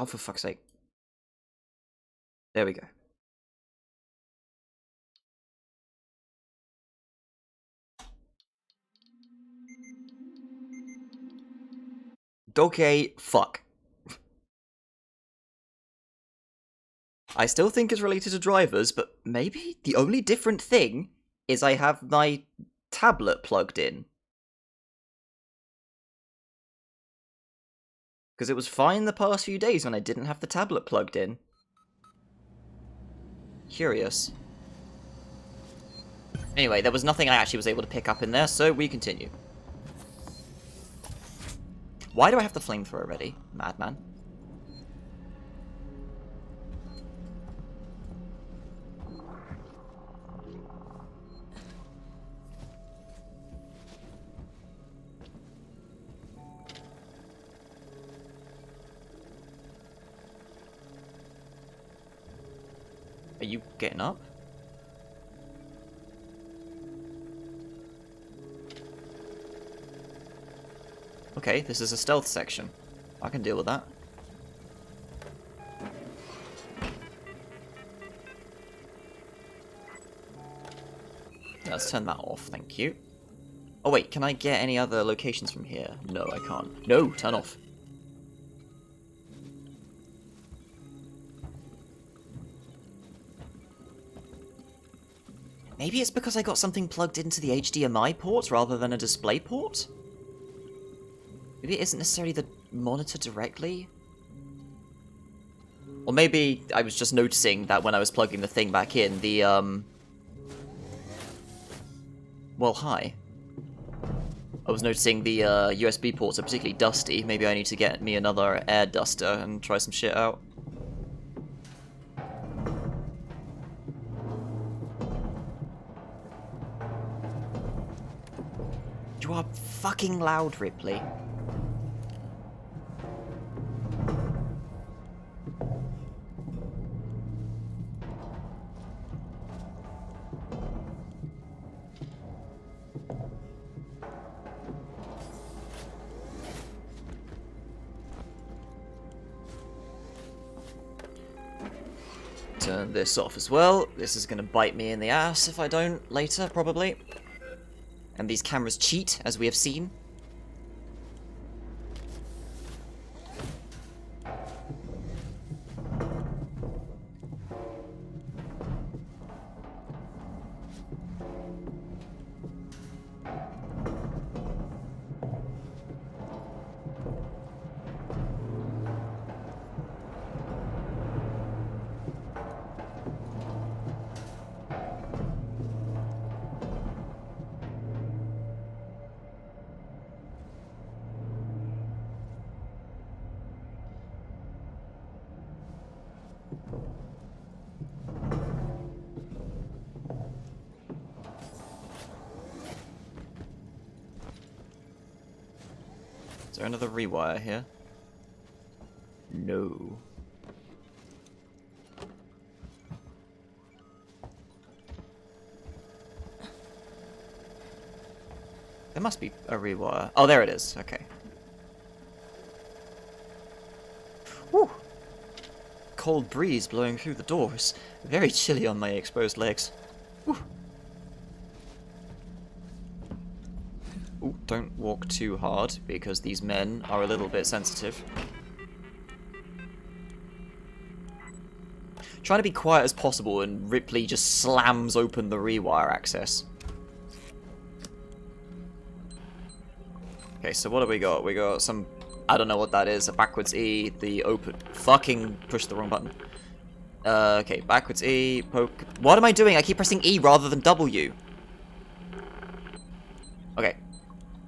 Oh, for fuck's sake. There we go. Okay, fuck. I still think it's related to drivers, but maybe the only different thing is I have my tablet plugged in. Because it was fine the past few days when I didn't have the tablet plugged in. Curious. Anyway, there was nothing I actually was able to pick up in there, so we continue. Why do I have the flamethrower ready, madman? Are you getting up? Okay, this is a stealth section. I can deal with that. Let's turn that off, thank you. Oh wait, can I get any other locations from here? No, I can't. No, turn off. Maybe it's because I got something plugged into the HDMI port rather than a display port? Maybe it isn't necessarily the monitor directly? Or maybe I was just noticing that when I was plugging the thing back in, the, well, hi. I was noticing the USB ports are particularly dusty. Maybe I need to get me another air duster and try some shit out. You are fucking loud, Ripley. Turn this off as well. This is going to bite me in the ass if I don't later, probably. And these cameras cheat, as we have seen. Is there another rewire here? No. There must be a rewire. Oh, there it is. Okay. Whew. Cold breeze blowing through the doors. Very chilly on my exposed legs. Whew. Ooh, don't walk too hard, because these men are a little bit sensitive. Trying to be quiet as possible, and Ripley just slams open the rewire access. Okay, so what do we got? We got some... I don't know what that is. A backwards E, the open... Fucking pushed the wrong button. Okay, backwards E, poke... What am I doing? I keep pressing E rather than W. Okay.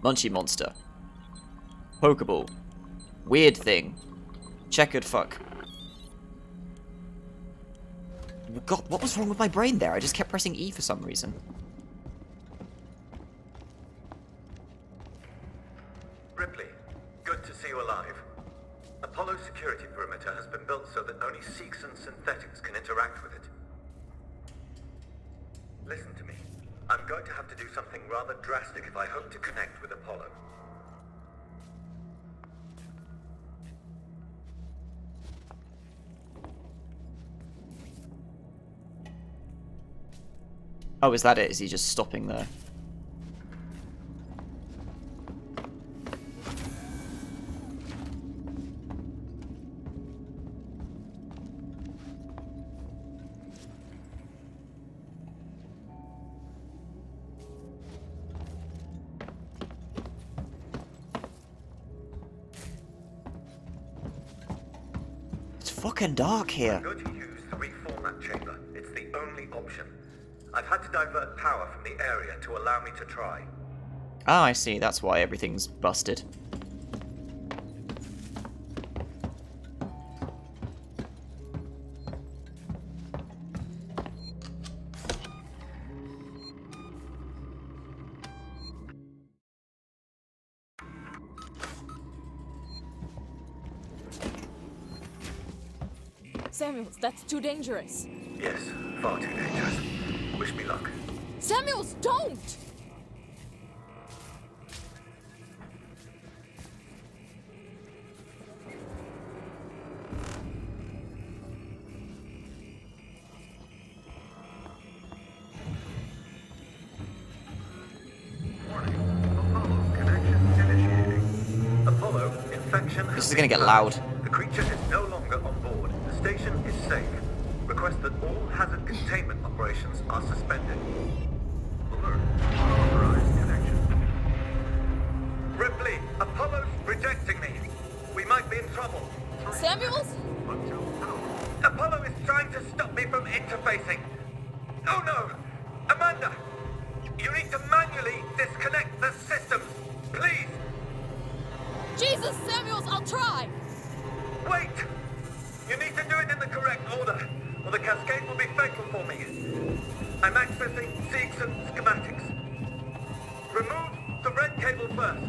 Munchie monster. Pokeball. Weird thing. Checkered fuck. God, what was wrong with my brain there? I just kept pressing E for some reason. Ripley, good to see you alive. Apollo's security perimeter has been built so that only Sikhs and synthetics can interact with it. Listen to me. I'm going to have to do something rather drastic if I hope to connect with Apollo. Oh, is that it? Is he just stopping there? It's fucking dark here. I'm going to use the reformat chamber. It's the only option. I've had to divert power from the area to allow me to try. Ah, I see. That's why everything's busted. Samuels, that's too dangerous. Yes, far too dangerous. Wish me luck. Samuels, don't! Warning. Apollo connection initiating. Apollo, infection has This is been gonna get found. loud. The creature is no longer on board. The station is safe. Request that all hazard containment operations are suspended. Alert. Unauthorized connection. Ripley, Apollo's rejecting me. We might be in trouble. Samuels? Apollo is trying to stop me from interfacing. Oh no! Amanda! You need to manually disconnect the systems. Please! Jesus, Samuels, I'll try! Wait! You need to do it in the correct order, or the cascade will be fatal for me. I'm accessing Seegson schematics. Remove the red cable first.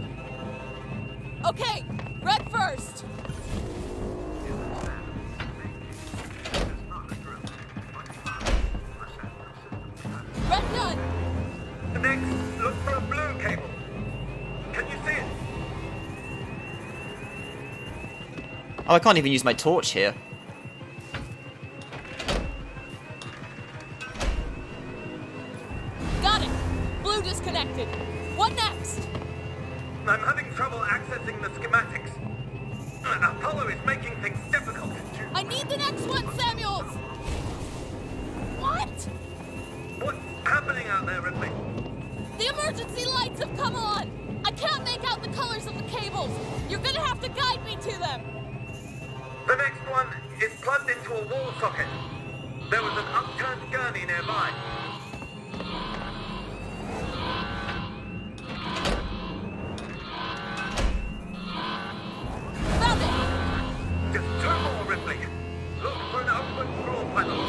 Okay, red first! Red done! Next, look for a blue cable. Can you see it? Oh, I can't even use my torch here. Got it! Blue disconnected. What next? I'm having trouble accessing the schematics. Apollo is making things difficult. I need the next one, Samuels! What? What's happening out there, Ripley? The emergency lights have come on! I can't make out the colors of the cables! You're gonna have to guide me to them! The next one is plugged into a wall socket. There was an upturned gurney nearby. Found it! Just two more, Ripley. Look for an open floor panel.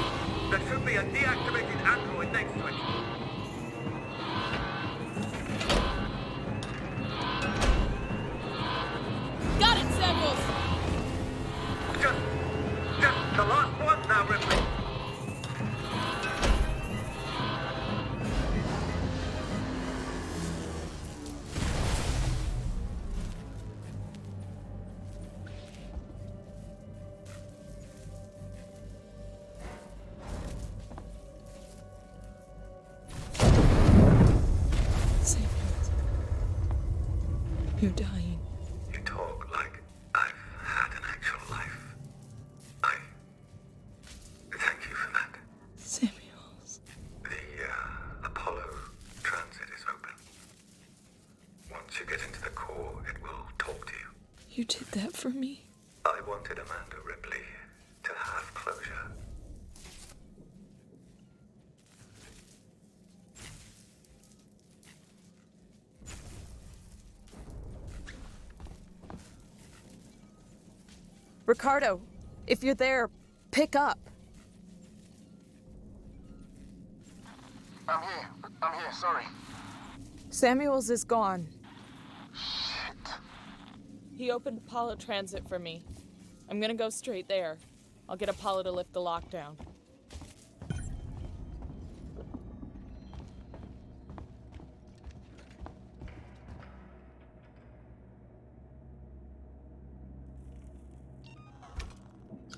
There should be a deactivated android next to it. Got it, Samuels! Just the last one now, Ripley. Samuels. You're dying. You talk like I've had an actual life. I thank you for that. Samuels. The Apollo transit is open. Once you get into the core, it will talk to you. You did that for me? I wanted Amanda Ripley to have closure. Ricardo, if you're there, pick up. I'm here, sorry. Samuels is gone. Shit. He opened Apollo Transit for me. I'm gonna go straight there. I'll get Apollo to lift the lockdown.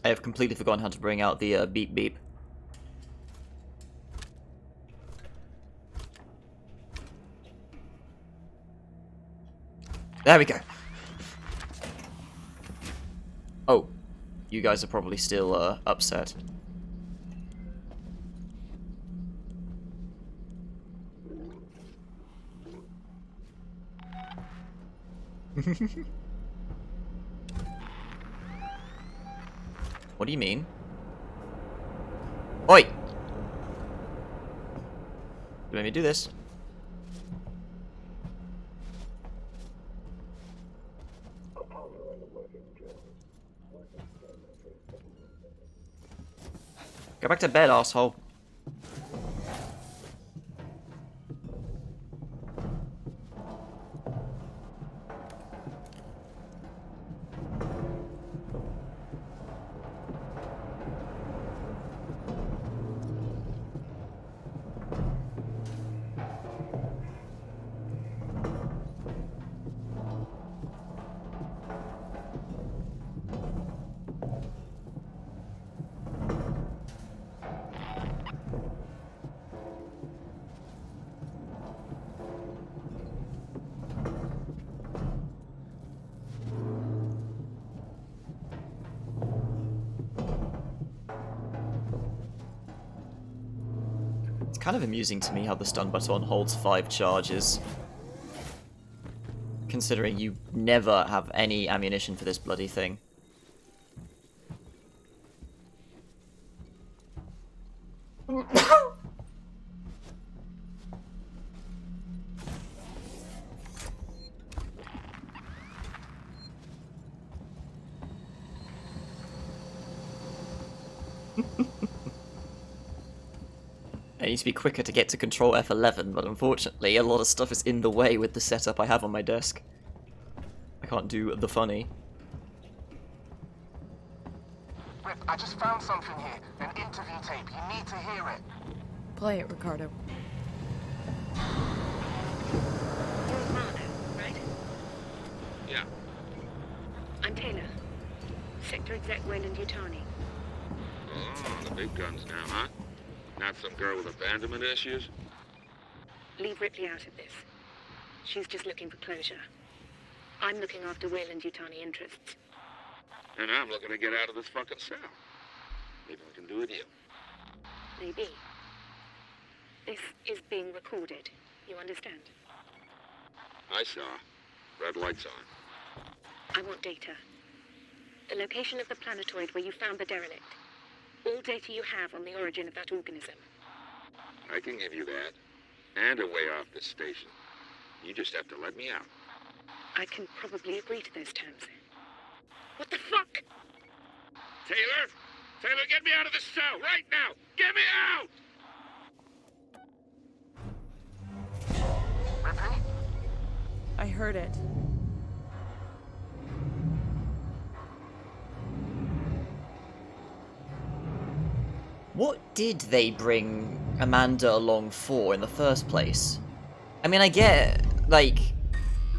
I have completely forgotten how to bring out the beep beep. There we go. Oh, you guys are probably still upset. What do you mean? Oi! Let me do this. Go back to bed, asshole. It's kind of amusing to me how the stun baton holds 5 charges. Considering you never have any ammunition for this bloody thing. I need to be quicker to get to control F11, but unfortunately a lot of stuff is in the way with the setup I have on my desk. I can't do the funny. Rip, I just found something here. An interview tape. You need to hear it. Play it, Ricardo. Right? Yeah. I'm Taylor. Sector Exec Wayland Yutani. Oh, the big guns now, huh? Not some girl with abandonment issues? Leave Ripley out of this. She's just looking for closure. I'm looking after Wayland Yutani interests. And I'm looking to get out of this fucking cell. Maybe I can do a deal. Maybe. This is being recorded. You understand? I saw. Red lights on. I want data. The location of the planetoid where you found the derelict. All data you have on the origin of that organism. I can give you that. And a way off this station. You just have to let me out. I can probably agree to those terms. What the fuck? Taylor! Taylor, get me out of this cell right now! Get me out! Ripley? I heard it. What did they bring Amanda along for in the first place? I mean, I get, like,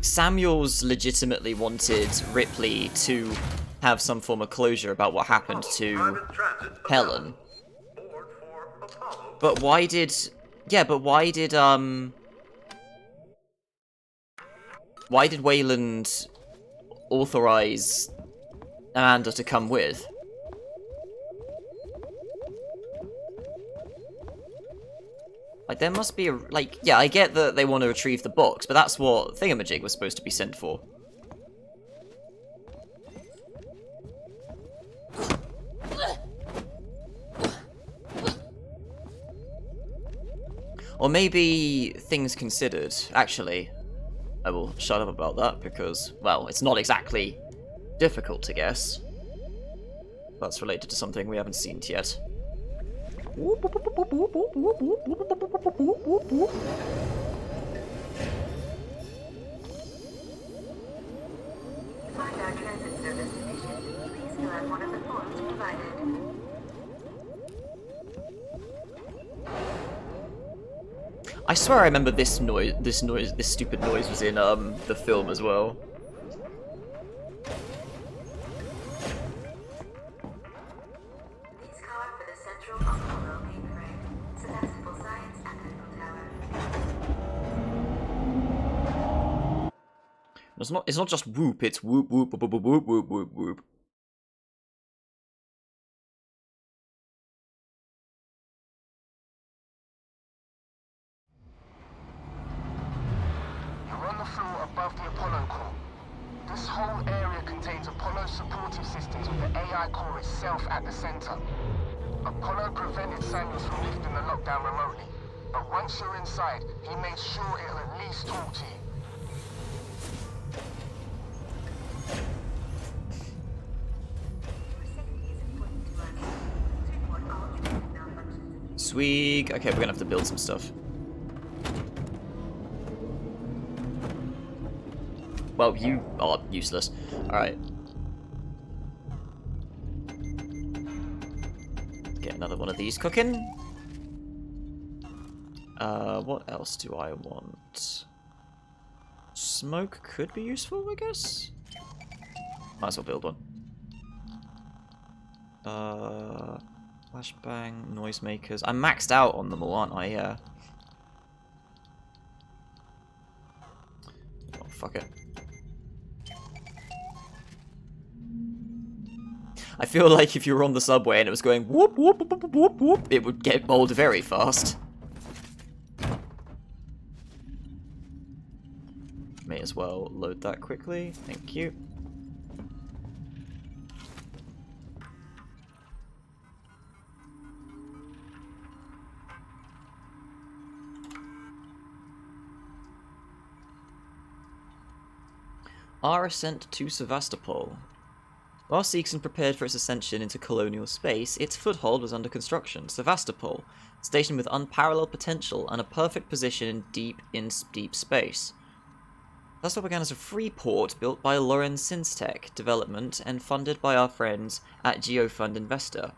Samuels legitimately wanted Ripley to have some form of closure about what happened to Private transit Helen. Board for Apollo. But why did... Yeah, but why did Wayland authorize Amanda to come with? Like, there must be a... Like, yeah, I get that they want to retrieve the box, but that's what Thingamajig was supposed to be sent for. Or maybe, things considered. Actually, I will shut up about that because, well, it's not exactly difficult to guess. That's related to something we haven't seen yet. Find our transit service station. Please fill out one of the forms provided. I swear I remember this stupid noise was in the film as well. Please card for the Central Apollo mainframe. Sevastopol Science Technical Tower. It's not just whoop, it's whoop whoop whoop whoop whoop whoop whoop whoop. You're on the floor above the Apollo core. This whole area contains Apollo's supportive systems with the AI core itself at the center. Apollo prevented Samuels from lifting the lockdown remotely, but once you're inside, he made sure it'll at least talk to you. Sweet. Okay, we're gonna have to build some stuff. Well, you are useless. Alright. Get another one of these cooking. What else do I want? Smoke could be useful, I guess? Might as well build one. Flashbang, noisemakers. I'm maxed out on them all, aren't I? Yeah. Oh, fuck it. I feel like if you were on the subway and it was going whoop whoop whoop whoop whoop whoop, it would get old very fast. May as well load that quickly. Thank you. Our ascent to Sevastopol. While Seegson prepared for its ascension into colonial space, its foothold was under construction. Sevastopol, a station with unparalleled potential and a perfect position in deep space. Sevastopol began as a free port built by Loren Synstech Development and funded by our friends at Geofund Investor.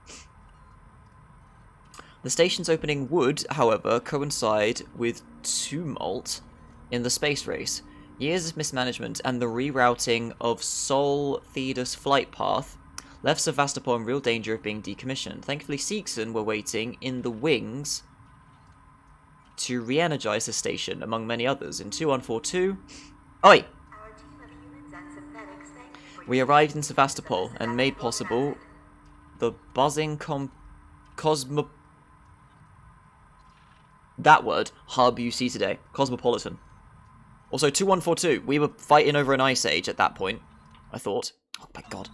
The station's opening would, however, coincide with tumult in the space race. Years of mismanagement and the rerouting of Sol Thedas flight path left Sevastopol in real danger of being decommissioned. Thankfully, Seegson were waiting in the wings to re-energize the station, among many others. In 2142... Oi! We arrived in Sevastopol and made possible the buzzing that word, hub you see today. Cosmopolitan. Also, 2142, we were fighting over an ice age at that point, I thought. Oh my god.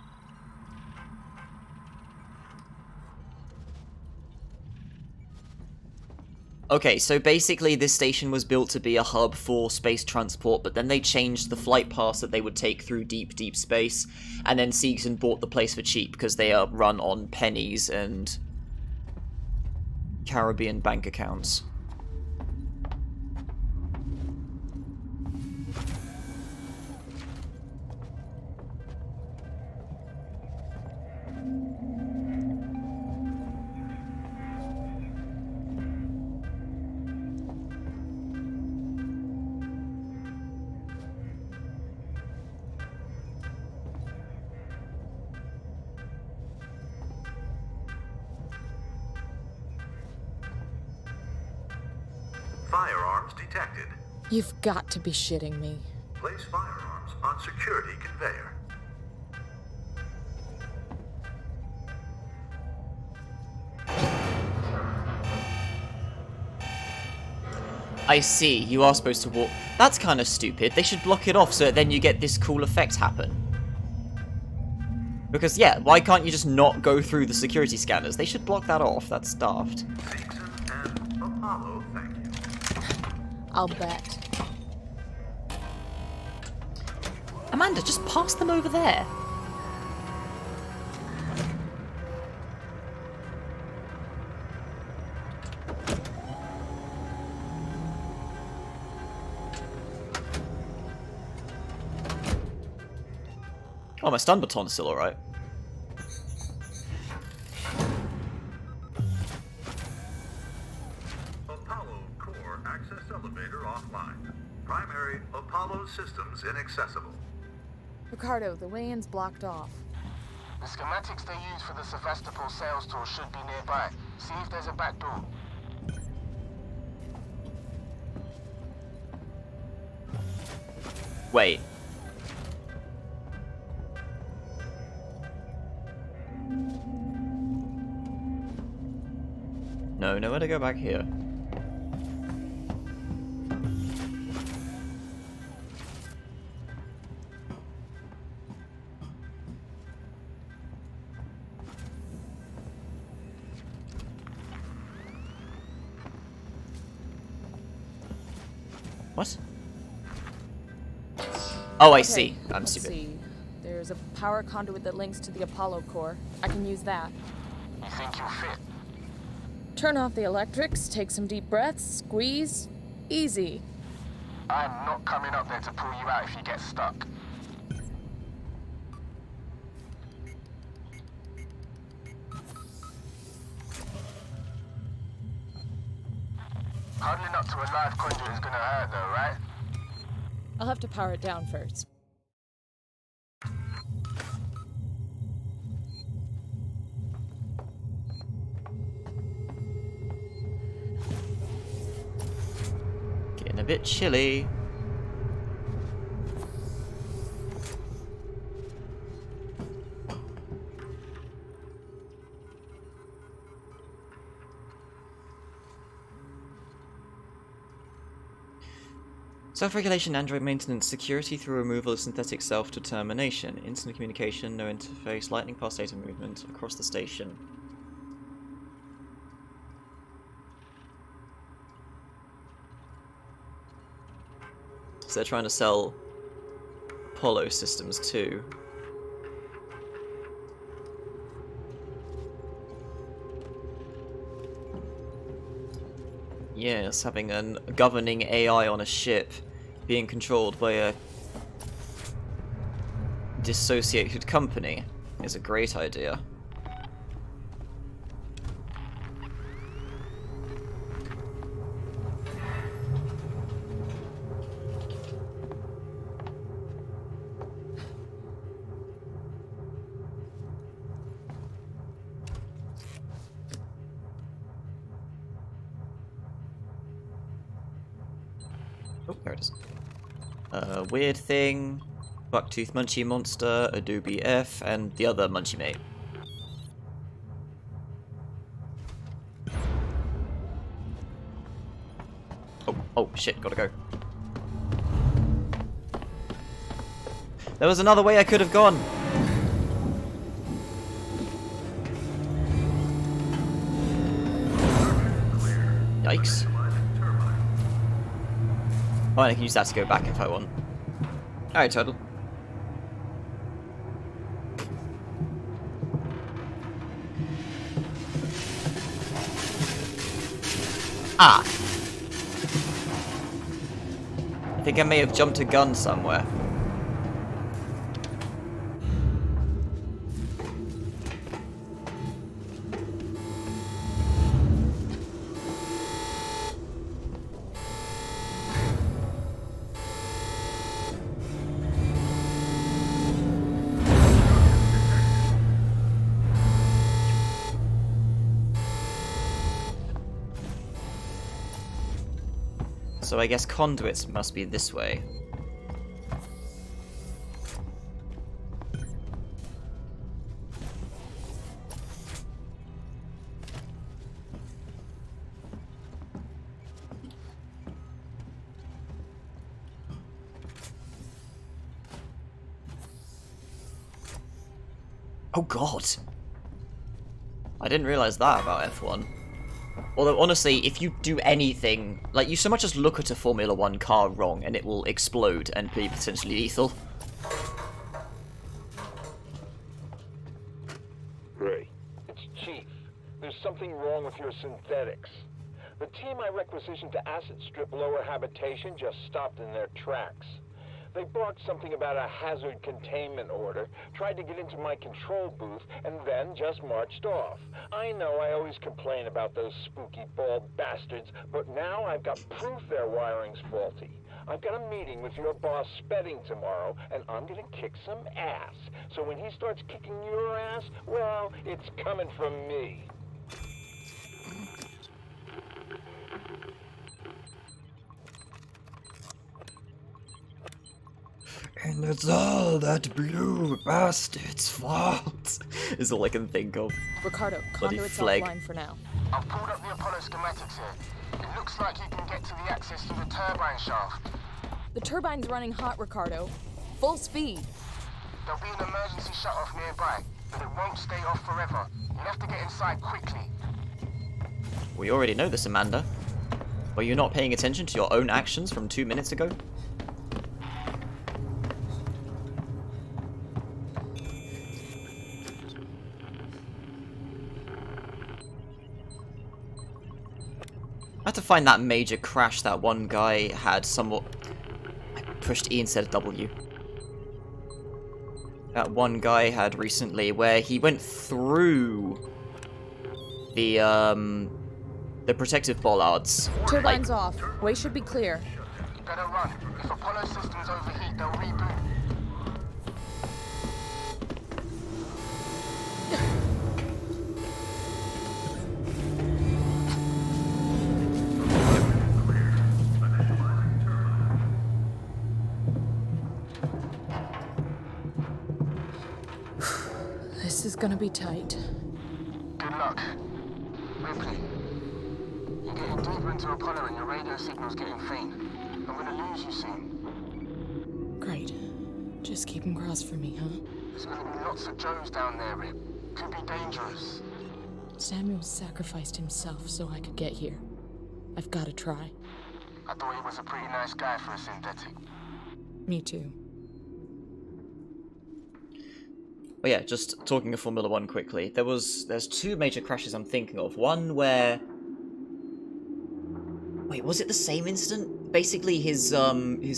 Okay, so basically this station was built to be a hub for space transport, but then they changed the flight paths that they would take through deep, deep space, and then Seegson bought the place for cheap because they are run on pennies and Caribbean bank accounts. Firearms detected. You've got to be shitting me. Place firearms on security conveyor. I see, you are supposed to walk. That's kind of stupid. They should block it off so that then you get this cool effect happen. Because, yeah, why can't you just not go through the security scanners? They should block that off. That's daft. Seegson and Apollo, thank you. I'll bet. Amanda, just pass them over there. Oh, my stun baton's still alright. Apollo core access elevator offline. Primary Apollo systems inaccessible. Ricardo, the way-in's blocked off. The schematics they use for the Sevastopol sales tour should be nearby. See if there's a back door. Wait. No, nowhere to go back here. What? Oh, I see. I'm let's stupid. see. There's a power conduit that links to the Apollo core. I can use that. You think you'll fit? Turn off the electrics, take some deep breaths, squeeze. Easy. I'm not coming up there to pull you out if you get stuck. Huddling up to a live conduit is gonna hurt though, right? I'll have to power it down first. Getting a bit chilly. Self-regulation, android maintenance, security through removal of synthetic self-determination, instant communication, no interface, lightning past data movement across the station. So they're trying to sell Apollo systems too. Yes, having a governing AI on a ship being controlled by a dissociated company is a great idea. Oh, there it is. Weird Thing, Bucktooth Munchie Monster, Adobe F, and the other Munchie Mate. Oh shit, gotta go. There was another way I could have gone! Yikes. Oh, and I can use that to go back if I want. Alright, Turtle. Ah! I think I may have jumped a gun somewhere. So I guess conduits must be this way. Oh god! I didn't realize that about F1. Although, honestly, if you do anything, like, you so much as look at a Formula 1 car wrong and it will explode and be potentially lethal. Ray, it's Chief. There's something wrong with your synthetics. The team I requisitioned to acid strip lower habitation just stopped in their tracks. They barked something about a hazard containment order, tried to get into my control booth, and then just marched off. I know I always complain about those spooky bald bastards, but now I've got proof their wiring's faulty. I've got a meeting with your boss Spedding tomorrow, and I'm gonna kick some ass. So when he starts kicking your ass, well, it's coming from me. And it's all that blue bastard's fault, is all I can think of. Ricardo, Bloody conduit's flag. offline for now. I've pulled up the Apollo schematics here. It looks like you can get to the access through the turbine shaft. The turbine's running hot, Ricardo. Full speed. There'll be an emergency shut-off nearby, but it won't stay off forever. You'll have to get inside quickly. We already know this, Amanda. Were you not paying attention to your own actions from 2 minutes ago? I had to find that major crash that one guy had somewhat... I pushed E instead of W. That one guy had recently where he went through the protective bollards. Turbine's off. Way should be clear. You better run. If Apollo systems overheat, they'll reboot. This is gonna be tight. Good luck. Ripley, you're getting deeper into Apollo and your radio signal's getting faint. I'm gonna lose you soon. Great. Just keep him crossed for me, huh? There's gonna be lots of Joes down there, Rip. Could be dangerous. Samuel sacrificed himself so I could get here. I've gotta try. I thought he was a pretty nice guy for a synthetic. Me too. But yeah, just talking of Formula 1 quickly, there's two major crashes I'm thinking of. One where... Wait, was it the same incident? Basically, his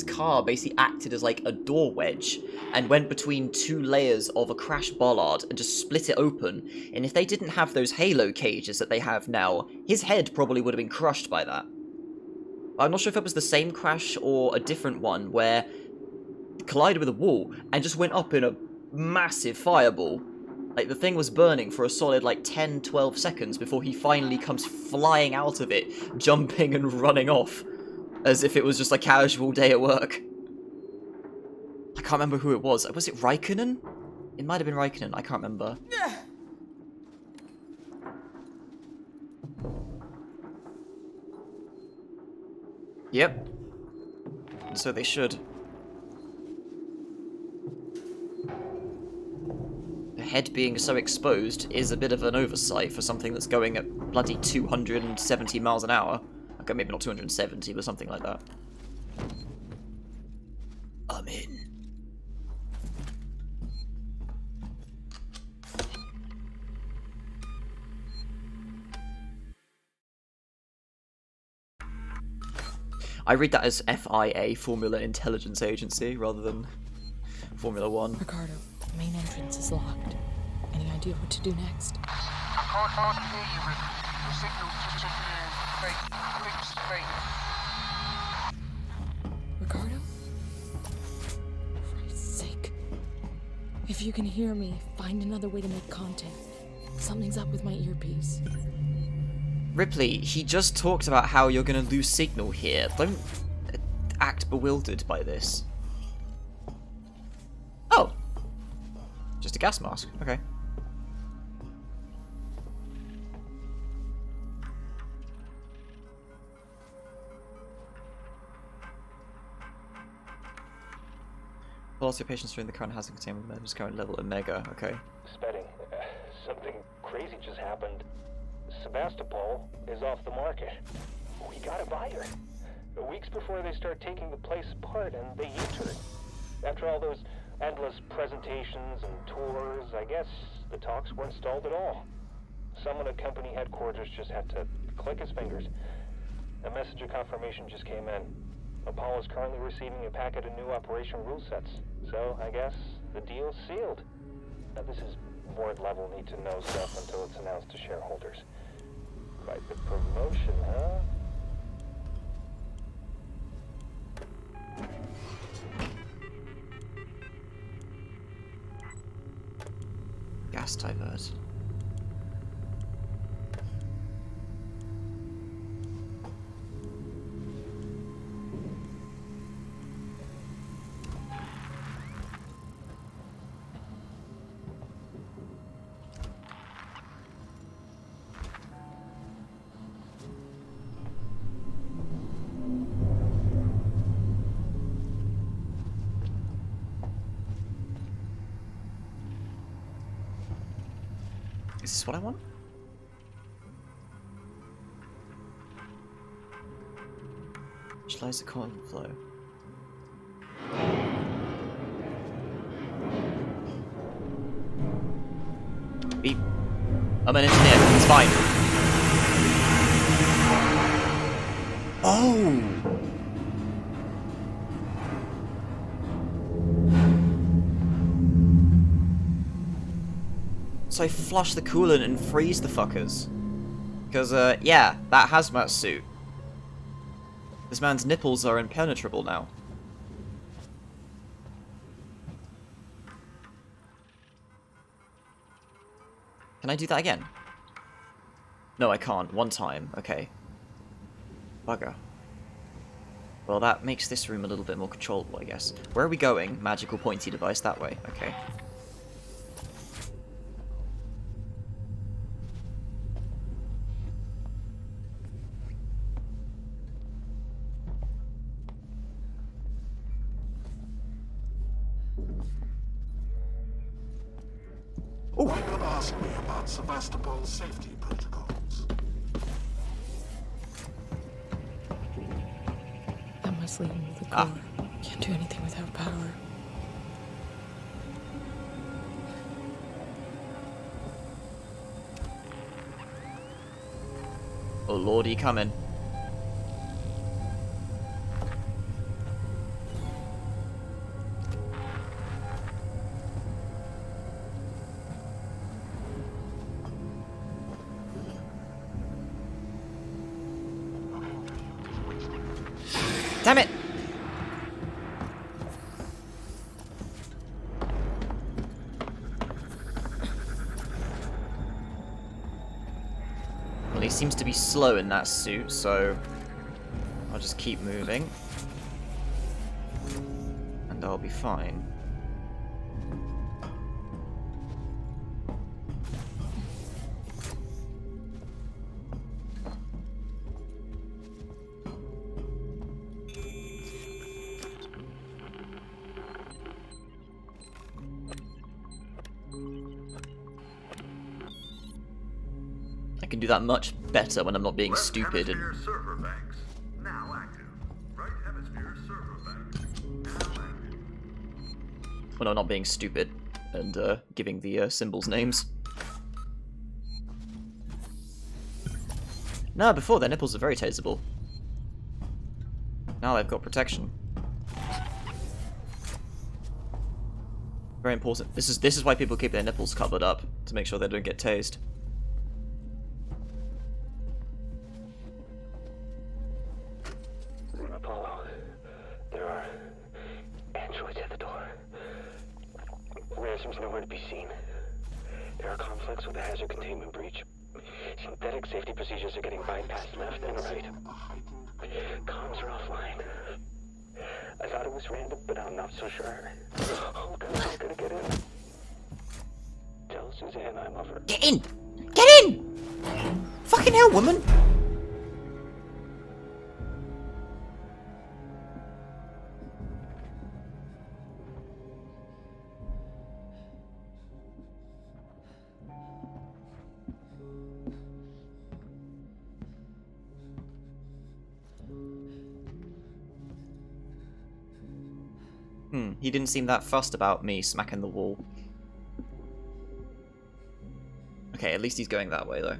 car basically acted as like a door wedge and went between two layers of a crash bollard and just split it open. And if they didn't have those halo cages that they have now, his head probably would have been crushed by that. I'm not sure if it was the same crash or a different one where it collided with a wall and just went up in a massive fireball. Like, the thing was burning for a solid, like, 10-12 seconds before he finally comes flying out of it, jumping and running off, as if it was just a casual day at work. I can't remember who it was. Was it Raikkonen? It might have been Raikkonen, I can't remember. Yep. So they should. Head being so exposed is a bit of an oversight for something that's going at bloody 270 miles an hour. Okay, maybe not 270, but something like that. I'm in. I read that as FIA, Formula Intelligence Agency, rather than Formula 1. Ricardo, the main entrance is locked. Any idea what to do next? I can't hardly hear you, Ripley. Your signal's just fake. Ricardo? For Christ's sake. If you can hear me, find another way to make contact. Something's up with my earpiece. Ripley, he just talked about how you're gonna lose signal here. Don't act bewildered by this. Oh! Just a gas mask. Okay. Velocity of patients during the current hazard containment measures current level Omega. Okay. Spedding. Something crazy just happened. Sebastopol is off the market. We got a buyer. Weeks before they start taking the place apart, and they U-turn. After all those endless presentations and tours, I guess the talks weren't stalled at all. Someone at company headquarters just had to click his fingers. A message of confirmation just came in. Apollo is currently receiving a packet of new operation rule sets. So, I guess the deal's sealed. Now, this is board-level need-to-know stuff until it's announced to shareholders. Quite the promotion, huh? Gas divert. Is this what I want? Visualize the coin flow. Beep. I'm an engineer, it's fine. Oh! So I flush the coolant and freeze the fuckers. Because, yeah, that hazmat suit. This man's nipples are impenetrable now. Can I do that again? No, I can't. One time. Okay. Bugger. Well, that makes this room a little bit more controllable, I guess. Where are we going? Magical pointy device that way. Okay. Why not ask me about Sevastopol's safety protocols? That must lead him to the core. Can't do anything without power. Oh lordy, coming. Damn it! Well, he seems to be slow in that suit, so I'll just keep moving. And I'll be fine. I can do that much better when I'm not being stupid and... Server banks now active. Right hemisphere server banks now active. when I'm not being stupid and giving the symbols names. No, before their nipples are very taseable. Now they've got protection. Very important. This is why people keep their nipples covered up, to make sure they don't get tased. Apollo, there are androids at the door. Ransom's nowhere to be seen. There are conflicts with the hazard containment breach. Synthetic safety procedures are getting bypassed left and right. Comms are offline. I thought it was random, but I'm not so sure. Oh God, I'm gonna get in. Tell Suzanne I love her. Get in! Get in! Fucking hell, woman! He didn't seem that fussed about me smacking the wall. Okay, at least he's going that way, though.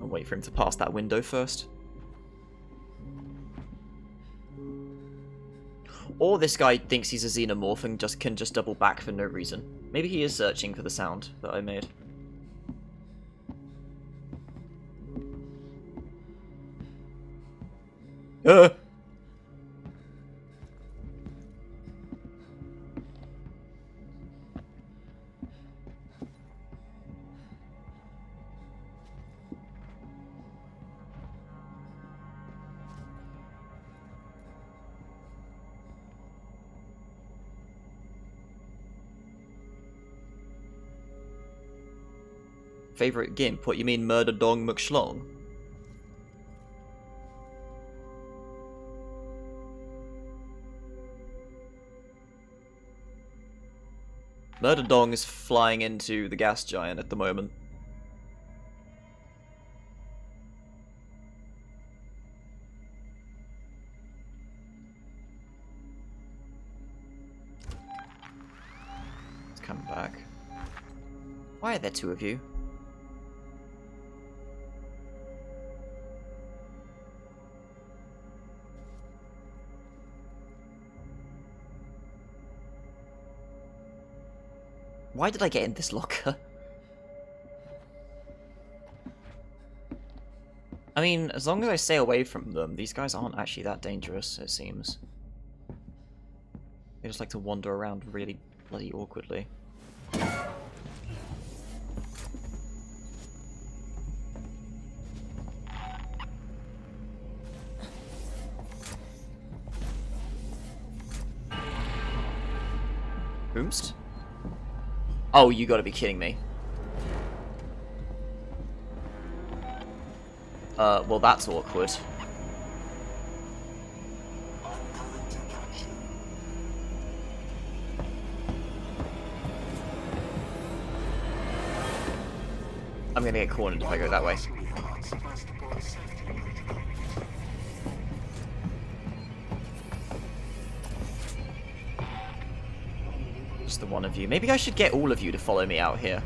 I'll wait for him to pass that window first. Or this guy thinks he's a xenomorph and can just double back for no reason. Maybe he is searching for the sound that I made. Favorite gimp? What, you mean Murder Dong McSchlong? Murder Dong is flying into the gas giant at the moment. Let's come back. Why are there two of you? Why did I get in this locker? I mean, as long as I stay away from them, these guys aren't actually that dangerous, it seems. They just like to wander around really bloody awkwardly. Boomst? Oh, you gotta be kidding me. Well that's awkward. I'm gonna get cornered if I go that way. Just the one of you. Maybe I should get all of you to follow me out here.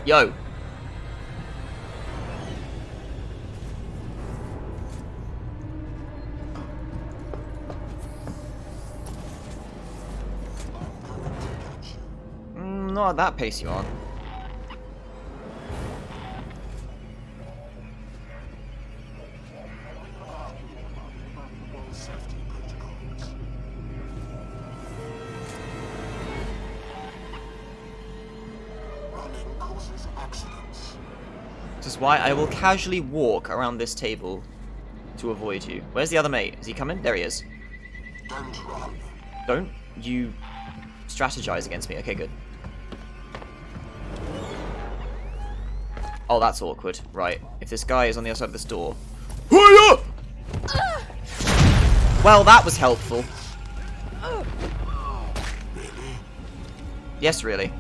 Yo! Not at that pace you aren't. This is why I will casually walk around this table to avoid you. Where's the other mate? Is he coming? There he is. Don't run. Don't you strategize against me. Okay, good. Oh, that's awkward. Right. If this guy is on the other side of this door... Well, that was helpful. Yes, really.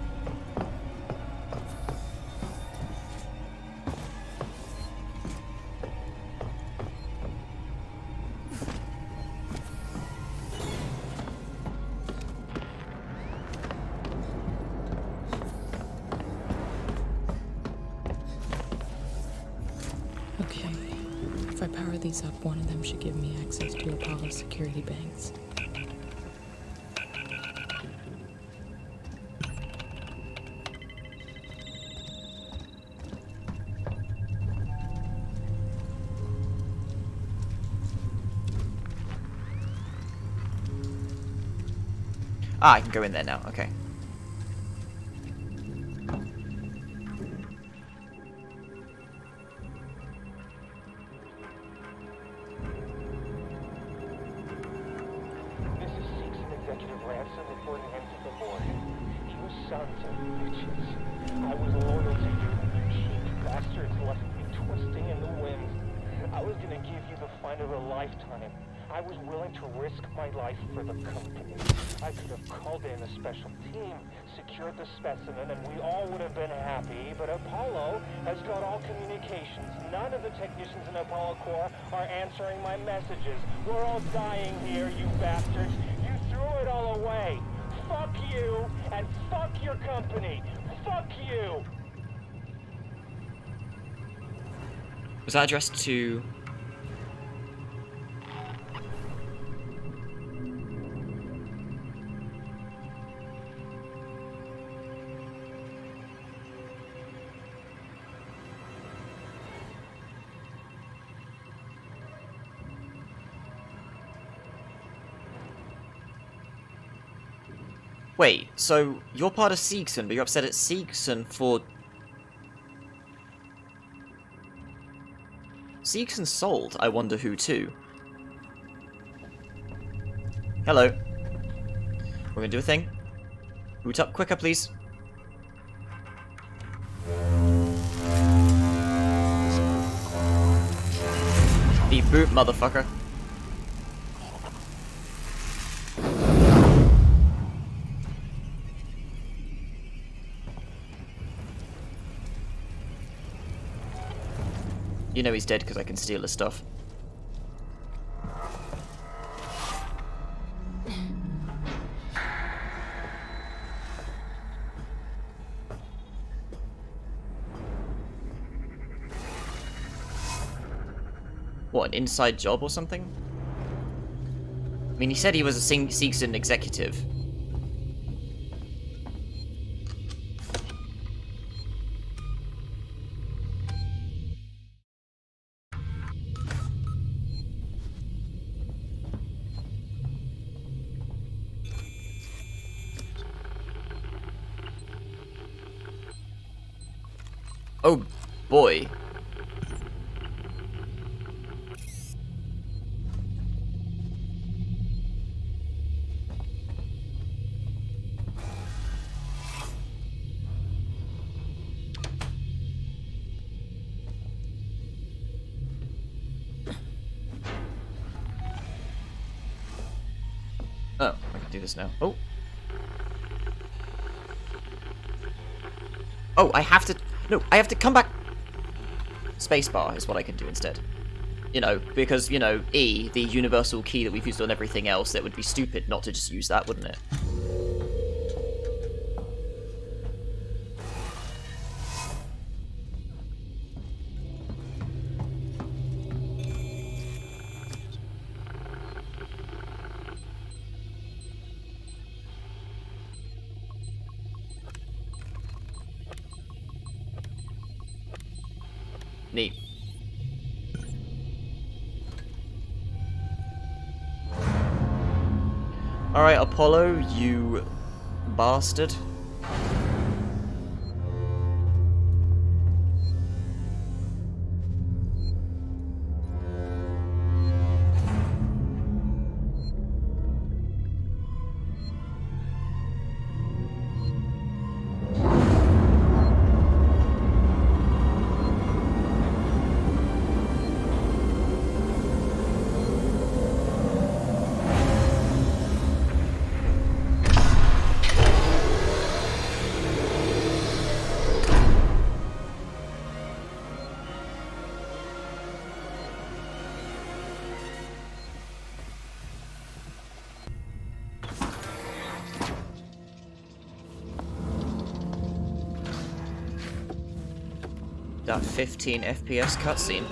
Okay. If I power these up, one of them should give me access to Apollo security banks. Ah, I can go in there now. Okay. This is Seekson Executive Ransom reporting in to the board. You sons of bitches. I was loyal to you, and you cheap bastards left me twisting in the wind. I was gonna give you the find of a lifetime. I was willing to risk my life for the company. I could have called in a special team, secured the specimen, and we all would have been happy, but Apollo has got all communications. None of the technicians in Apollo Corps are answering my messages. We're all dying here, you bastards. You threw it all away. Fuck you, and fuck your company. Fuck you! Was that addressed to... Wait, so you're part of Seekson, but you're upset at Seekson for... Seekson sold, I wonder who to. Hello. We're gonna do a thing. Boot up quicker, please. Beep boop, motherfucker. You know he's dead because I can steal his stuff. What, an inside job or something? I mean, he said he was a Seegson executive. Oh, boy. Oh, I can do this now. Oh. Oh, I have to... No, I have to come back... Spacebar is what I can do instead. You know, because, you know, E, the universal key that we've used on everything else, it would be stupid not to just use that, wouldn't it? Neat. Alright, Apollo, you bastard. That 15 FPS cutscene.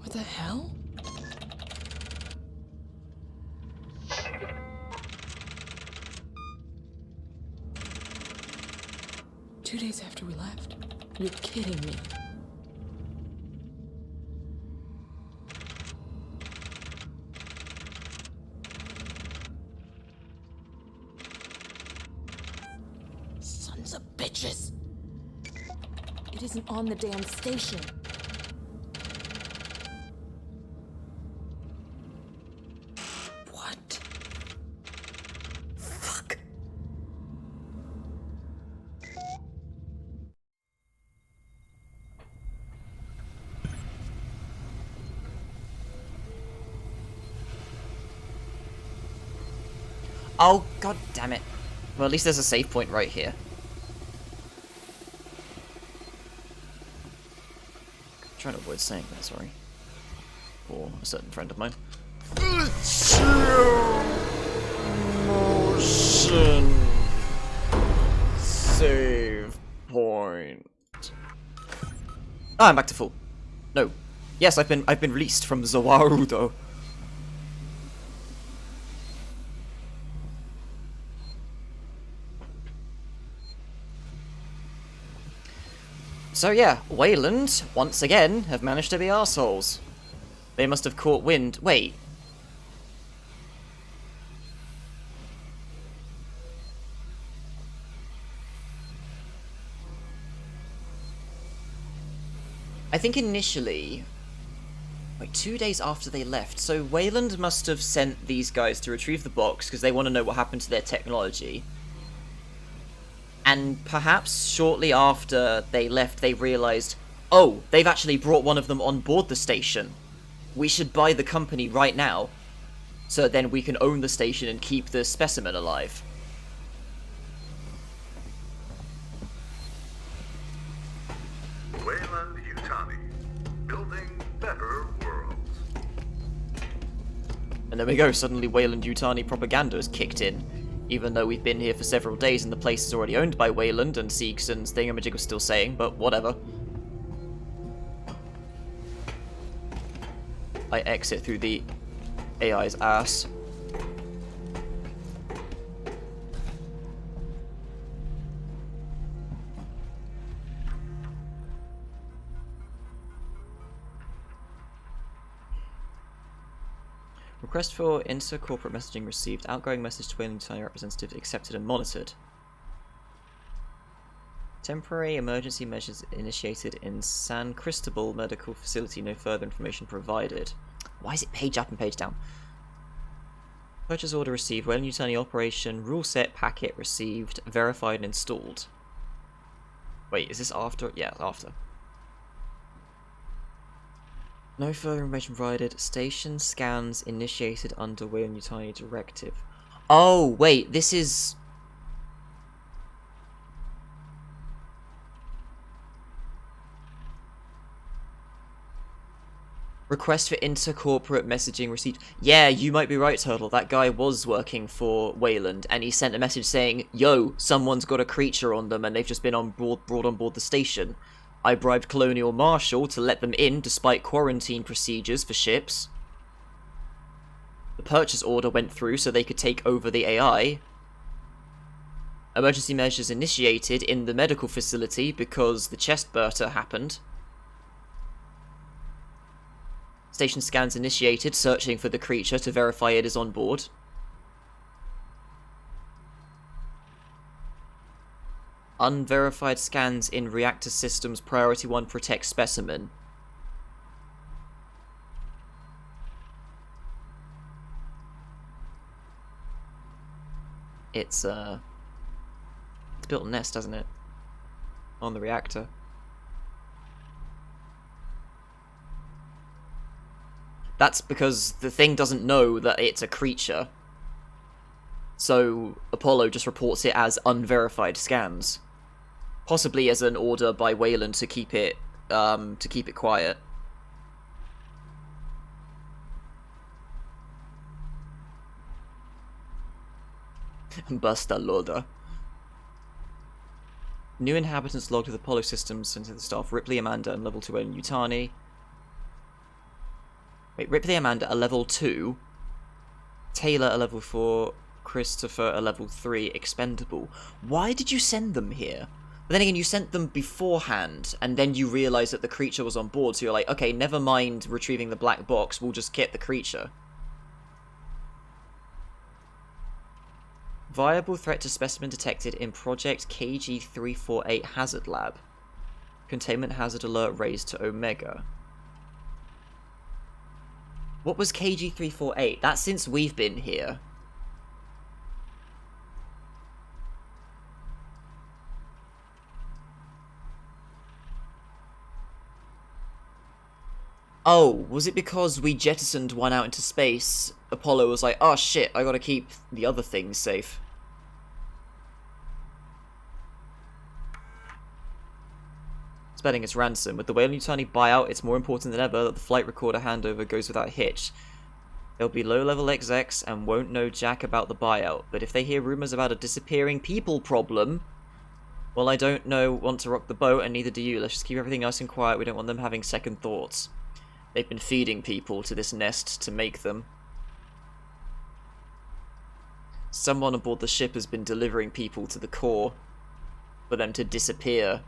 What the hell? Two days after we left? You're kidding me. Sons of bitches! It isn't on the damn station. What? Fuck. Oh, god damn it. Well, at least there's a save point right here. I'm trying to avoid saying that, sorry. For a certain friend of mine. Motion. Save point. Ah, I'm back to full. No. Yes, I've been released from Zawarudo. So yeah, Wayland, once again, have managed to be arseholes. They must have caught wind. Wait. I think initially... Wait, 2 days after they left. So Wayland must have sent these guys to retrieve the box because they want to know what happened to their technology. And perhaps shortly after they left, they realized, Oh, they've actually brought one of them on board the station. We should buy the company right now, so then we can own the station and keep the specimen alive. Wayland Yutani, building better worlds. And there we go, suddenly Wayland Yutani propaganda has kicked in. Even though we've been here for several days and the place is already owned by Wayland and Seegson's thingamajig was still saying, but whatever. I exit through the AI's ass. Request for inter-corporate messaging received. Outgoing message to Wayland Yutani representative accepted and monitored. Temporary emergency measures initiated in San Cristobal Medical Facility. No further information provided. Why is it page up and page down? Purchase order received. Wayland Yutani operation rule set packet received. Verified and installed. Wait, is this after? Yeah, after. No further information provided. Station scans initiated under Wayland Yutani directive. Oh, wait, this is... Request for inter-corporate messaging received. Yeah, you might be right, Turtle. That guy was working for Wayland, and he sent a message saying, yo, someone's got a creature on them, and they've just been brought on board the station. I bribed Colonial Marshal to let them in, despite quarantine procedures for ships. The purchase order went through so they could take over the AI. Emergency measures initiated in the medical facility because the chest burter happened. Station scans initiated, searching for the creature to verify it is on board. Unverified scans in reactor systems, priority 1 protect specimen. It's built a nest, hasn't it? On the reactor. That's because the thing doesn't know that it's a creature. So Apollo just reports it as unverified scans. Possibly as an order by Wayland to keep it quiet. Basta loader. New inhabitants logged with Apollo systems sent to the staff. Ripley, Amanda, and level 2 Wayland Yutani. Wait, Ripley, Amanda, a level 2. Taylor, a level 4. Christopher, a level 3. Expendable. Why did you send them here? But then again, you sent them beforehand, and then you realised that the creature was on board, so you're like, okay, never mind retrieving the black box, we'll just get the creature. Viable threat to specimen detected in Project KG-348 Hazard Lab. Containment hazard alert raised to Omega. What was KG-348? That's since we've been here. Oh, was it because we jettisoned one out into space? Apollo was like, oh shit, I gotta keep the other things safe. Spending its ransom. With the Wayland Yutani buyout, it's more important than ever that the flight recorder handover goes without a hitch. They'll be low-level execs and won't know jack about the buyout, but if they hear rumors about a disappearing people problem, well, I don't want to rock the boat, and neither do you. Let's just keep everything nice and quiet. We don't want them having second thoughts. They've been feeding people to this nest to make them. Someone aboard the ship has been delivering people to the core for them to disappear.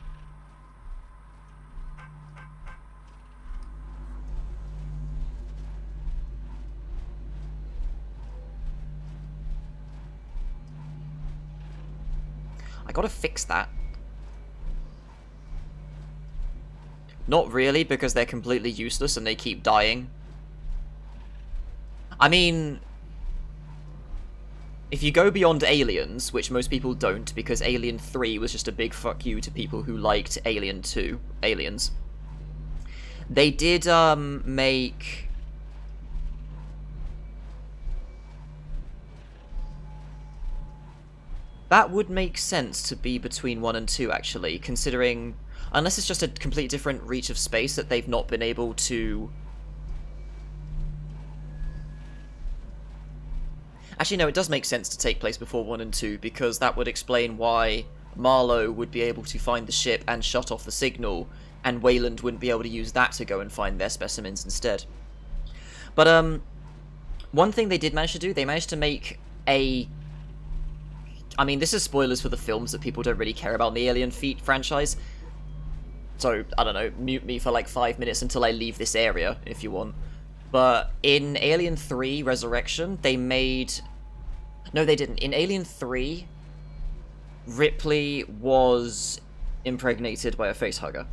I gotta fix that. Not really, because they're completely useless and they keep dying. I mean, if you go beyond Aliens, which most people don't, because Alien 3 was just a big fuck you to people who liked Alien 2, Aliens. They did make... That would make sense to be between 1 and 2, actually, considering... Unless it's just a completely different reach of space that they've not been able to... Actually, no, it does make sense to take place before 1 and 2, because that would explain why Marlowe would be able to find the ship and shut off the signal, and Wayland wouldn't be able to use that to go and find their specimens instead. But, one thing they did manage to do, they managed to make a... I mean, this is spoilers for the films that people don't really care about in the Alien franchise. So, I don't know, mute me for like 5 minutes until I leave this area, if you want. But in Alien 3 Resurrection, they made... No, they didn't. In Alien 3, Ripley was impregnated by a facehugger.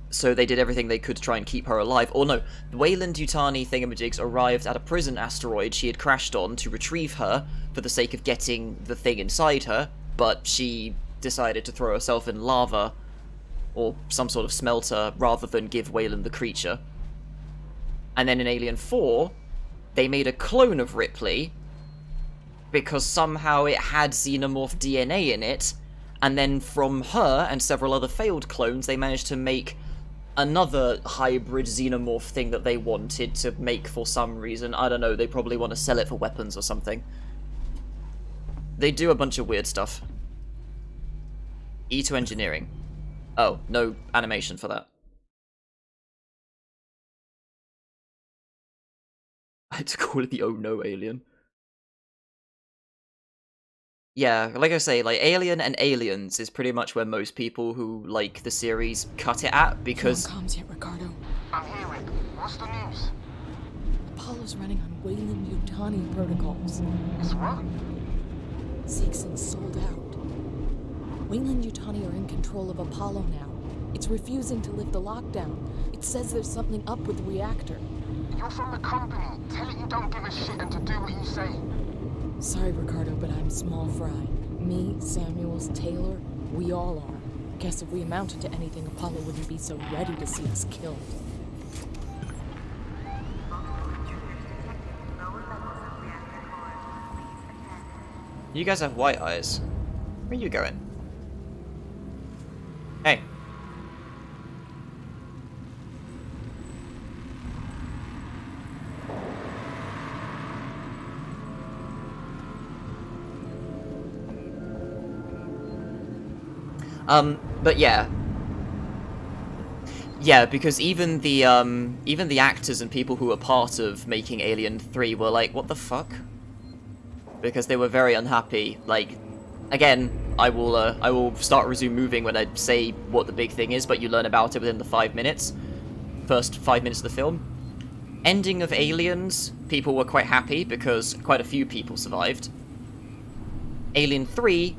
So they did everything they could to try and keep her alive. Or no, the Weyland-Yutani thingamajigs arrived at a prison asteroid she had crashed on to retrieve her for the sake of getting the thing inside her, but she decided to throw herself in lava or some sort of smelter rather than give Weyland the creature. And then in Alien 4, they made a clone of Ripley because somehow it had xenomorph DNA in it, and then from her and several other failed clones, they managed to make another hybrid xenomorph thing that they wanted to make for some reason. I don't know, they probably want to sell it for weapons or something. They do a bunch of weird stuff. E to engineering. Oh, no animation for that. I had to call it the oh no alien. Yeah, like I say, like Alien and Aliens is pretty much where most people who like the series cut it at, because... No comms yet, Ricardo. I'm here, Rick. What's the news? Apollo's running on Weyland-Yutani protocols. It's what? Seegson sold out. Weyland-Yutani are in control of Apollo now. It's refusing to lift the lockdown. It says there's something up with the reactor. You're from the company. Tell it you don't give a shit and to do what you say. Sorry, Ricardo, but I'm small fry. Me, Samuels, Taylor, we all are. Guess if we amounted to anything, Apollo wouldn't be so ready to see us killed. You guys have white eyes. Where are you going? Hey. But yeah. Yeah, because even the actors and people who were part of making Alien 3 were like, what the fuck? Because they were very unhappy. Like, again, I will start resume moving when I say what the big thing is, but you learn about it within the 5 minutes. First 5 minutes of the film. Ending of Aliens, people were quite happy because quite a few people survived. Alien 3,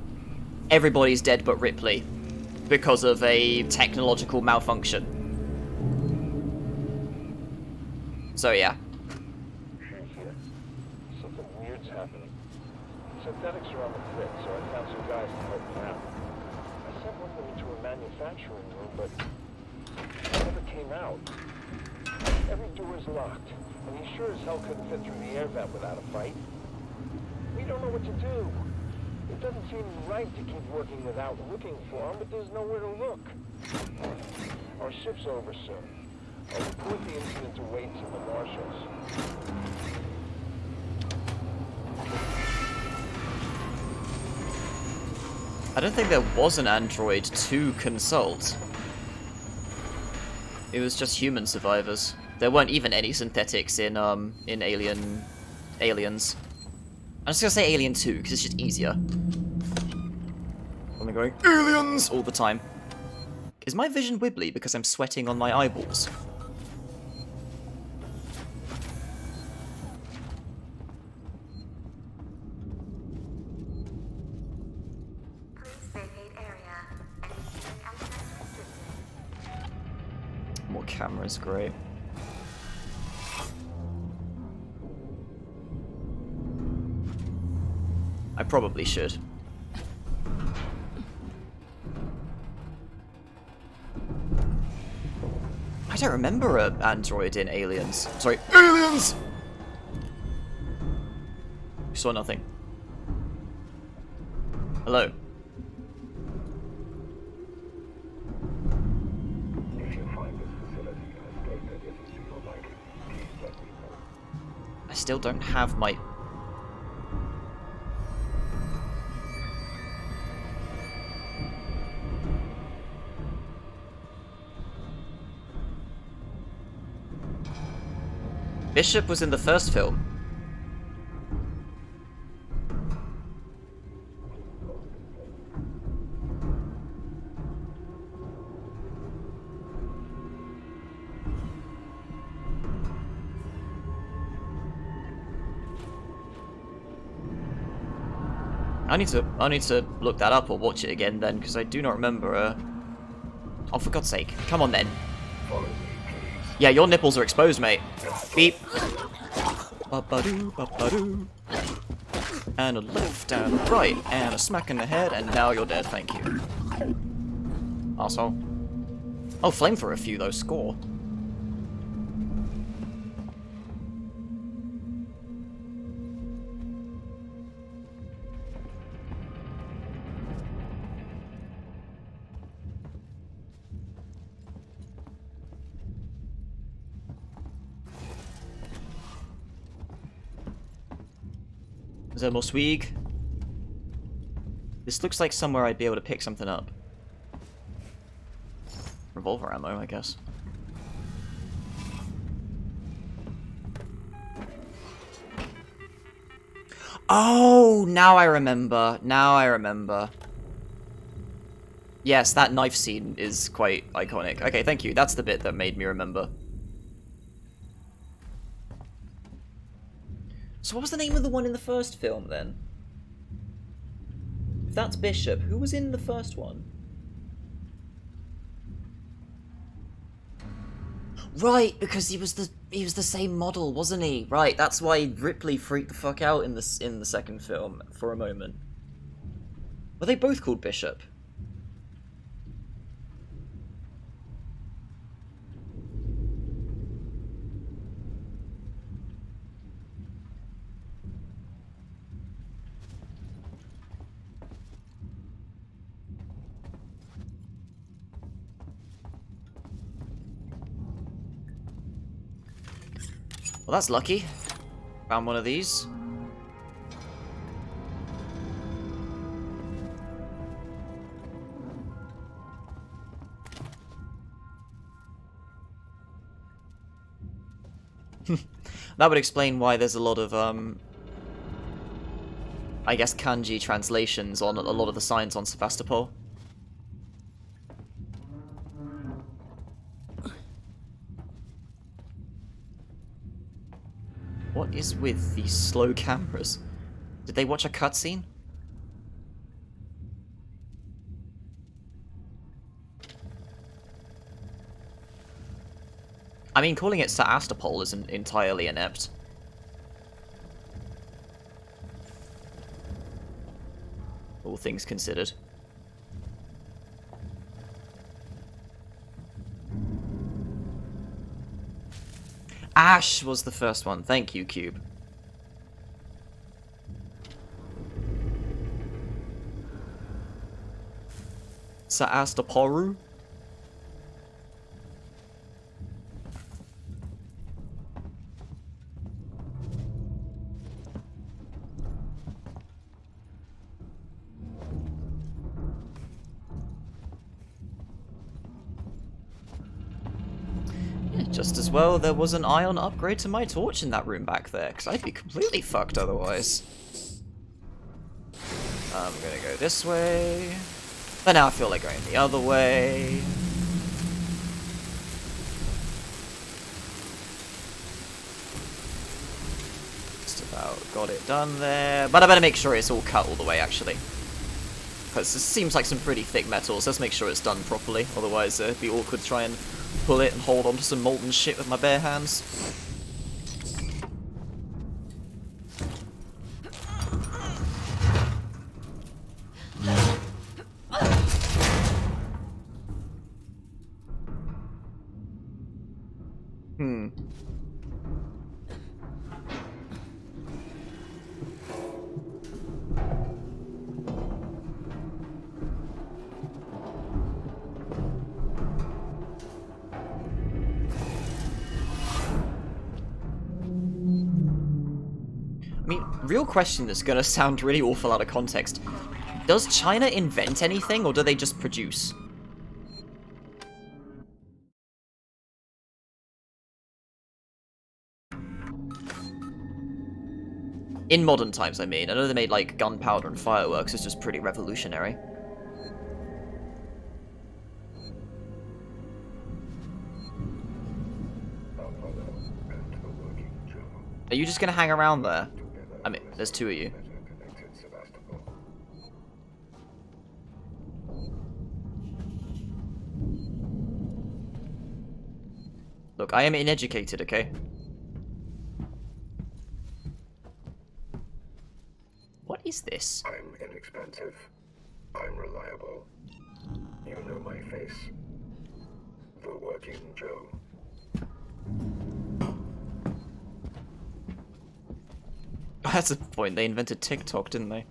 everybody's dead but Ripley because of a technological malfunction. So yeah. Chief here. Something weird's happening. Synthetics are on the grid, so I found some guys to help me out. I sent one of them into a manufacturing room, but it never came out. Every door is locked, and he sure as hell couldn't fit through the air vent without a fight. We don't know what to do. It doesn't seem right to keep working without looking for him, but there's nowhere to look. Our ship's over soon. I'll report the incident to Waits and the marshals. I don't think there was an android to consult. It was just human survivors. There weren't even any synthetics in Aliens. I'm just gonna say Alien 2, because it's just easier. I'm going, Aliens! All the time. Is my vision wibbly because I'm sweating on my eyeballs? Please vacate area. Initiating access restricted. More cameras, great. I probably should. I don't remember an android in Aliens. Sorry, Aliens! You saw nothing. Hello. I still don't have my... Bishop was in the first film. I need to look that up or watch it again then, because I do not remember. Oh, for God's sake! Come on then. Yeah, your nipples are exposed, mate. Beep. Ba-ba-doo, ba-ba-doo. And a left and a right and a smack in the head, and now you're dead. Thank you. Arsehole. Oh, flame for a few though. Score. Is there more swig? This looks like somewhere I'd be able to pick something up. Revolver ammo, I guess. Oh, now I remember. Now I remember. Yes, that knife scene is quite iconic. Okay, thank you. That's the bit that made me remember. So what was the name of the one in the first film, then? If that's Bishop, who was in the first one? Right, because he was the same model, wasn't he? Right, that's why Ripley freaked the fuck out in the second film for a moment. Were they both called Bishop? Well, that's lucky. Found one of these. That would explain why there's a lot of, I guess kanji translations on a lot of the signs on Sevastopol. What is with these slow cameras? Did they watch a cutscene? I mean, calling it Sevastopol isn't entirely inept. All things considered. Ash was the first one. Thank you, Cube. Sevastopol. Just as well there was an ion upgrade to my torch in that room back there, because I'd be completely fucked otherwise. I'm gonna go this way. But now I feel like going the other way. Just about got it done there. But I better make sure it's all cut all the way, actually. Because this seems like some pretty thick metals. Let's make sure it's done properly. Otherwise it'd be awkward to try and pull it and hold on to some molten shit with my bare hands. Hmm. I mean, real question that's gonna sound really awful out of context. Does China invent anything, or do they just produce? In modern times, I mean. I know they made, like, gunpowder and fireworks. It's just pretty revolutionary. Are you just gonna hang around there? I mean, there's two of you. Look, I am uneducated, okay? What is this? I'm inexpensive. I'm reliable. You know my face. The working Joe. That's a point. They invented TikTok, didn't they?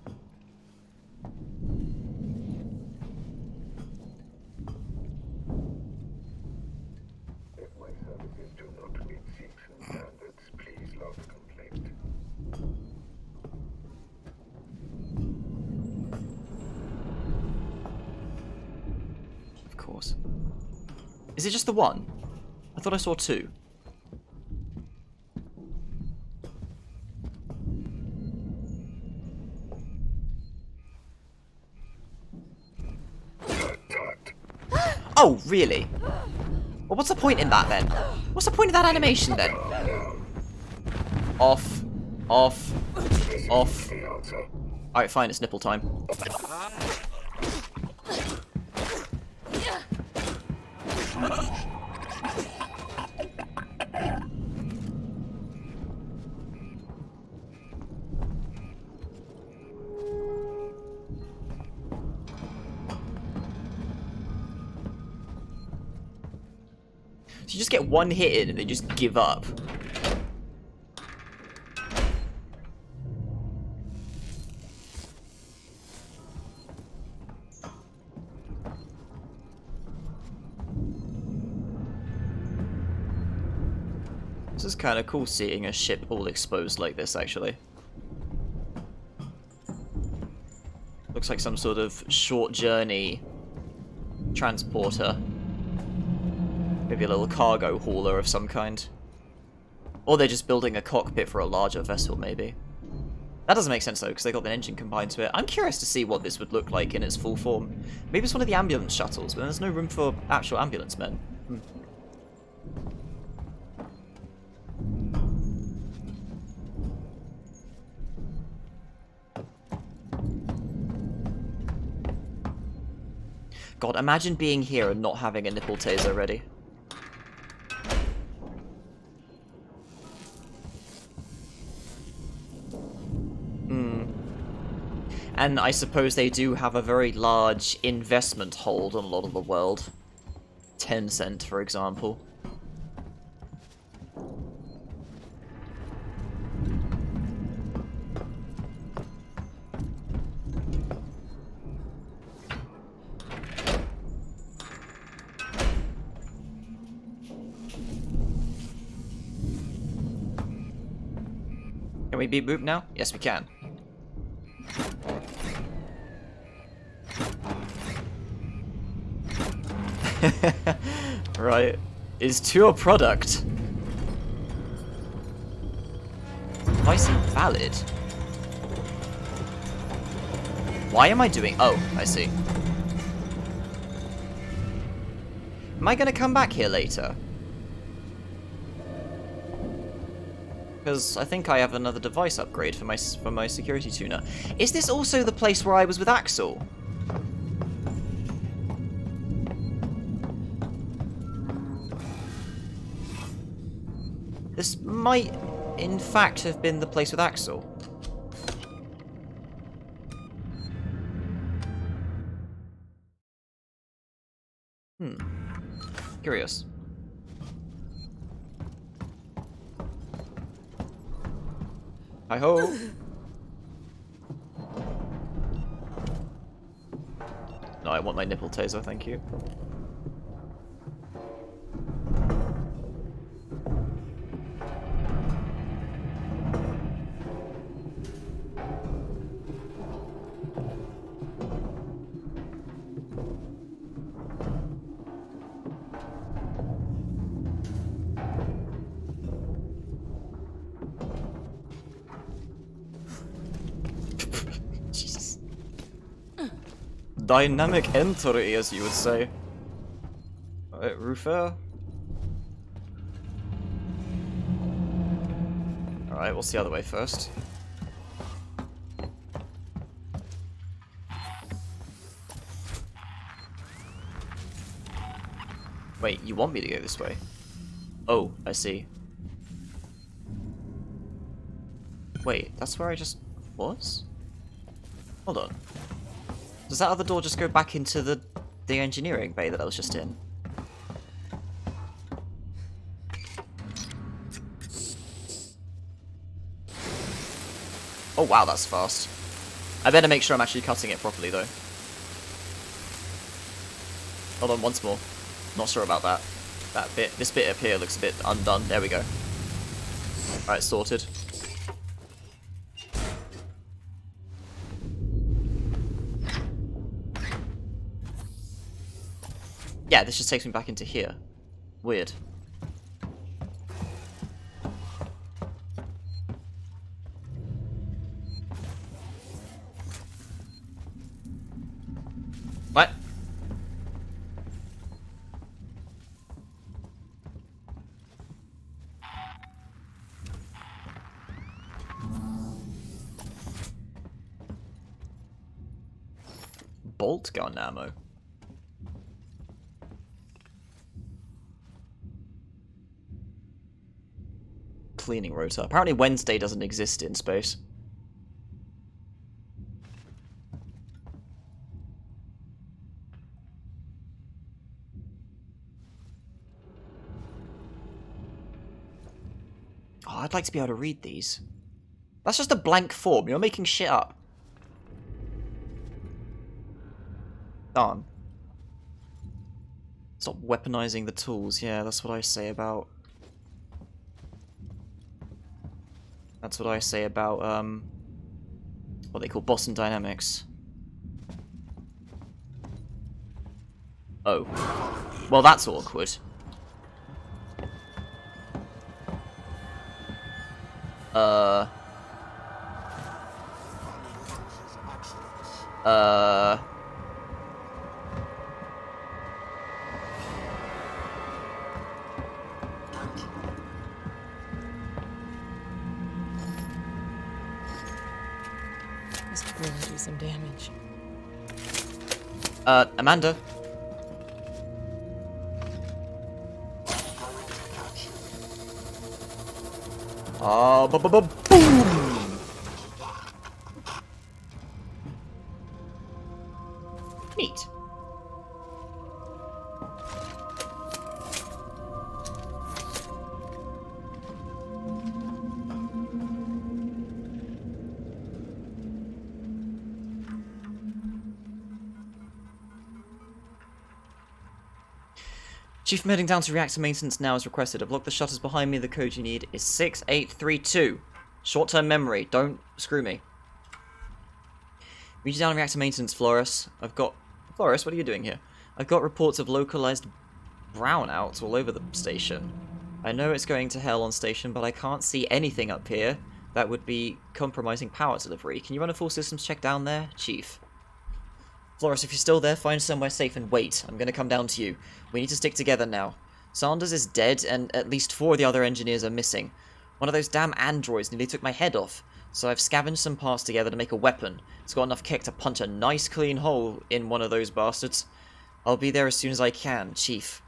If my services do not meet Seegson standards, please log a complaint. Of course. Is it just the one? I thought I saw two. Oh, really? Well, what's the point in that, then? What's the point of that animation, then? Off. Off. Off. Alright, fine, it's nipple time. So you just get one hit in and they just give up. This is kind of cool seeing a ship all exposed like this, actually. Looks like some sort of short journey transporter. Maybe a little cargo hauler of some kind. Or they're just building a cockpit for a larger vessel, maybe. That doesn't make sense, though, because they got the engine combined to it. I'm curious to see what this would look like in its full form. Maybe it's one of the ambulance shuttles, but there's no room for actual ambulance men. God, imagine being here and not having a nipple taser ready. And I suppose they do have a very large investment hold on a lot of the world. Tencent, for example. Can we beat Boop now? Yes, we can. Right. Is to a product. Device invalid. Why am I doing... Oh, I see. Am I gonna come back here later? Because I think I have another device upgrade for my security tuner. Is this also the place where I was with Axel? This might, in fact, have been the place with Axel. Curious. Hi-ho! No, I want my nipple taser, thank you. Jesus. Dynamic entry, as you would say. Alright, Roofer. Alright, we'll see the other way first. Wait, you want me to go this way? Oh, I see. Wait, that's where I just was? Hold on. Does that other door just go back into the engineering bay that I was just in? Oh wow, that's fast. I better make sure I'm actually cutting it properly though. Hold on, once more. Not sure about that. That bit. This bit up here looks a bit undone. There we go. Alright, sorted. Yeah, this just takes me back into here. Weird. What? Bolt gun ammo. Cleaning rotor. Apparently Wednesday doesn't exist in space. Oh, I'd like to be able to read these. That's just a blank form. You're making shit up. Darn. Stop weaponizing the tools. Yeah, that's what I say about... That's what I say about, what they call Boston Dynamics. Oh. Well, that's awkward. This could really do some damage. Amanda? Boom! Neat. Chief, I'm heading down to reactor maintenance now as requested. I've locked the shutters behind me. The code you need is 6832. Short-term memory. Don't screw me. Reach down to reactor maintenance, Flores. Flores, what are you doing here? I've got reports of localized brownouts all over the station. I know it's going to hell on station, but I can't see anything up here that would be compromising power delivery. Can you run a full systems check down there, Chief? Flores, if you're still there, find somewhere safe and wait. I'm going to come down to you. We need to stick together now. Sanders is dead, and at least 4 of the other engineers are missing. One of those damn androids nearly took my head off, so I've scavenged some parts together to make a weapon. It's got enough kick to punch a nice clean hole in one of those bastards. I'll be there as soon as I can, Chief.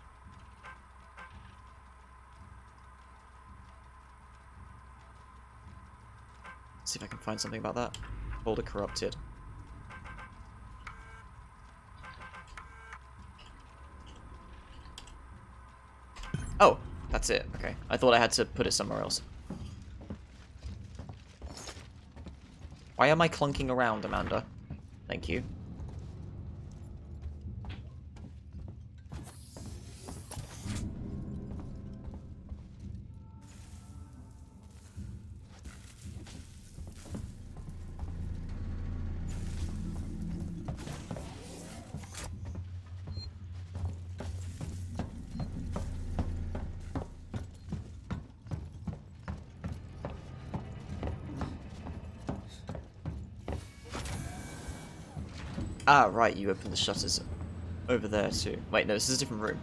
See if I can find something about that. Folder corrupted. Oh, that's it. Okay. I thought I had to put it somewhere else. Why am I clunking around, Amanda? Thank you. Ah, right, you opened the shutters over there too. Wait, no, this is a different room.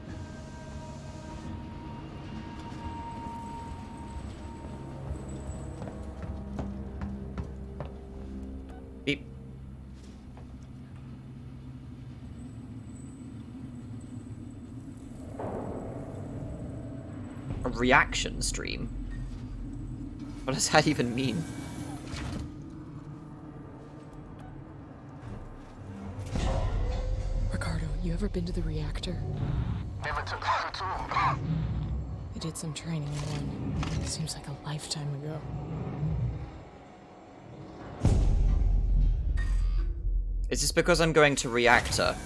Beep. A reaction stream? What does that even mean? Ricardo, you ever been to the reactor? Never took that at all. I did some training in one. Seems like a lifetime ago. Is this because I'm going to reactor?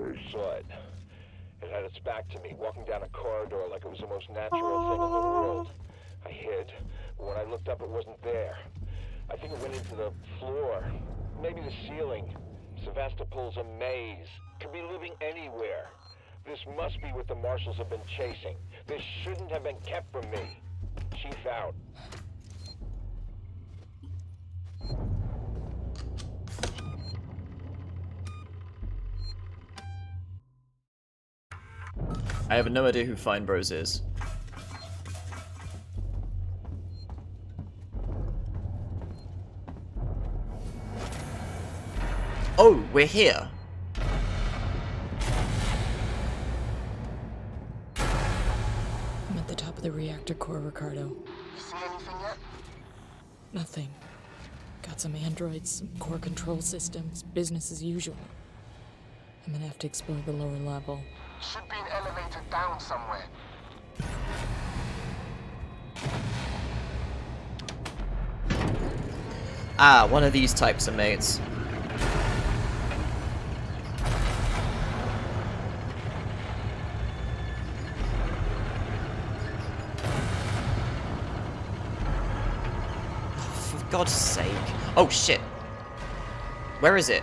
I saw it. It had its back to me, walking down a corridor like it was the most natural thing in the world. I hid, but when I looked up, it wasn't there. I think it went into the floor, maybe the ceiling. Sevastopol's a maze. Could be living anywhere. This must be what the marshals have been chasing. This shouldn't have been kept from me. Chief out. I have no idea who Fine Bros is. Oh, we're here. I'm at the top of the reactor core, Ricardo. You see anything yet? Nothing. Got some androids, some core control systems, business as usual. I'm gonna have to explore the lower level. Should be an elevator down somewhere. Ah, one of these types of mates. For God's sake. Oh shit. Where is it?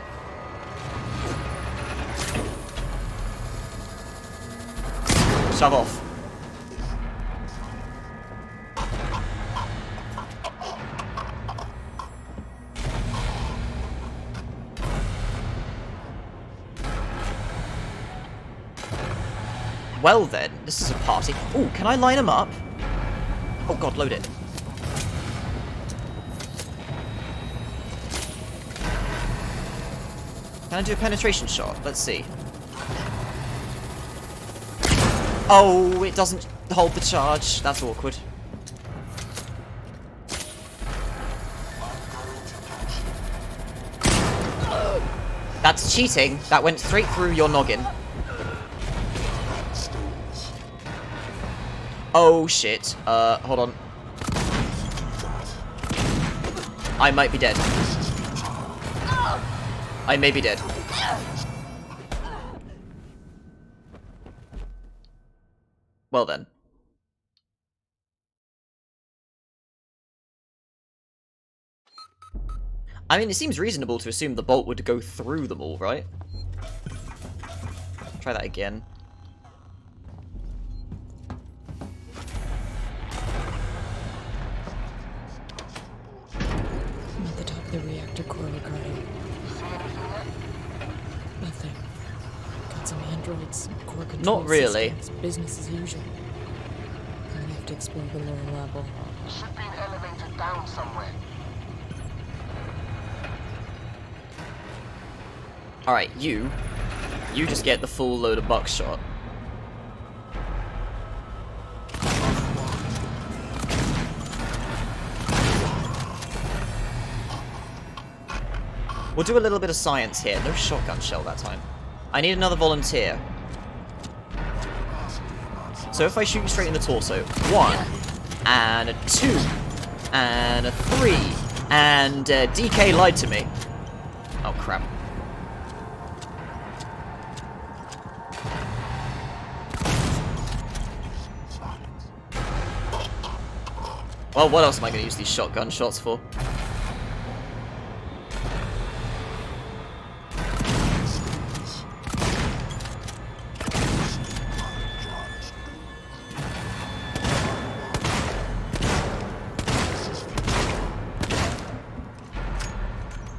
Shove off. Well then, this is a party. Ooh, can I line them up? Oh god, load it. Can I do a penetration shot? Let's see. Oh, it doesn't hold the charge. That's awkward. That's cheating. That went straight through your noggin. Oh shit. Hold on. I might be dead. I may be dead. Well then. I mean, it seems reasonable to assume the bolt would go through them all, right? Try that again. I'm at the top of the reactor core, Ricardo. Nothing. Got some androids, some core control Not really. systems, business as usual. I'm gonna have to explore the lower level. Should be an elevator down somewhere. Alright, you just get the full load of buckshot. We'll do a little bit of science here. No shotgun shell that time. I need another volunteer. So if I shoot you straight in the torso, 1, and a 2, and a 3, and DK lied to me. Oh crap. Well, what else am I going to use these shotgun shots for?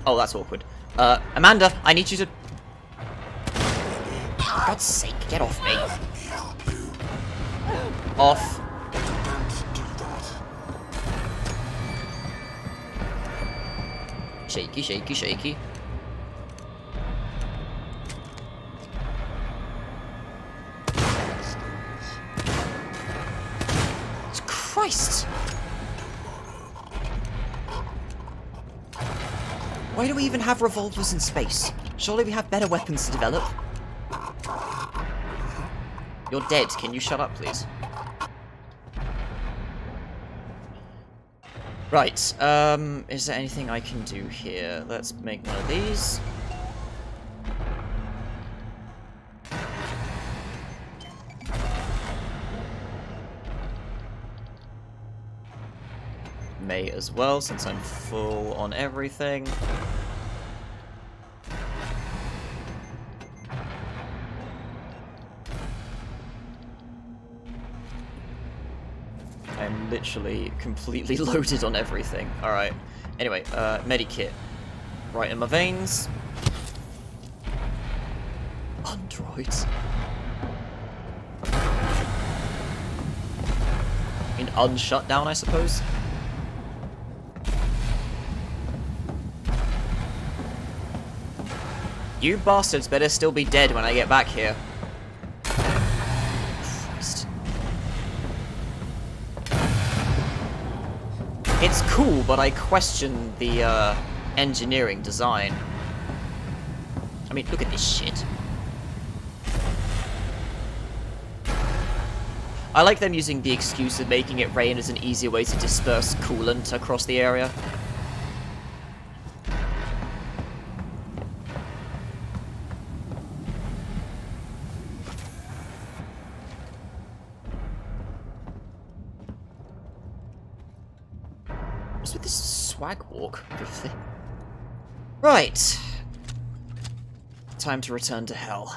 Oh, that's awkward. Amanda, I need you to... For God's sake, get off me. Off. Shaky, shaky, shaky. Christ! Why do we even have revolvers in space? Surely we have better weapons to develop. You're dead. Can you shut up, please? Right, is there anything I can do here? Let's make one of these. May as well, since I'm full on everything. I'm literally completely loaded on everything. Alright. Anyway, medikit. Right in my veins. Androids. I mean, unshut down, I suppose. You bastards better still be dead when I get back here. Christ. It's cool, but I question the engineering design. I mean, look at this shit. I like them using the excuse of making it rain as an easier way to disperse coolant across the area. What's with this swag walk? Right. Time to return to hell.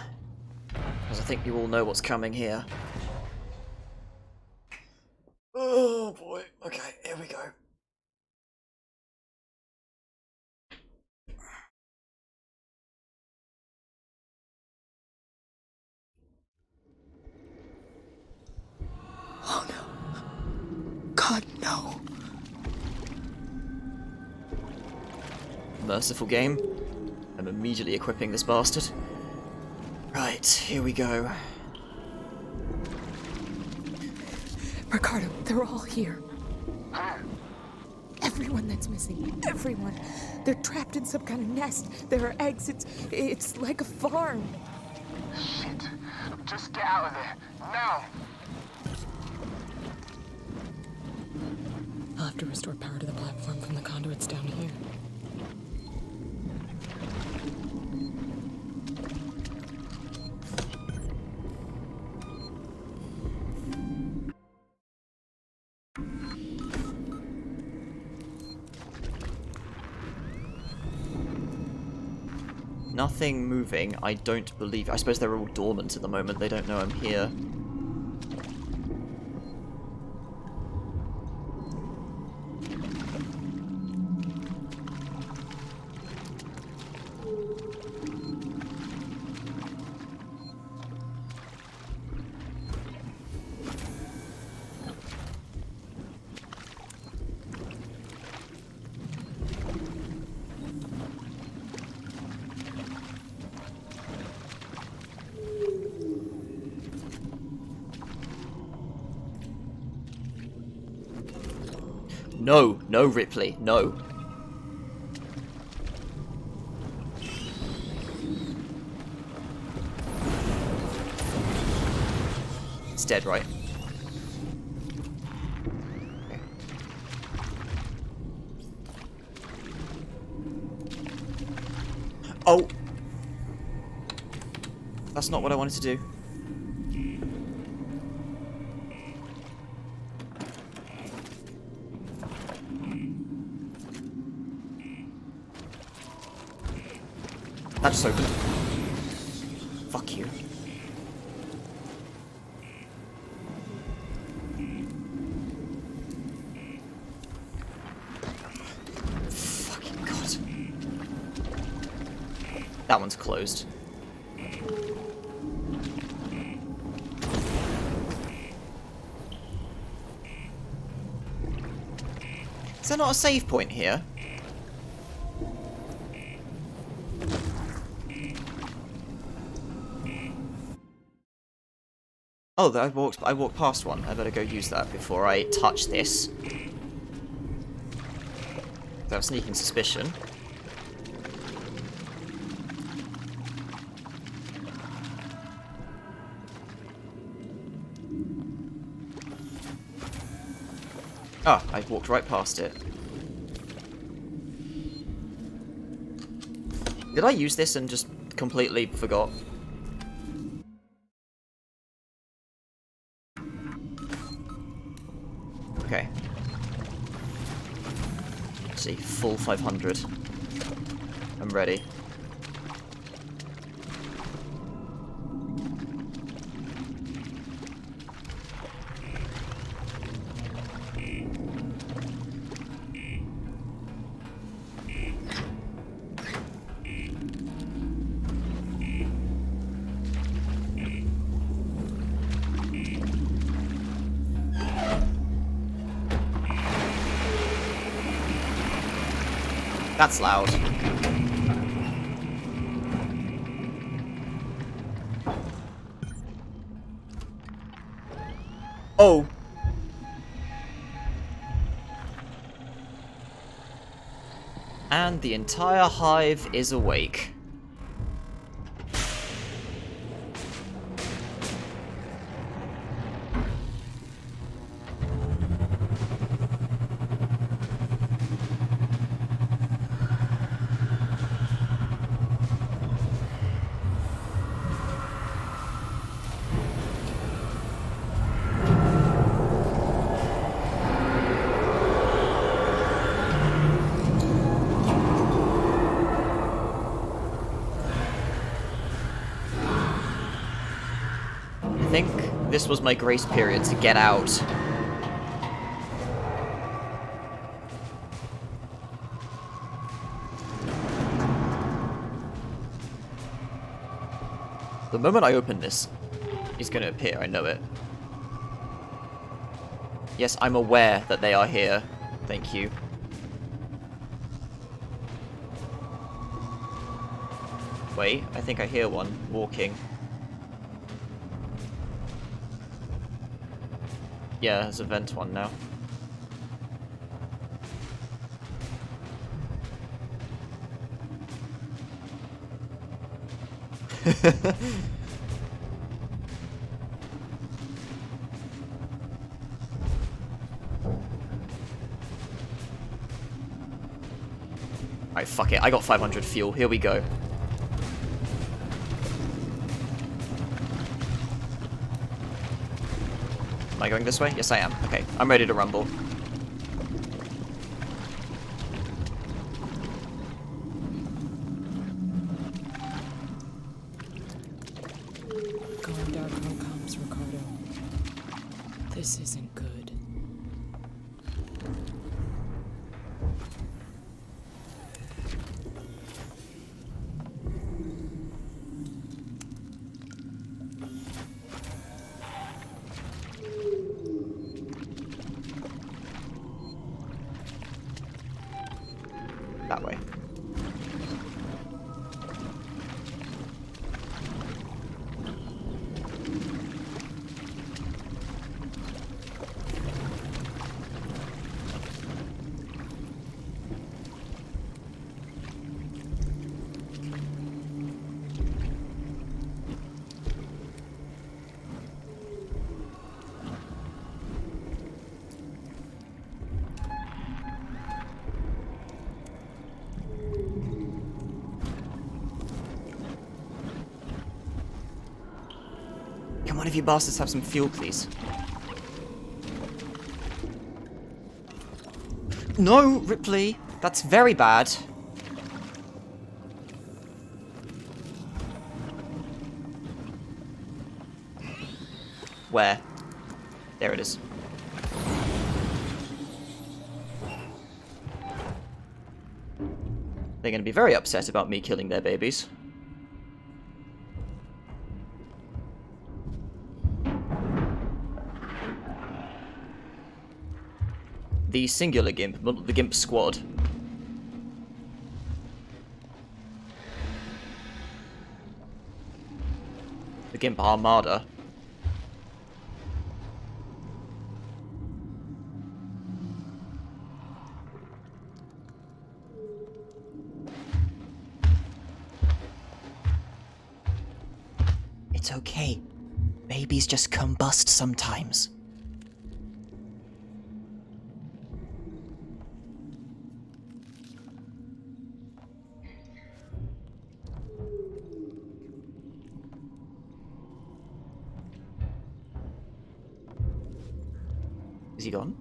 Because I think you all know what's coming here. Oh boy. Okay, here we go. Oh no. God, no. Merciful game. I'm immediately equipping this bastard. Right, here we go. Ricardo, they're all here. Everyone that's missing. Everyone. They're trapped in some kind of nest. There are eggs. It's like a farm. Shit. Just get out of there. Now. I'll have to restore power to the platform from the conduits down here. Nothing moving, I don't believe. I suppose they're all dormant at the moment, they don't know I'm here. No, no, Ripley, no. dead, right? Okay. Oh! That's not what I wanted to do. That just opened. Fuck you. Fucking God. That one's closed. Is there not a save point here? Oh, I walked past one. I better go use that before I touch this. I have sneaking suspicion. Ah, I walked right past it. Did I use this and just completely forgot? Okay. Let's see, full 500. I'm ready. That's loud. Oh! And the entire hive is awake. I think this was my grace period to get out. The moment I open this, he's going to appear, I know it. Yes, I'm aware that they are here. Thank you. Wait, I think I hear one walking. Yeah, there's a vent one now. Alright, fuck it. I got 500 fuel. Here we go. Am I going this way? Yes, I am. Okay, I'm ready to rumble. Going dark on comms, Ricardo. This isn't good. That way. One of you bastards have some fuel, please. No, Ripley! That's very bad. Where? There it is. They're going to be very upset about me killing their babies. The singular Gimp, the Gimp Squad. The Gimp Armada. It's okay. Babies just combust sometimes. Is he gone?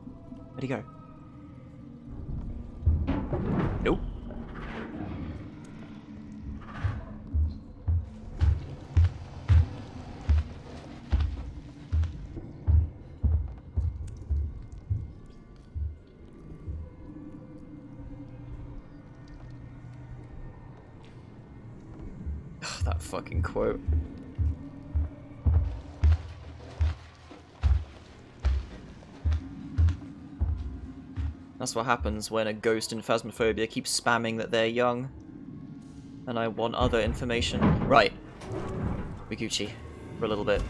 Where'd he go? Nope. Ugh, that fucking quote. That's what happens when a ghost in Phasmophobia keeps spamming that they're young. And I want other information. Right. We're Gucci. For a little bit.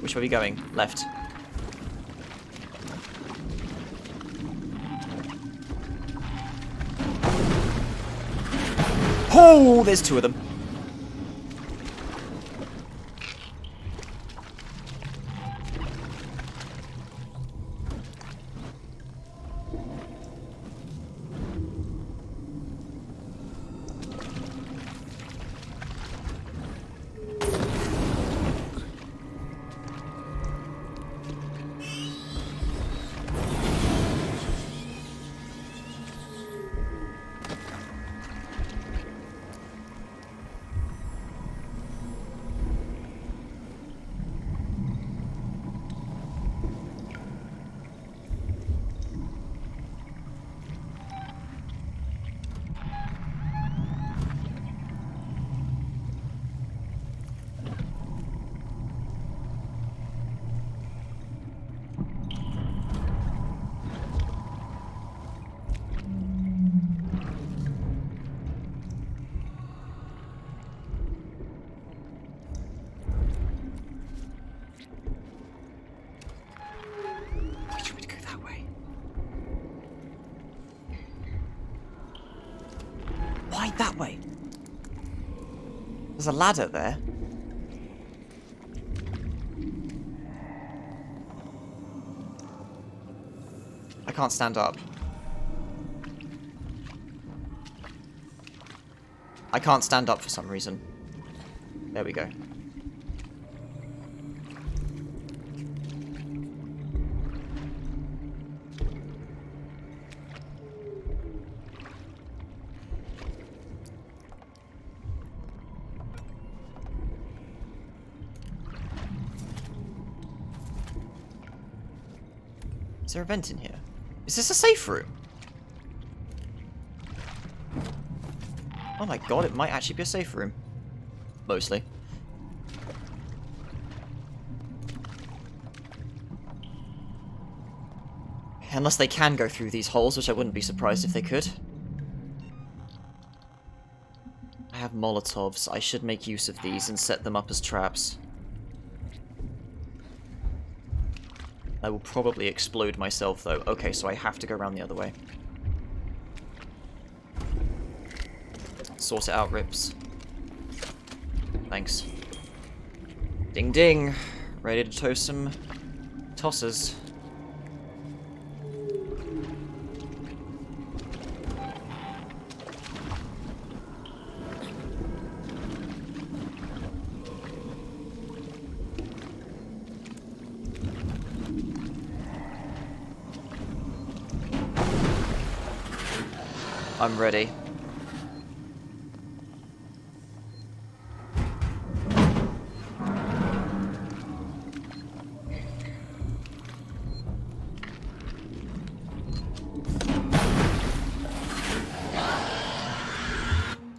Which way are we going? Left. Oh, there's two of them. That way. There's a ladder there. I can't stand up. I can't stand up for some reason. There we go. Is there a vent in here? Is this a safe room? Oh my god, it might actually be a safe room. Mostly. Unless they can go through these holes, which I wouldn't be surprised if they could. I have Molotovs. I should make use of these and set them up as traps. I will probably explode myself, though. Okay, so I have to go around the other way. Sort it out, Rips. Thanks. Ding ding! Ready to toast some tossers. I'm ready.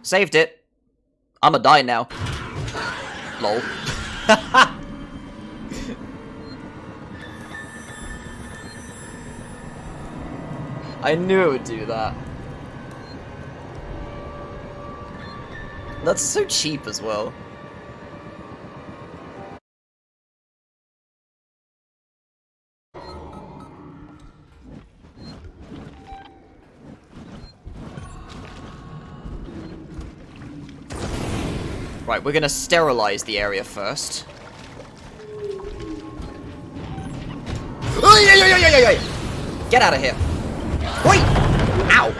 Saved it. I'ma die now. Lol. I knew it would do that. That's so cheap as well. Right, we're gonna sterilize the area first. Get out of here! Wait! Ow!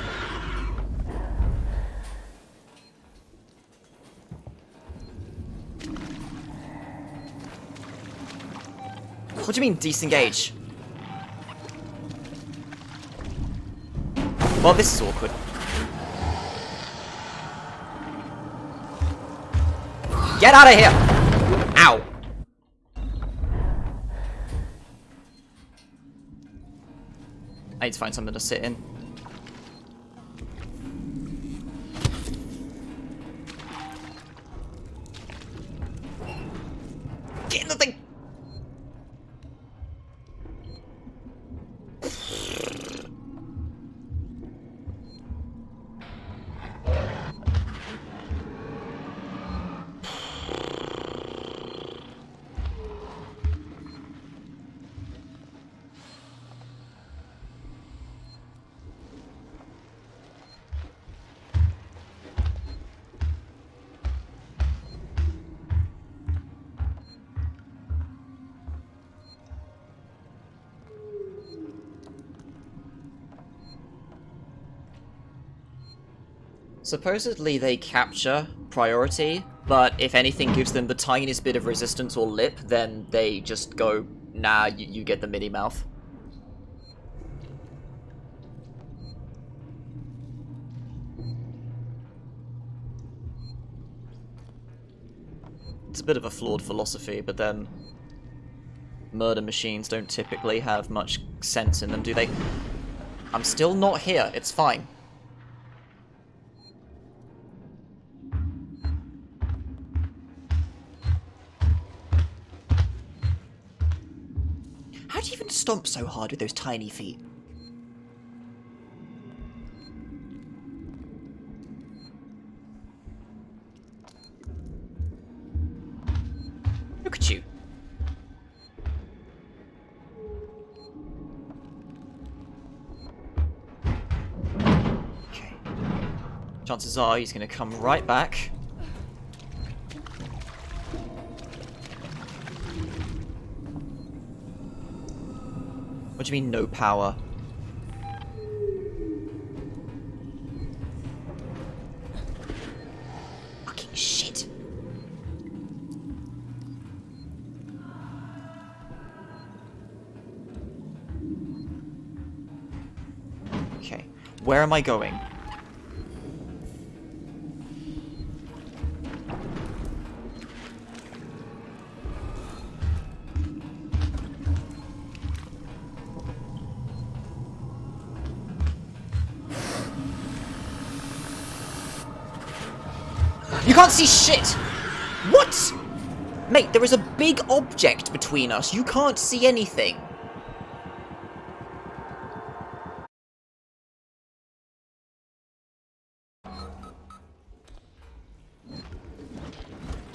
What do you mean, disengage? Well, this is awkward. Get out of here! Ow! I need to find something to sit in. Get in the thing! Supposedly they capture priority, but if anything gives them the tiniest bit of resistance or lip, then they just go, nah, you get the mini mouth. It's a bit of a flawed philosophy, but then murder machines don't typically have much sense in them, do they? I'm still not here, it's fine. How do you even stomp so hard with those tiny feet? Look at you. Okay. Chances are he's going to come right back. What do you mean, no power? Fucking shit. Okay, where am I going? You can't see shit! What? Mate, there is a big object between us. You can't see anything.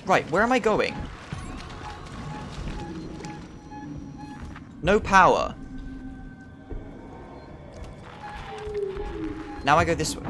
Right, where am I going? No power. Now I go this way.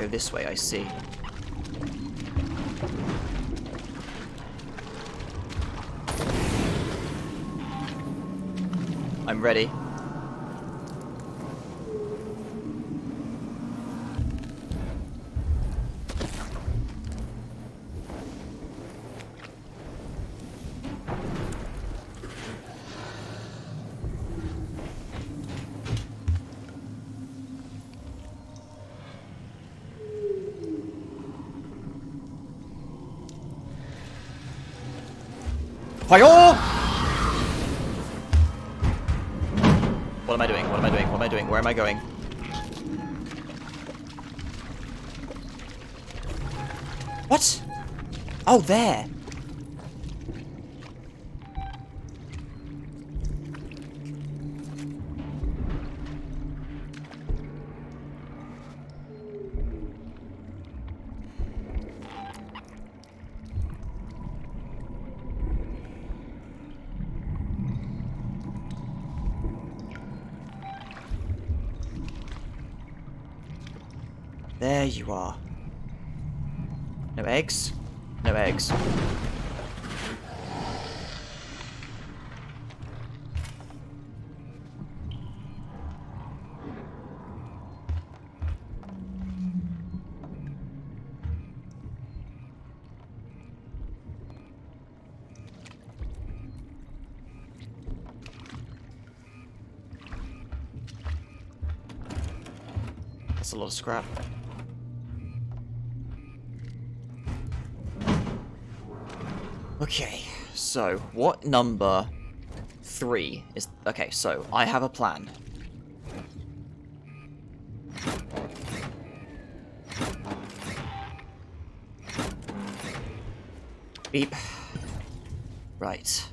go this way, I see. I'm ready. Fire! What am I doing? What am I doing? What am I doing? Where am I going? What? Oh, there. There you are. No eggs? No eggs. That's a lot of scrap. Okay, so what number 3 is... Okay, so I have a plan. Beep. Right.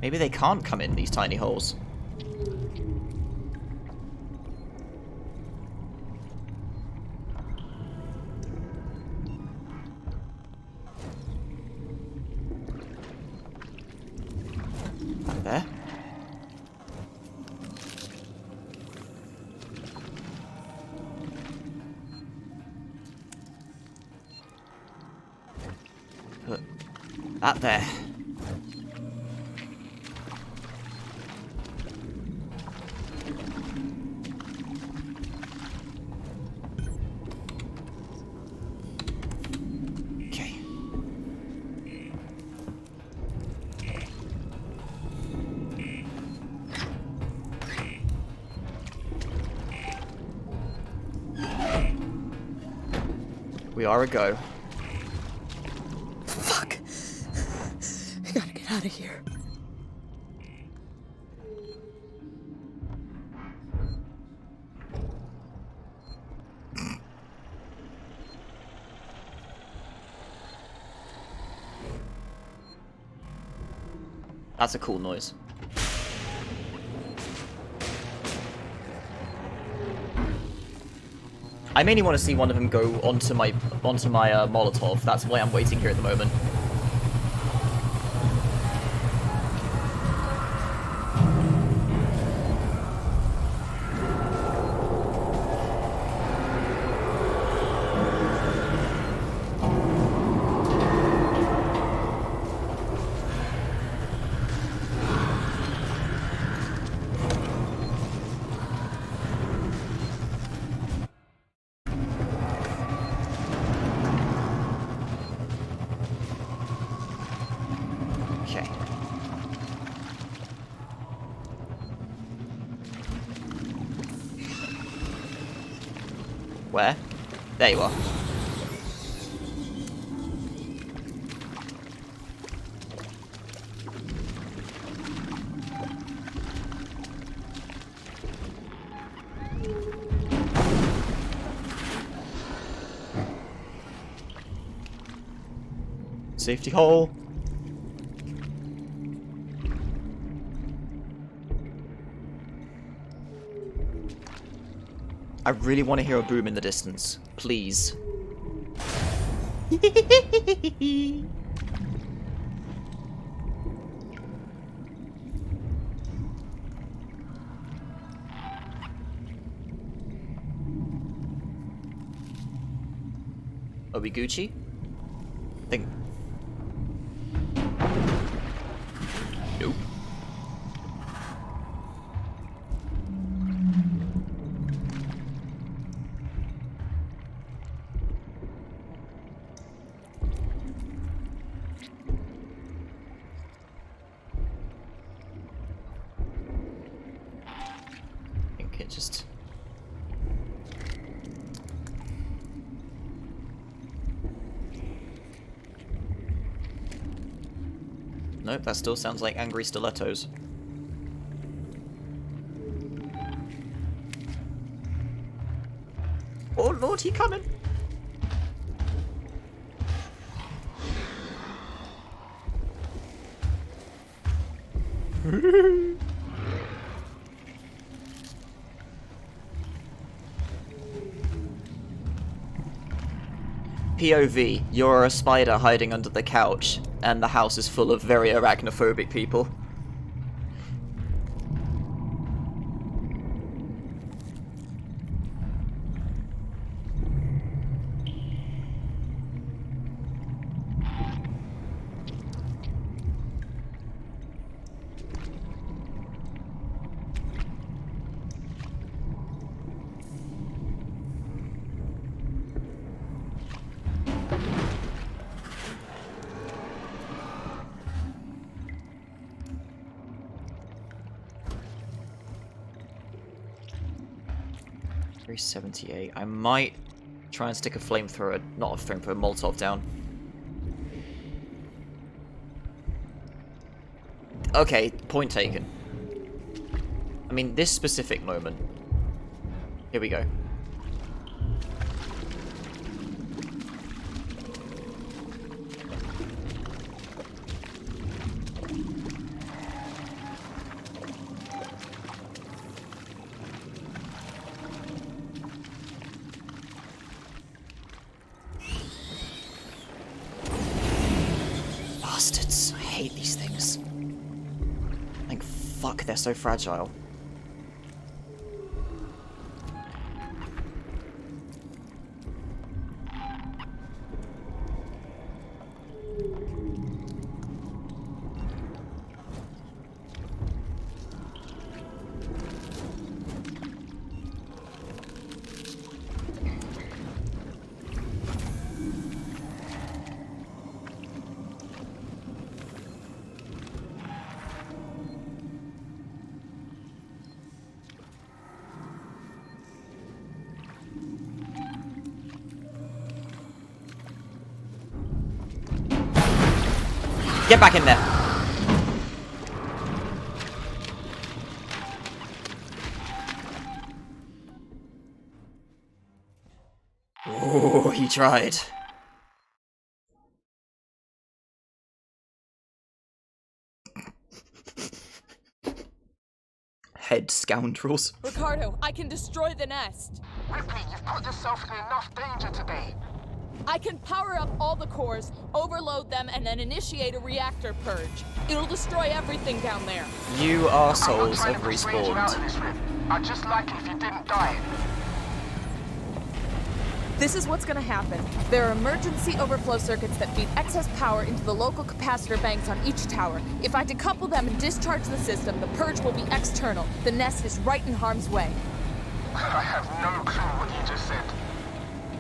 Maybe they can't come in these tiny holes. Back there. Put that there. We are a go. Fuck. I gotta get out of here. That's a cool noise. I mainly want to see one of them go onto my Molotov. That's why I'm waiting here at the moment. Okay. Where? There you are. Safety hole. I really want to hear a boom in the distance. Please. Are we Gucci? Think. Nope. I think it just. Nope, that still sounds like angry stilettos. Oh lord, he coming! POV, you're a spider hiding under the couch, and the house is full of very arachnophobic people. .378. I might try and stick a flamethrower, not a flamethrower, a Molotov down. Okay, point taken. I mean, this specific moment. Here we go. Bastards. I hate these things. Like, fuck, they're so fragile. Get back in there. Oh, he tried. Head scoundrels. Ricardo, I can destroy the nest. Ripley, you've put yourself in enough danger today. I can power up all the cores, overload them, and then initiate a reactor purge. It'll destroy everything down there. You arseholes have respawned. I'd just like it if you didn't die. This is what's gonna happen. There are emergency overflow circuits that feed excess power into the local capacitor banks on each tower. If I decouple them and discharge the system, the purge will be external. The nest is right in harm's way. I have no clue what you just said.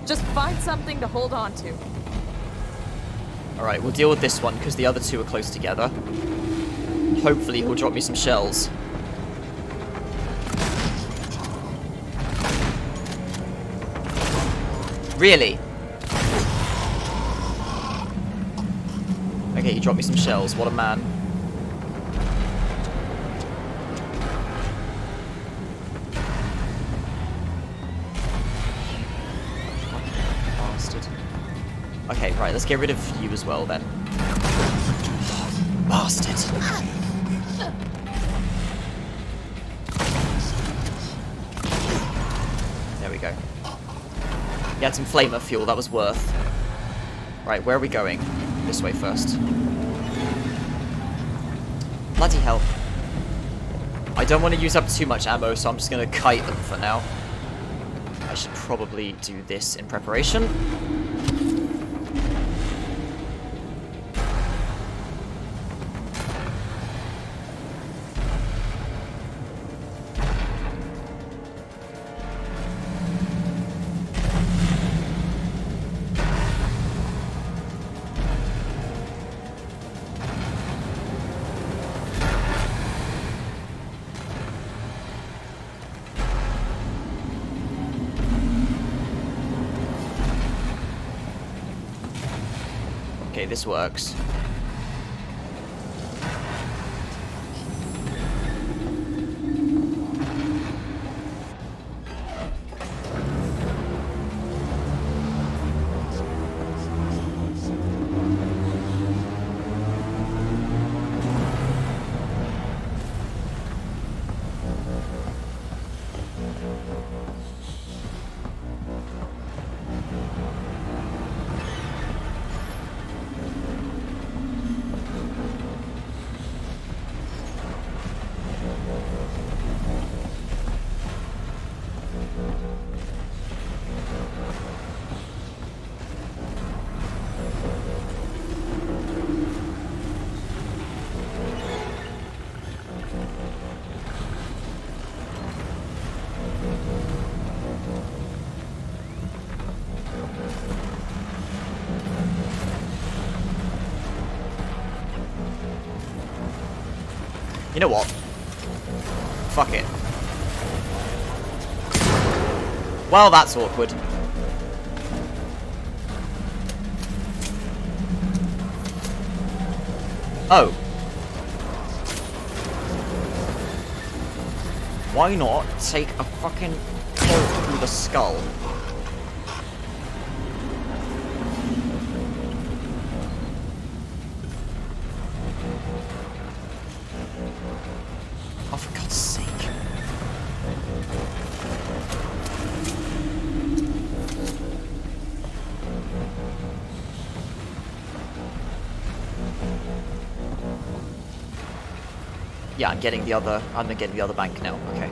Just find something to hold on to. Alright, we'll deal with this one, because the other two are close together. Hopefully he'll drop me some shells. Really? Okay, he dropped me some shells. What a man. Bastard. Okay, right, let's get rid of you as well then. bastard! There we go. He had some flamer fuel, that was worth. Right, where are we going? This way first. Bloody hell. I don't want to use up too much ammo, so I'm just going to kite them for now. I should probably do this in preparation. Okay, this works. You know what? Fuck it. Well, that's awkward. Oh. Why not take a fucking bolt through the skull? Oh, for God's sake. Yeah, I'm getting the other bank now. Okay.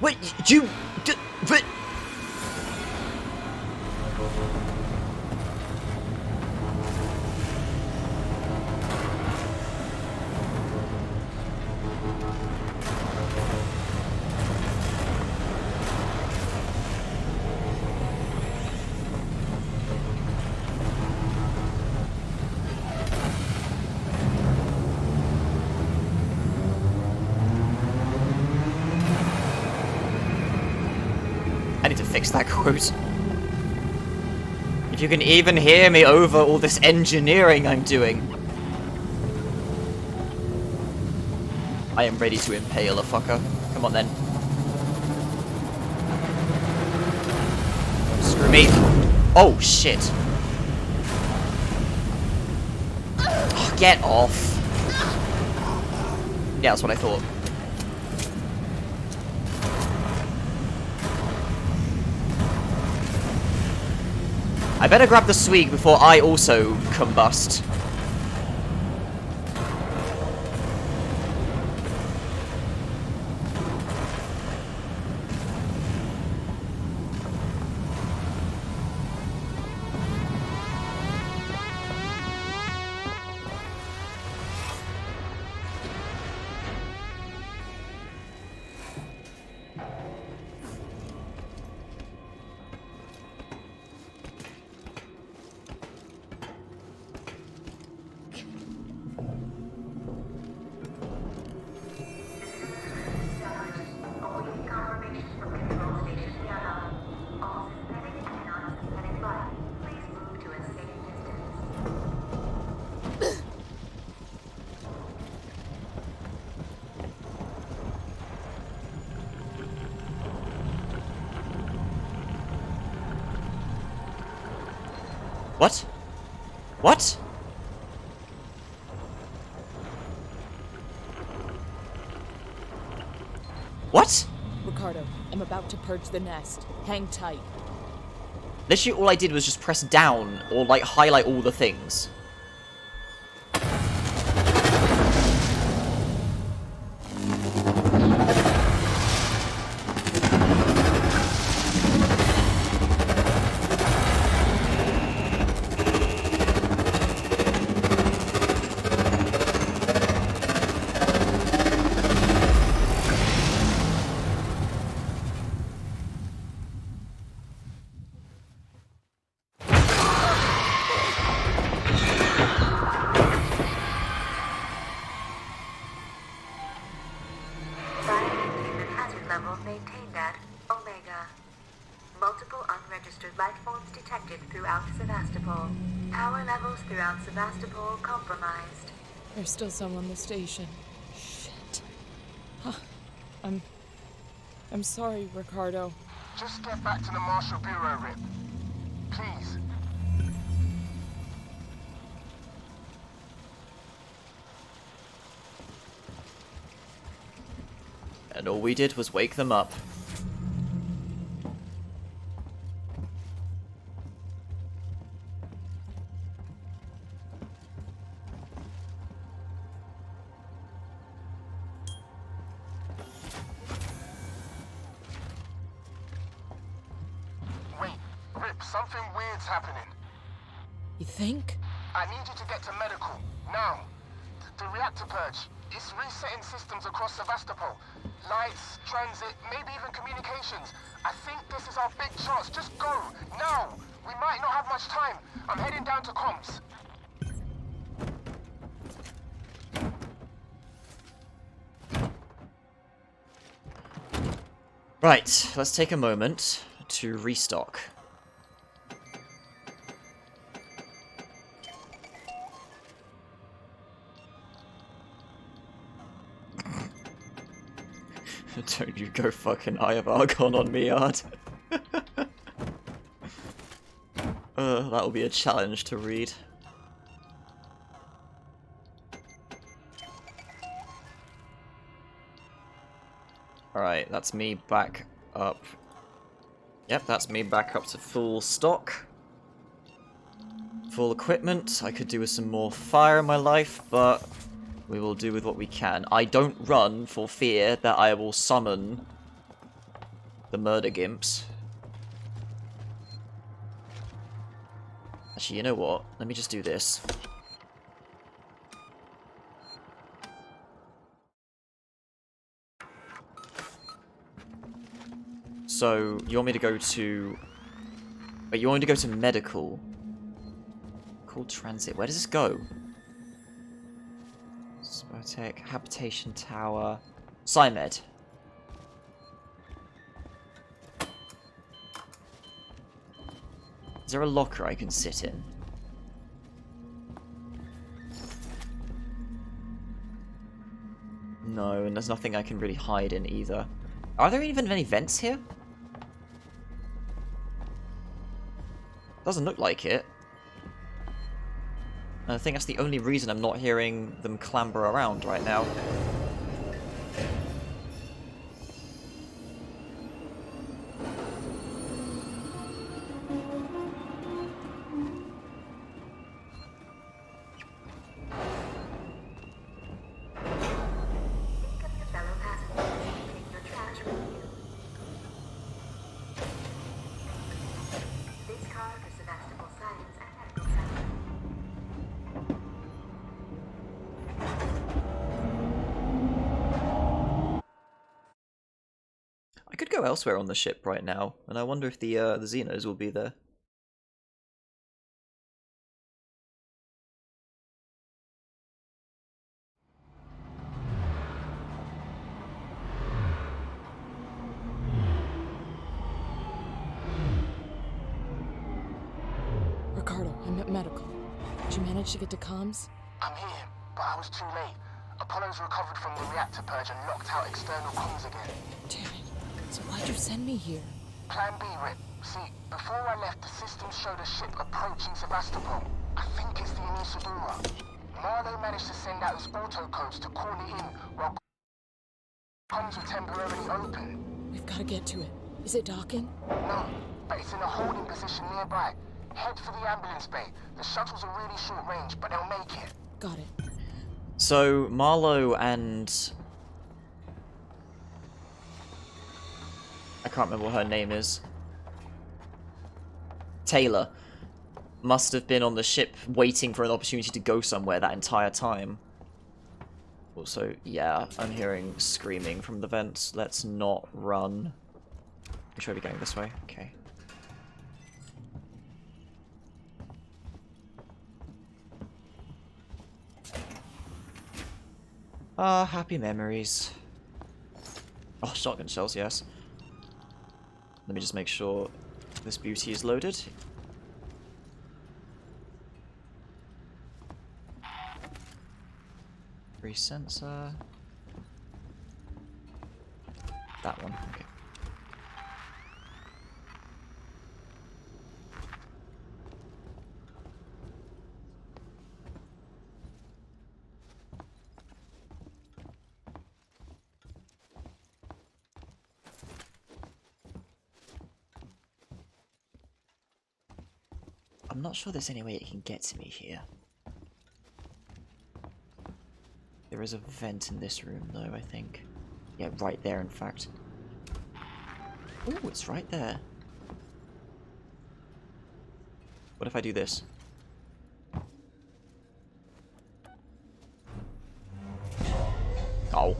What? You... But... I need to fix that quote. If you can even hear me over all this engineering I'm doing. I am ready to impale a fucker. Come on then. Screw me. Oh shit. Oh, get off. Yeah, that's what I thought. I better grab the swig before I also combust. What? What? What? Ricardo, I'm about to purge the nest. Hang tight. Literally all I did was just press down or like highlight all the things. Biohuman hazard level maintained at Omega. Multiple unregistered life forms detected throughout Sevastopol. Power levels throughout Sevastopol compromised. There's still some on the station. Shit. Huh. I'm sorry, Ricardo. Just get back to the Marshal Bureau, Rip. Please. And all we did was wake them up. Wait, Rip, something weird's happening. You think? I need you to get to medical, now. The reactor purge, it's resetting systems across Sevastopol. Lights, transit, maybe even communications. I think this is our big chance. Just go, now! We might not have much time. I'm heading down to comms. Right, let's take a moment to restock. Don't you go fucking Eye of Argon on me, Art. That'll be a challenge to read. Alright, that's me back up. Yep, that's me back up to full stock. Full equipment. I could do with some more fire in my life, but we will do with what we can. I don't run for fear that I will summon the murder gimps. Actually, you know what? Let me just do this. So, you want me to go to... Wait, you want me to go to medical? Call transit. Where does this go? Spotec, habitation tower... Psymed. Is there a locker I can sit in? No, and there's nothing I can really hide in either. Are there even any vents here? Doesn't look like it. And I think that's the only reason I'm not hearing them clamber around right now. go elsewhere on the ship right now, and I wonder if the Xenos will be there. Ricardo, I'm at medical. Did you manage to get to comms? I'm here, but I was too late. Apollo's recovered from the reactor purge and locked out external comms again. Damn it. So why'd you send me here? Plan B, Rip. See, before I left, the system showed a ship approaching Sevastopol. I think it's the Anisadora. Marlowe managed to send out his autocodes to call it in while comms were temporarily open. We've got to get to it. Is it docking? No, but it's in a holding position nearby. Head for the ambulance bay. The shuttles are really short range, but they'll make it. Got it. So, Marlowe and... I can't remember what her name is. Taylor must have been on the ship waiting for an opportunity to go somewhere that entire time. Also, yeah, I'm hearing screaming from the vents. Let's not run. We should be going this way. Okay. Ah, happy memories. Oh, shotgun shells, yes. Let me just make sure this beauty is loaded. Free sensor. That one, okay. I'm not sure there's any way it can get to me here. There is a vent in this room, though, I think. Yeah, right there, in fact. Oh, it's right there. What if I do this? Oh.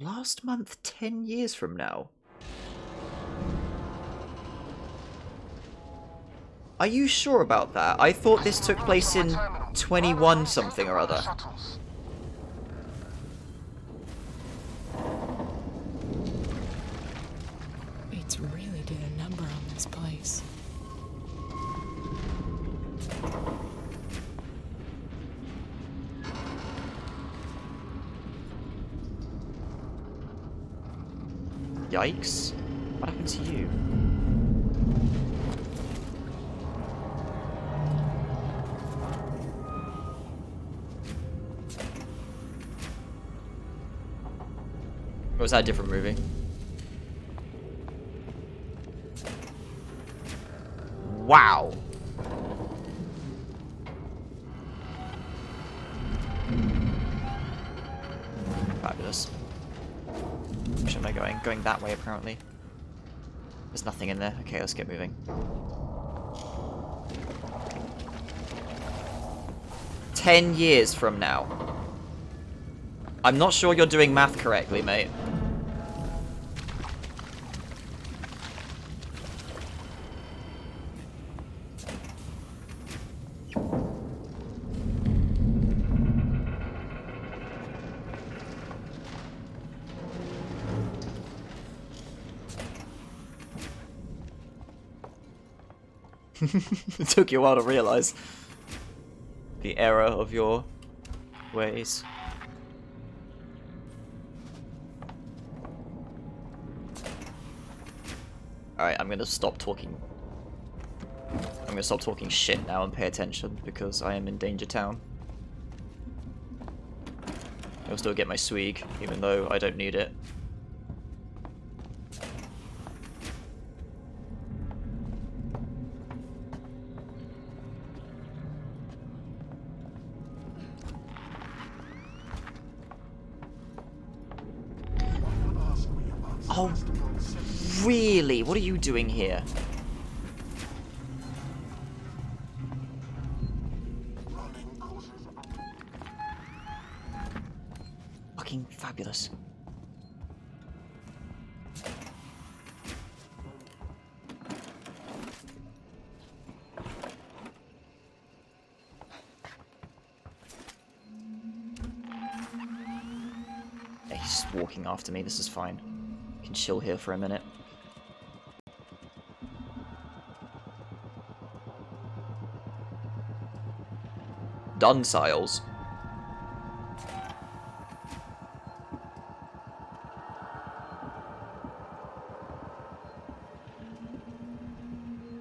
Last month, 10 years from now. Are you sure about that? I thought this took place in 21 something or other. It's really did a number on this place. Yikes. What happened to you? Or was that a different movie? Wow. Fabulous. Which am I going? Going that way, apparently. There's nothing in there. Okay, let's get moving. 10 years from now. I'm not sure you're doing math correctly, mate. It took you a while to realize the error of your ways. Alright, I'm gonna stop talking. I'm gonna stop talking shit now and pay attention because I am in Danger Town. I'll still get my swig, even though I don't need it. Oh, really? What are you doing here? walking after me. This is fine. I can chill here for a minute. Done, Siles.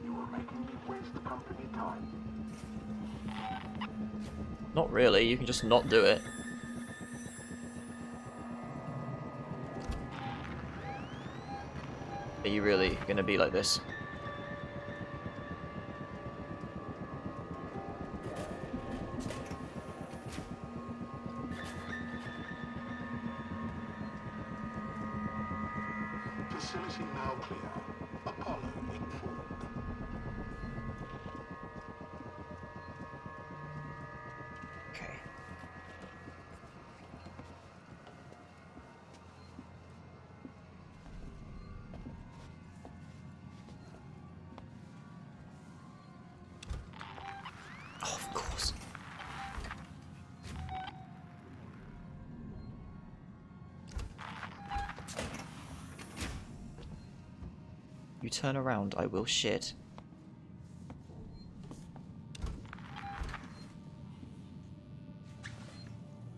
You were making me waste company time. Not really, you can just not do it. Are you really gonna be like this? Facility now clear. Apollo informed. Okay. Oh, of course. You turn around, I will shit.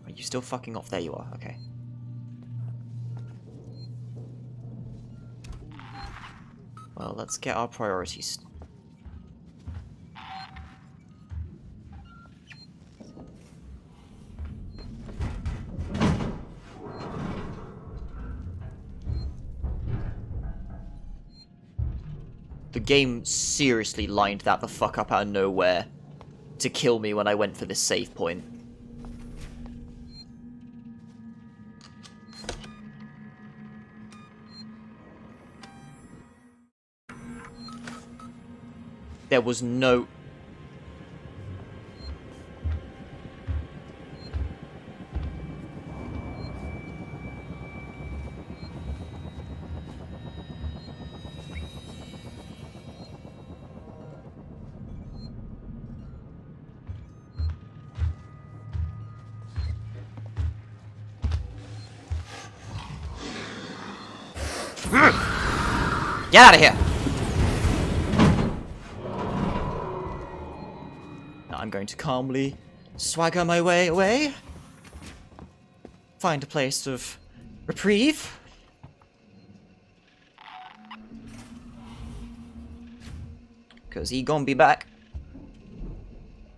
Are you still fucking off? There you are, okay. Well, let's get our priorities. The game seriously lined that the fuck up out of nowhere to kill me when I went for this save point. There was no... Get out of here! Now I'm going to calmly swagger my way away. Find a place of reprieve. Because he gonna be back.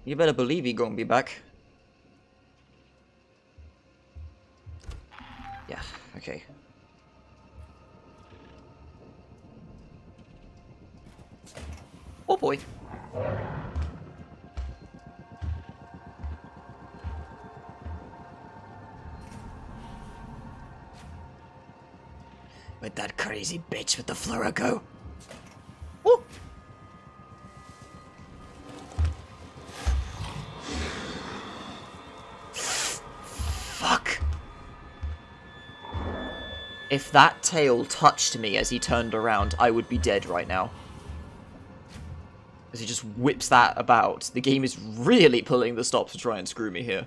You better believe he gonna be back. Yeah, okay. Oh boy. Where'd that crazy bitch with the fluoro go? Ooh. Fuck. If that tail touched me as he turned around, I would be dead right now. As he just whips that about. The game is really pulling the stops to try and screw me here.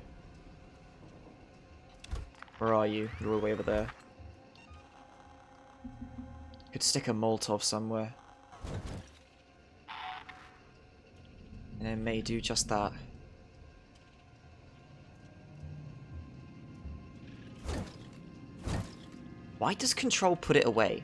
Where are you? You're all the way over there. Could stick a Molotov somewhere. And it may do just that. Why does Control put it away?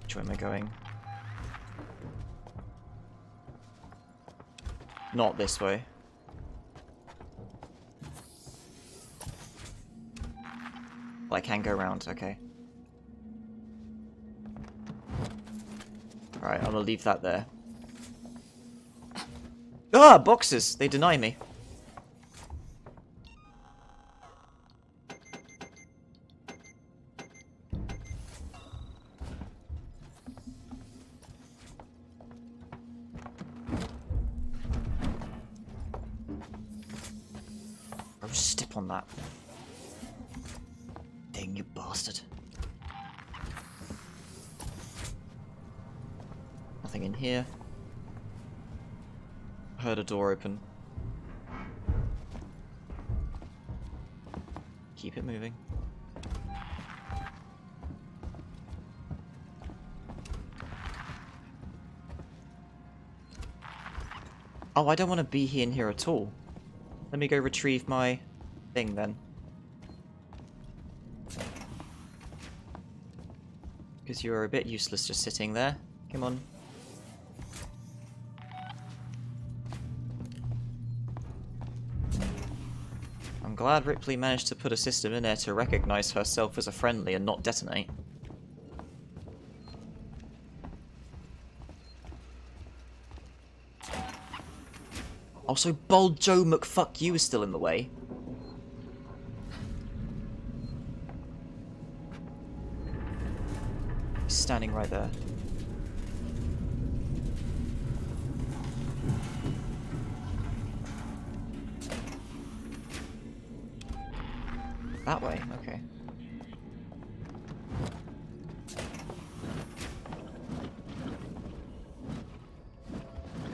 Which way am I going? Not this way. Well, I can go around, okay. Alright, I'm gonna leave that there. Ah, boxes! They deny me. up on that thing, you bastard. Nothing in here. Heard a door open. Keep it moving. Oh, I don't want to be in here at all. Let me go retrieve my thing then. Because you are a bit useless just sitting there. Come on. I'm glad Ripley managed to put a system in there to recognize herself as a friendly and not detonate. Also, Bold Joe McFuck you is still in the way. He's standing right there. That way, okay.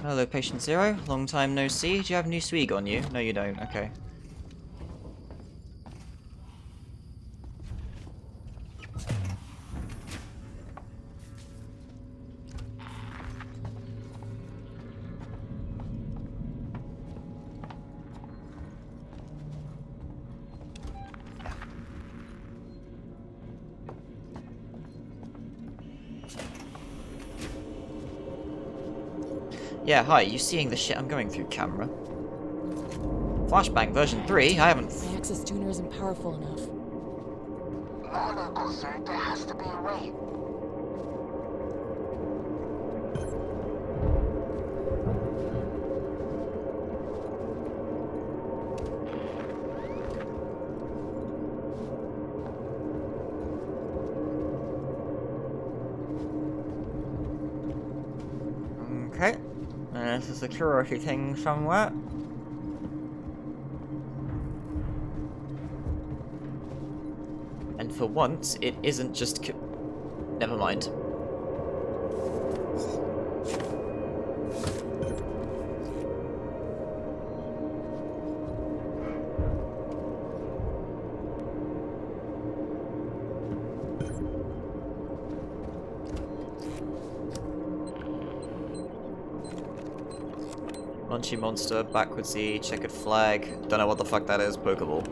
Hello, Patient Zero. Long time no see. Do you have new swag on you? No, you don't. Okay. Yeah, hi, you seeing the shit I'm going through, camera? Flashbang version 3? I haven't... My access tuner isn't powerful enough. No, sir. There has to be a way. Okay. There's a security thing somewhere. And for once, it isn't just never mind. Munchy monster, backwards E, checkered flag. Don't know what the fuck that is, Pokeball.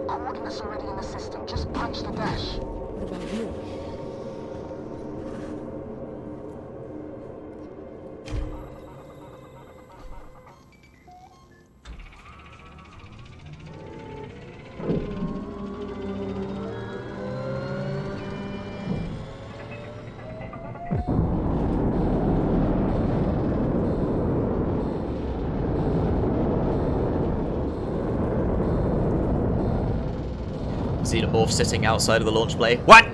Coordinates already in the system. Just punch the dash. What about you? Xenomorph sitting outside of the launch bay. What?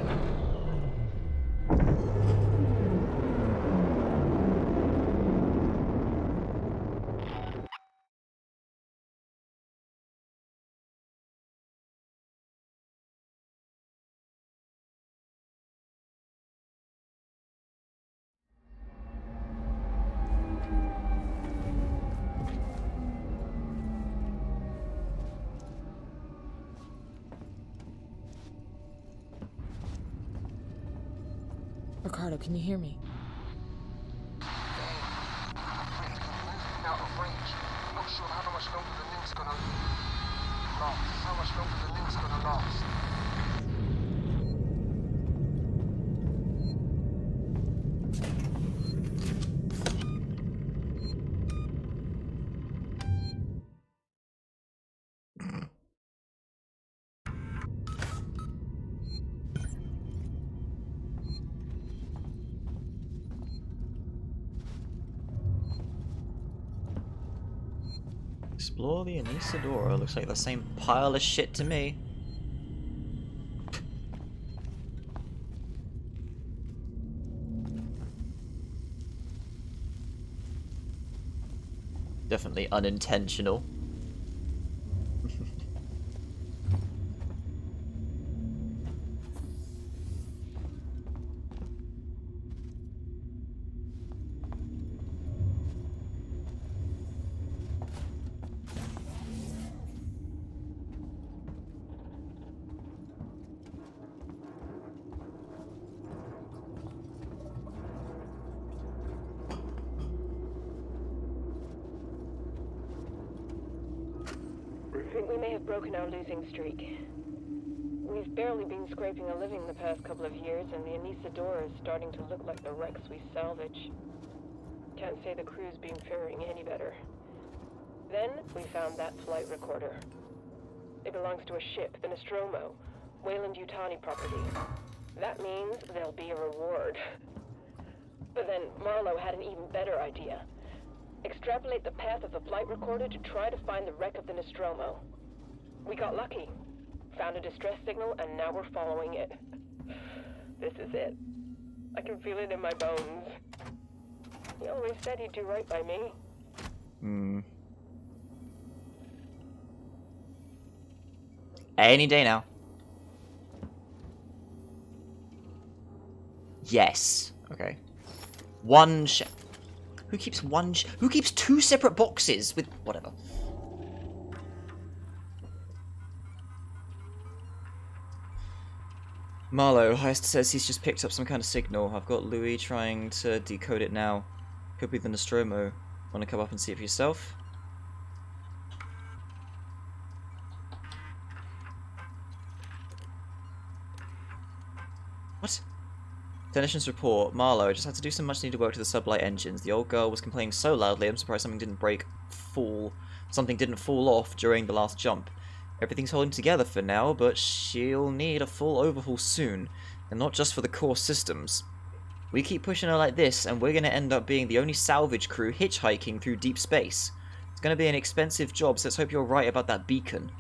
Ricardo, can you hear me? Out of range. Not sure how much longer the link's gonna last. How much longer the link's gonna last. Explore the Anisadora. Looks like the same pile of shit to me. definitely unintentional. I think we may have broken our losing streak. We've barely been scraping a living the past couple of years, and the Anesidora is starting to look like the wrecks we salvage. Can't say the crew's been faring any better. Then we found that flight recorder. It belongs to a ship, the Nostromo, Wayland-Yutani property. That means there'll be a reward. But then Marlowe had an even better idea. Extrapolate the path of the flight recorder to try to find the wreck of the Nostromo. We got lucky. Found a distress signal, and now we're following it. This is it. I can feel it in my bones. He always said he'd do right by me. Any day now. Yes. Okay. One Who keeps who keeps two separate boxes with whatever? Marlowe, Heist says he's just picked up some kind of signal. I've got Louis trying to decode it now. Could be the Nostromo. Want to come up and see it for yourself? What? Technician's report. Marlowe, I just had to do some much needed work to the sublight engines. The old girl was complaining so loudly, I'm surprised something didn't fall off during the last jump. Everything's holding together for now, but she'll need a full overhaul soon, and not just for the core systems. We keep pushing her like this, and we're going to end up being the only salvage crew hitchhiking through deep space. It's going to be an expensive job, so let's hope you're right about that beacon.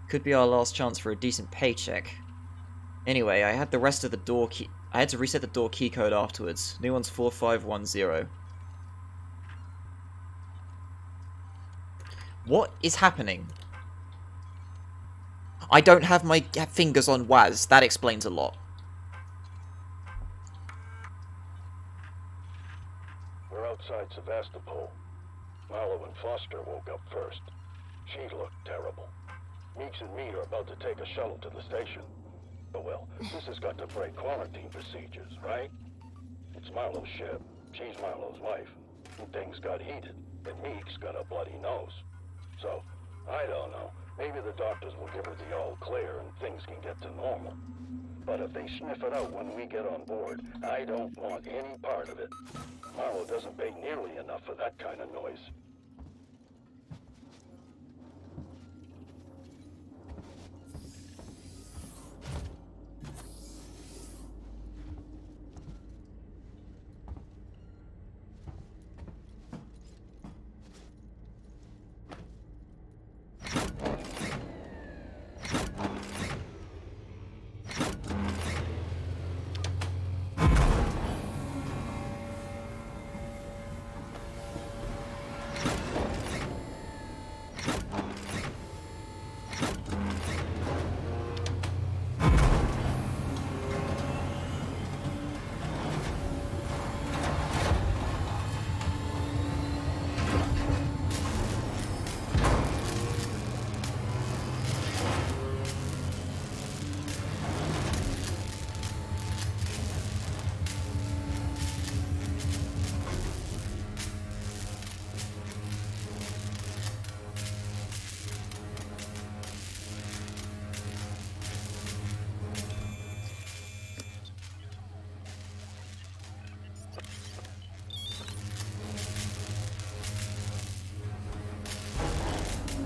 Could be our last chance for a decent paycheck. Anyway, I had to reset the door keycode afterwards. New one's 4510. What is happening? I don't have my fingers on WAS. That explains a lot. We're outside Sevastopol. Marlowe and Foster woke up first. She looked terrible. Meeks and me are about to take a shuttle to the station. But well, this has got to break quarantine procedures, right? It's Marlowe's ship. She's Marlowe's wife. And things got heated, and Meeks got a bloody nose. So, I don't know. Maybe the doctors will give her the all clear and things can get to normal. But if they sniff it out when we get on board, I don't want any part of it. Marlowe doesn't pay nearly enough for that kind of noise.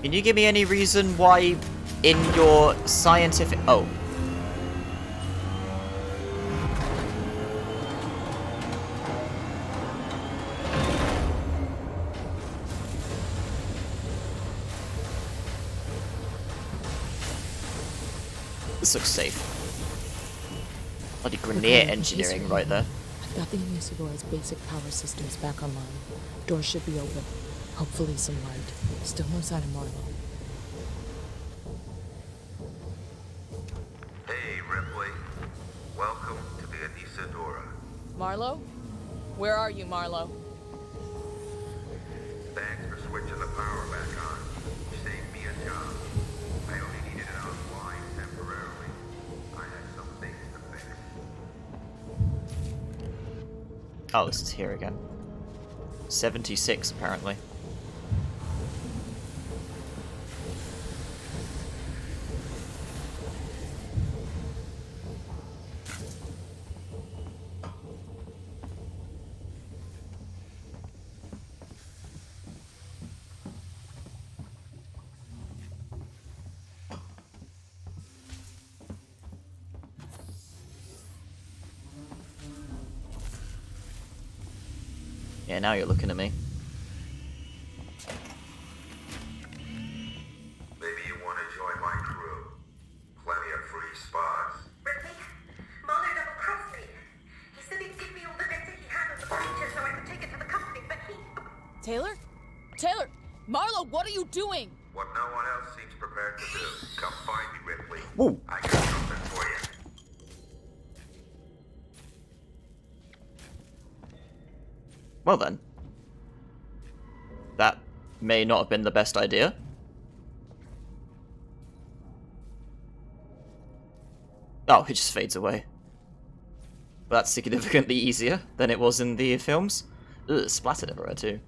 Can you give me any reason why in your scientific... Oh. This looks safe. Bloody grenade engineering right there. I've got the Anesidor's basic power systems back online. Doors should be open. Hopefully some light. Still no sign of Marlo. Hey, Ripley. Welcome to the Anisadora. Marlo? Where are you, Marlo? Thanks for switching the power back on. You saved me a job. I only needed it offline temporarily. I had some things to fix. Oh, this is here again. 76, apparently. Yeah, now you're looking at me. Maybe you want to join my crew. Plenty of free spots. Ripley, Mahler double-crossed me. He said he'd give me all the bits that he had of the creature so I could take it to the company, but he... Taylor? Taylor! Marlo, what are you doing? What no one else seems prepared to do. Come find me, Ripley. Whoa. I got something for you. Well then. That may not have been the best idea. Oh, it just fades away. That's significantly easier than it was in the films. Ugh, splattered everywhere too.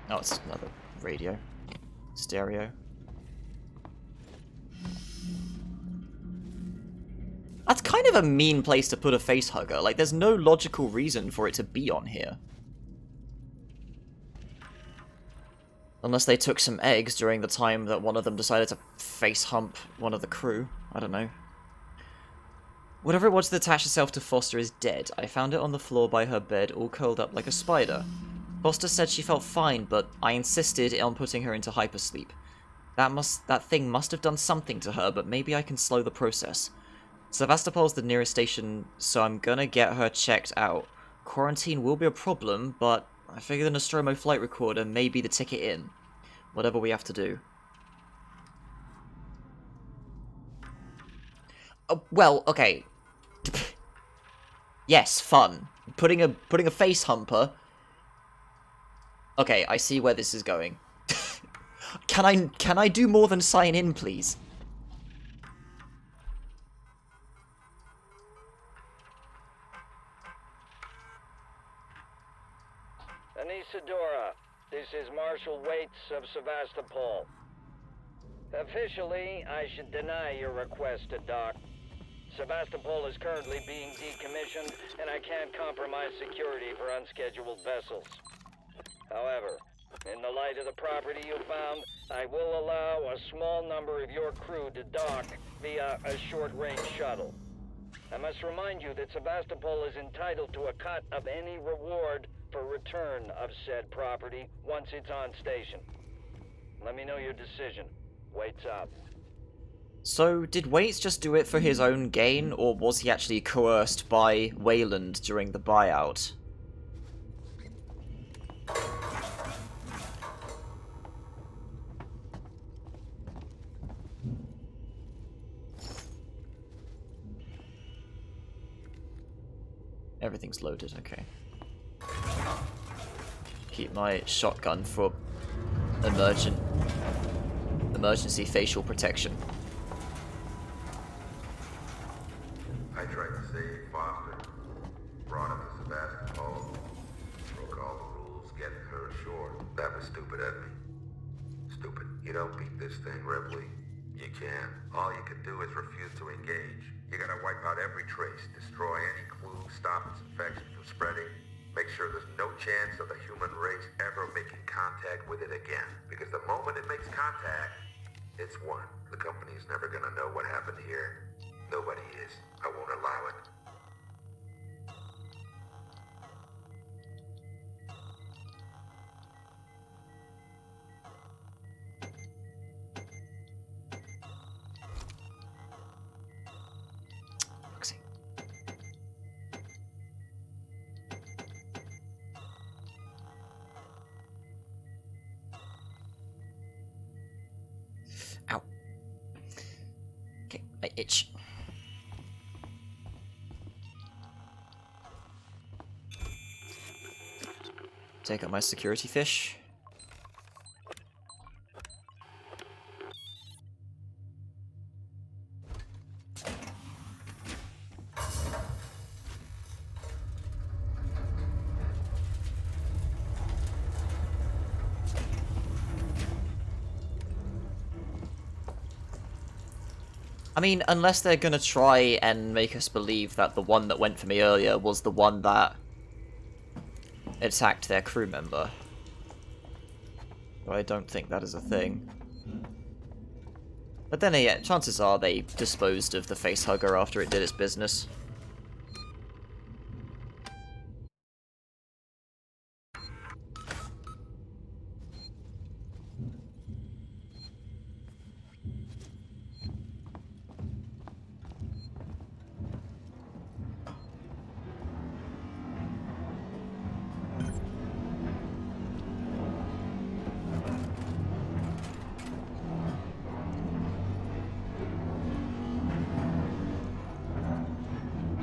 Oh, it's another radio. Stereo. That's kind of a mean place to put a face hugger. Like, there's no logical reason for it to be on here. Unless they took some eggs during the time that one of them decided to face hump one of the crew. I don't know. Whatever it was that attached itself to Foster is dead. I found it on the floor by her bed, all curled up like a spider. Foster said she felt fine, but I insisted on putting her into hypersleep. That thing must have done something to her, but maybe I can slow the process. Sevastopol's the nearest station, so I'm gonna get her checked out. Quarantine will be a problem, but I figure the Nostromo flight recorder may be the ticket in. Whatever we have to do. Well, okay. Yes, fun. Putting a face humper. Okay, I see where this is going. Can I do more than sign in, please? Anisadora, this is Marshal Waits of Sevastopol. Officially, I should deny your request to dock. Sevastopol is currently being decommissioned, and I can't compromise security for unscheduled vessels. However, in the light of the property you found, I will allow a small number of your crew to dock via a short-range shuttle. I must remind you that Sevastopol is entitled to a cut of any reward for return of said property once it's on station. Let me know your decision. Waits up. So, did Waits just do it for his own gain, or was he actually coerced by Wayland during the buyout? Everything's loaded, okay. Keep my shotgun for emergency facial protection. I tried to save Foster. Brought him to Sevastopol. Broke all the rules getting her ashore. That was stupid of me. Stupid. You don't beat this thing, Ripley. You can. All you can do is refuse to engage. You gotta wipe out every trace, destroy any clue, stop its infection from spreading, make sure there's no chance of the human race ever making contact with it again. Because the moment it makes contact, it's won. The company's never gonna know what happened here. Nobody is. I won't allow it. Foxy. Ow. Okay, I itch. Take out my security fish. I mean, unless they're gonna try and make us believe that the one that went for me earlier was the one that attacked their crew member. But I don't think that is a thing. But then yeah, chances are they disposed of the facehugger after it did its business.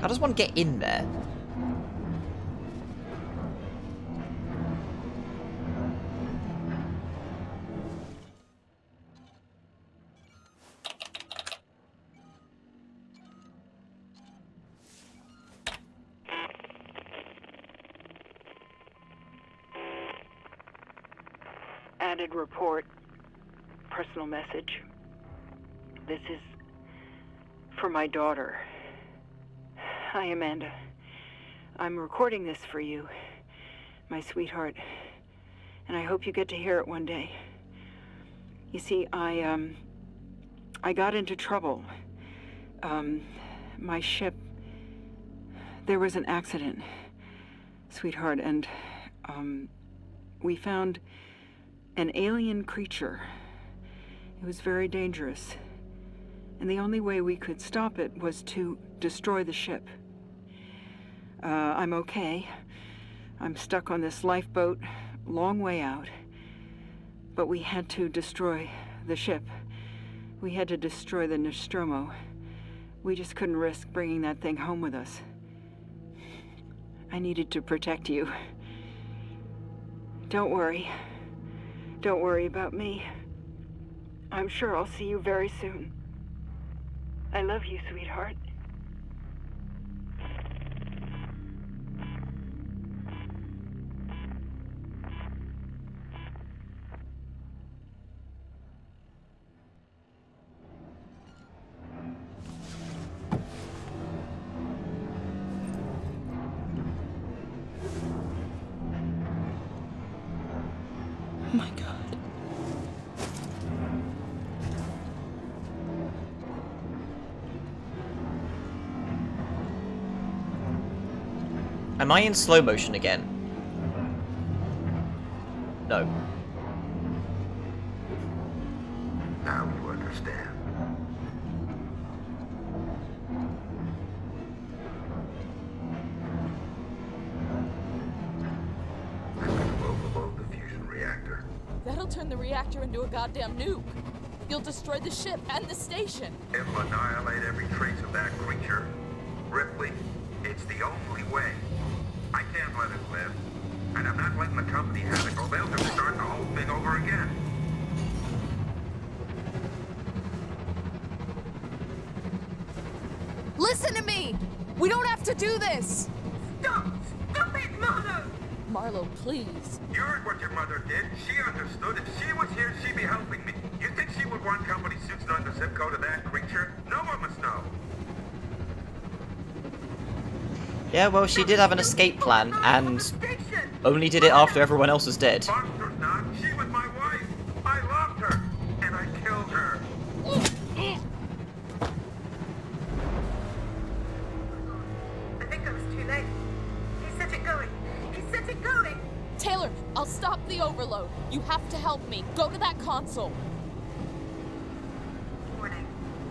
How does one get in there? Added report. Personal message. This is for my daughter. Hi, Amanda. I'm recording this for you, my sweetheart, and I hope you get to hear it one day. You see, I got into trouble. My ship, there was an accident, sweetheart, and, we found an alien creature. It was very dangerous, and the only way we could stop it was to destroy the ship. I'm okay. I'm stuck on this lifeboat, long way out. But we had to destroy the ship. We had to destroy the Nostromo. We just couldn't risk bringing that thing home with us. I needed to protect you. Don't worry. Don't worry about me. I'm sure I'll see you very soon. I love you, sweetheart. My God. Am I in slow motion again? No. Now you understand. I'm gonna overload the fusion reactor. That'll turn the reactor into a goddamn nuke. You'll destroy the ship and the station. It'll annihilate every trace of that creature. Ripley, it's the only way. I can't let it live. And I'm not letting the company have it, or they'll just start the whole thing over again. Listen to me! We don't have to do this! Stop! Stop it, Marlo! Marlo, please. You heard what your mother did. She understood. If she was here, she'd be helping me. You think she would want company suits knowing the zip code of that creature? No one must know. Yeah, well, she did have an escape plan, and only did it after everyone else was dead. Foster's not. She was my wife. I loved her, and I killed her. Taylor, I'll stop the overload. You have to help me. Go to that console. Warning.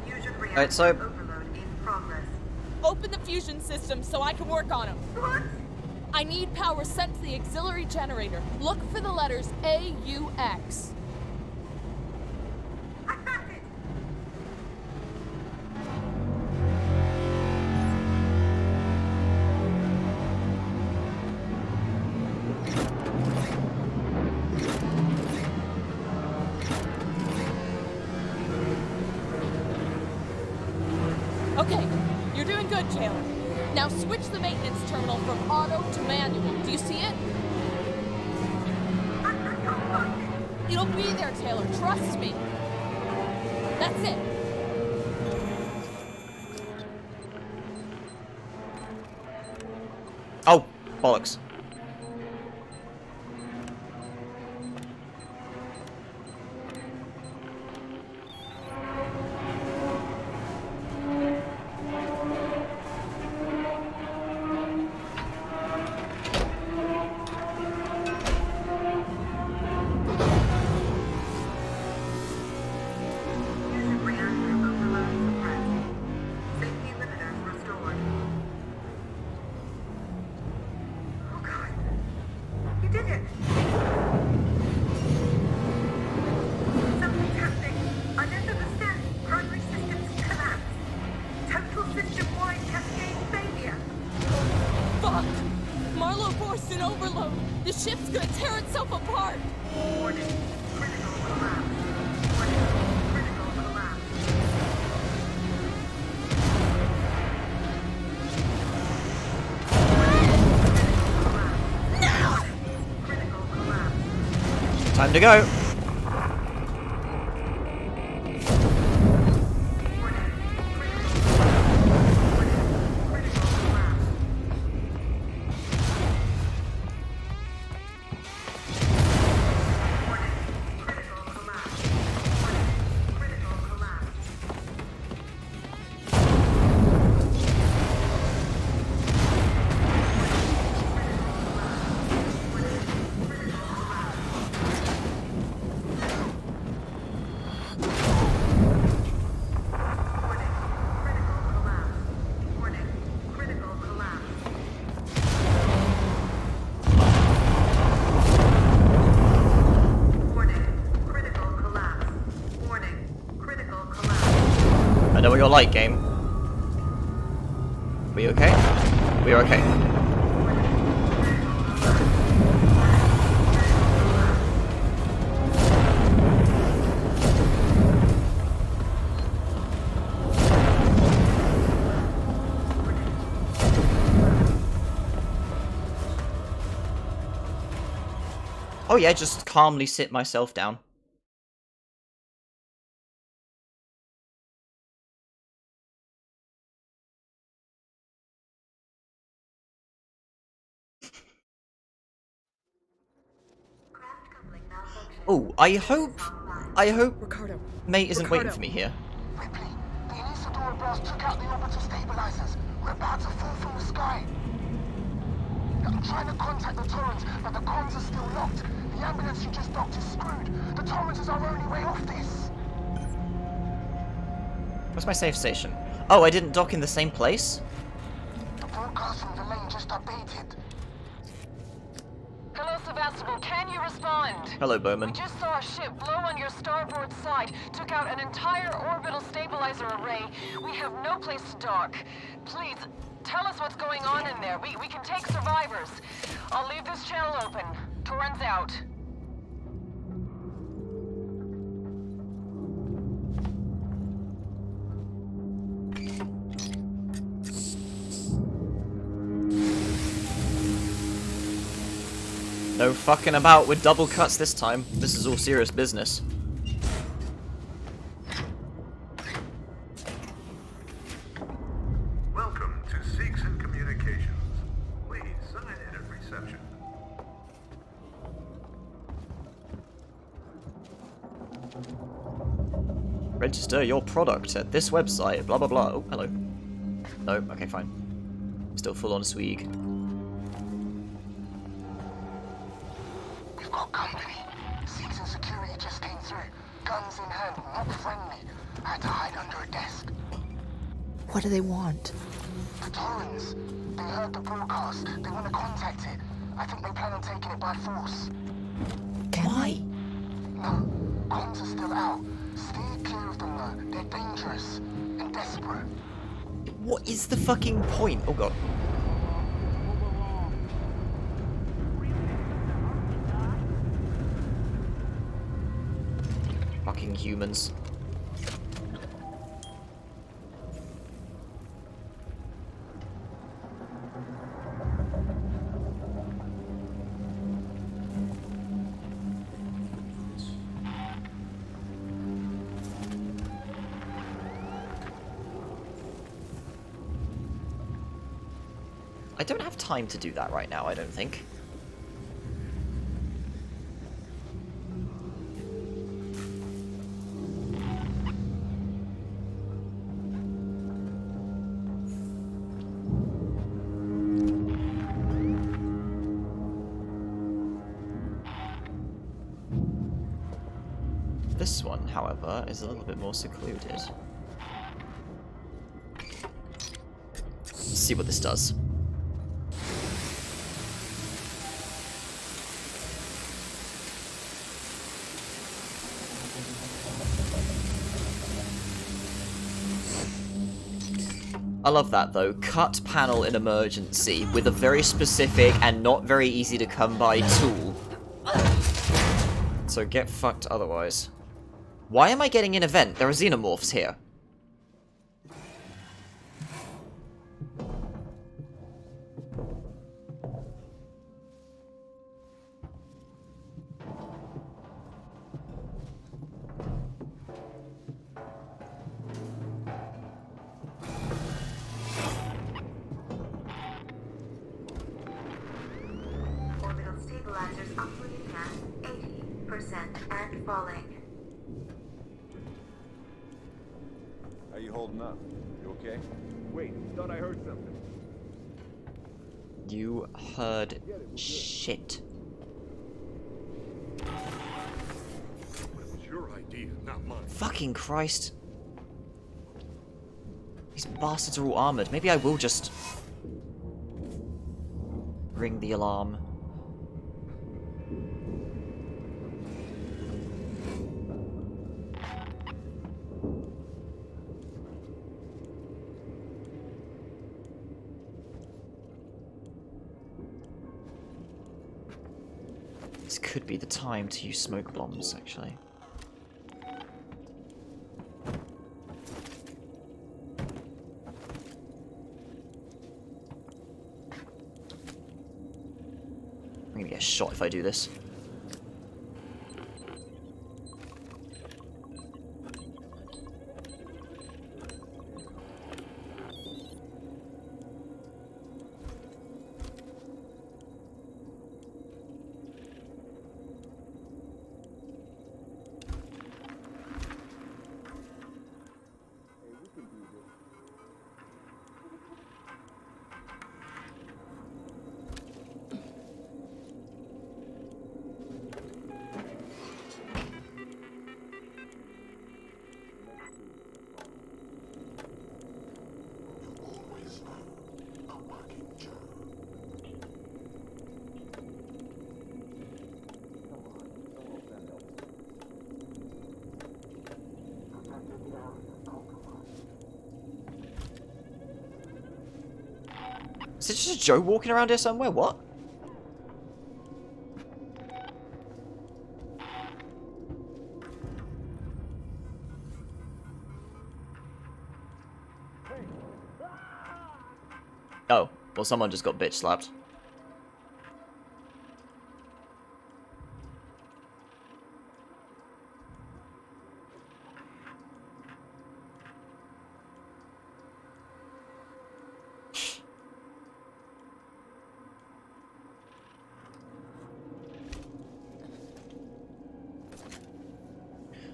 Fusion reactor Alright, so overload in progress. Open the fusion system so I can work on them. What? I need power sent to the auxiliary generator. Look for the letters AUX. I found it! Okay, you're doing good, Taylor. Now switch the maintenance terminal from auto to manual. Do you see it? I can't find it! It'll be there, Taylor. Trust me. That's it. oh, bollocks. Fusion reactor overload suppressed. Safety limiters restored. Oh god. You did it! Something's happening. I don't understand. Primary systems collapse. Total system-wide cascade failure. Fuck! Marlowe forced an overload. The ship's gonna tear itself apart. Warning. Critical collapse. Warning. Critical collapse. Critical collapse. Time to go. Warning. Critical collapse. Warning. Critical collapse. Warning. Critical collapse. Warning. Critical collapse. Warning. Critical collapse. Warning. Critical collapse. Warning. Critical collapse. Warning. Critical collapse. I know what you're like, game. We okay? We are okay. Oh yeah, just calmly sit myself down. Craft coupling malfunction. Oh, I hope Ricardo. Mate isn't waiting Ricardo. for me here. Ripley, the Anisadora blast took out the orbital stabilizers. We're about to fall from the sky. I'm trying to contact the Torrens, but the comms are still locked. The ambulance you just docked is screwed. The Torrens is our only way off this. Where's my safe station? Oh, I didn't dock in the same place? The broadcast from the lane just updated. Hello, Sevastopol. Can you respond? Hello, Bowman. We just saw a ship blow on your starboard side, took out an entire orbital stabilizer array. We have no place to dock. Please, tell us what's going on in there. We can take survivors. I'll leave this channel open. Torrens out. No fucking about with double cuts this time. This is all serious business. Welcome to Seegson Communications. Please sign in at reception. Register your product at this website, blah blah blah. Oh, hello. No, okay, fine. Still full on swag. We've got company. Seats and security just came through. Guns in hand, not friendly. I had to hide under a desk. What do they want? The Torrens. They heard the broadcast. They want to contact it. I think they plan on taking it by force. Why? No, comms are still out. Steer clear of them though. They're dangerous and desperate. What is the fucking point? Oh god. Fucking humans. I don't have time to do that right now, I don't think. This one, however, is a little bit more secluded. Let's see what this does. I love that though. Cut panel in emergency with a very specific and not very easy to come by tool. So get fucked otherwise. Why am I getting an event? There are xenomorphs here. Orbital stabilizers operating at 80% and falling. How you holding up? You okay? Wait, thought I heard something. You heard shit. It was your idea, not mine. Fucking Christ. These bastards are all armored. Maybe I will just ring the alarm. This could be the time to use smoke bombs, actually. I'm gonna get shot if I do this. Is it just Joe walking around here somewhere? What? Oh, well someone just got bitch slapped.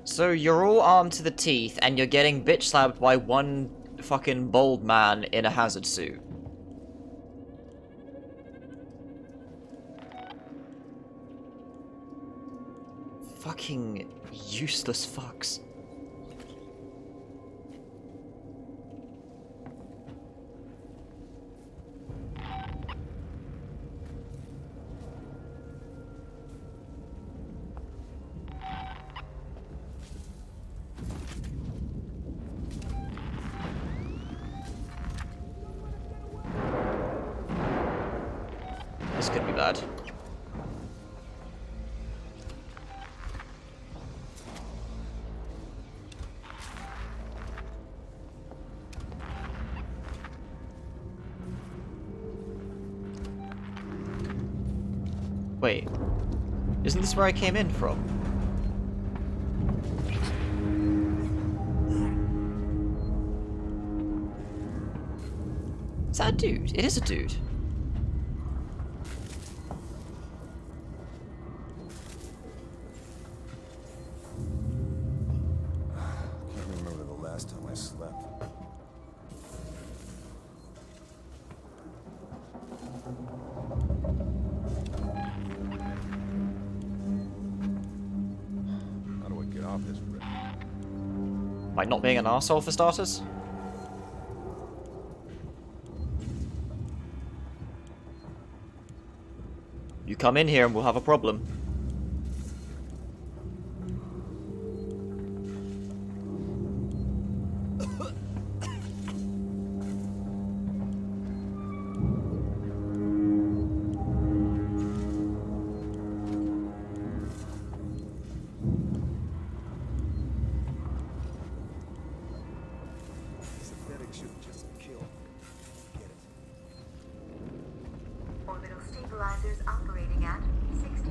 So you're all armed to the teeth, and you're getting bitch slapped by one fucking bald man in a hazard suit. Fucking useless fucks. This could be bad. Wait, isn't this where I came in from? Is that a dude? It is a dude. Can't remember the last time I slept. How do I get off this rip? By not being an arsehole for starters? You come in here and we'll have a problem. Synthetic should just kill. Get it. Orbital stabilizers operating at 60%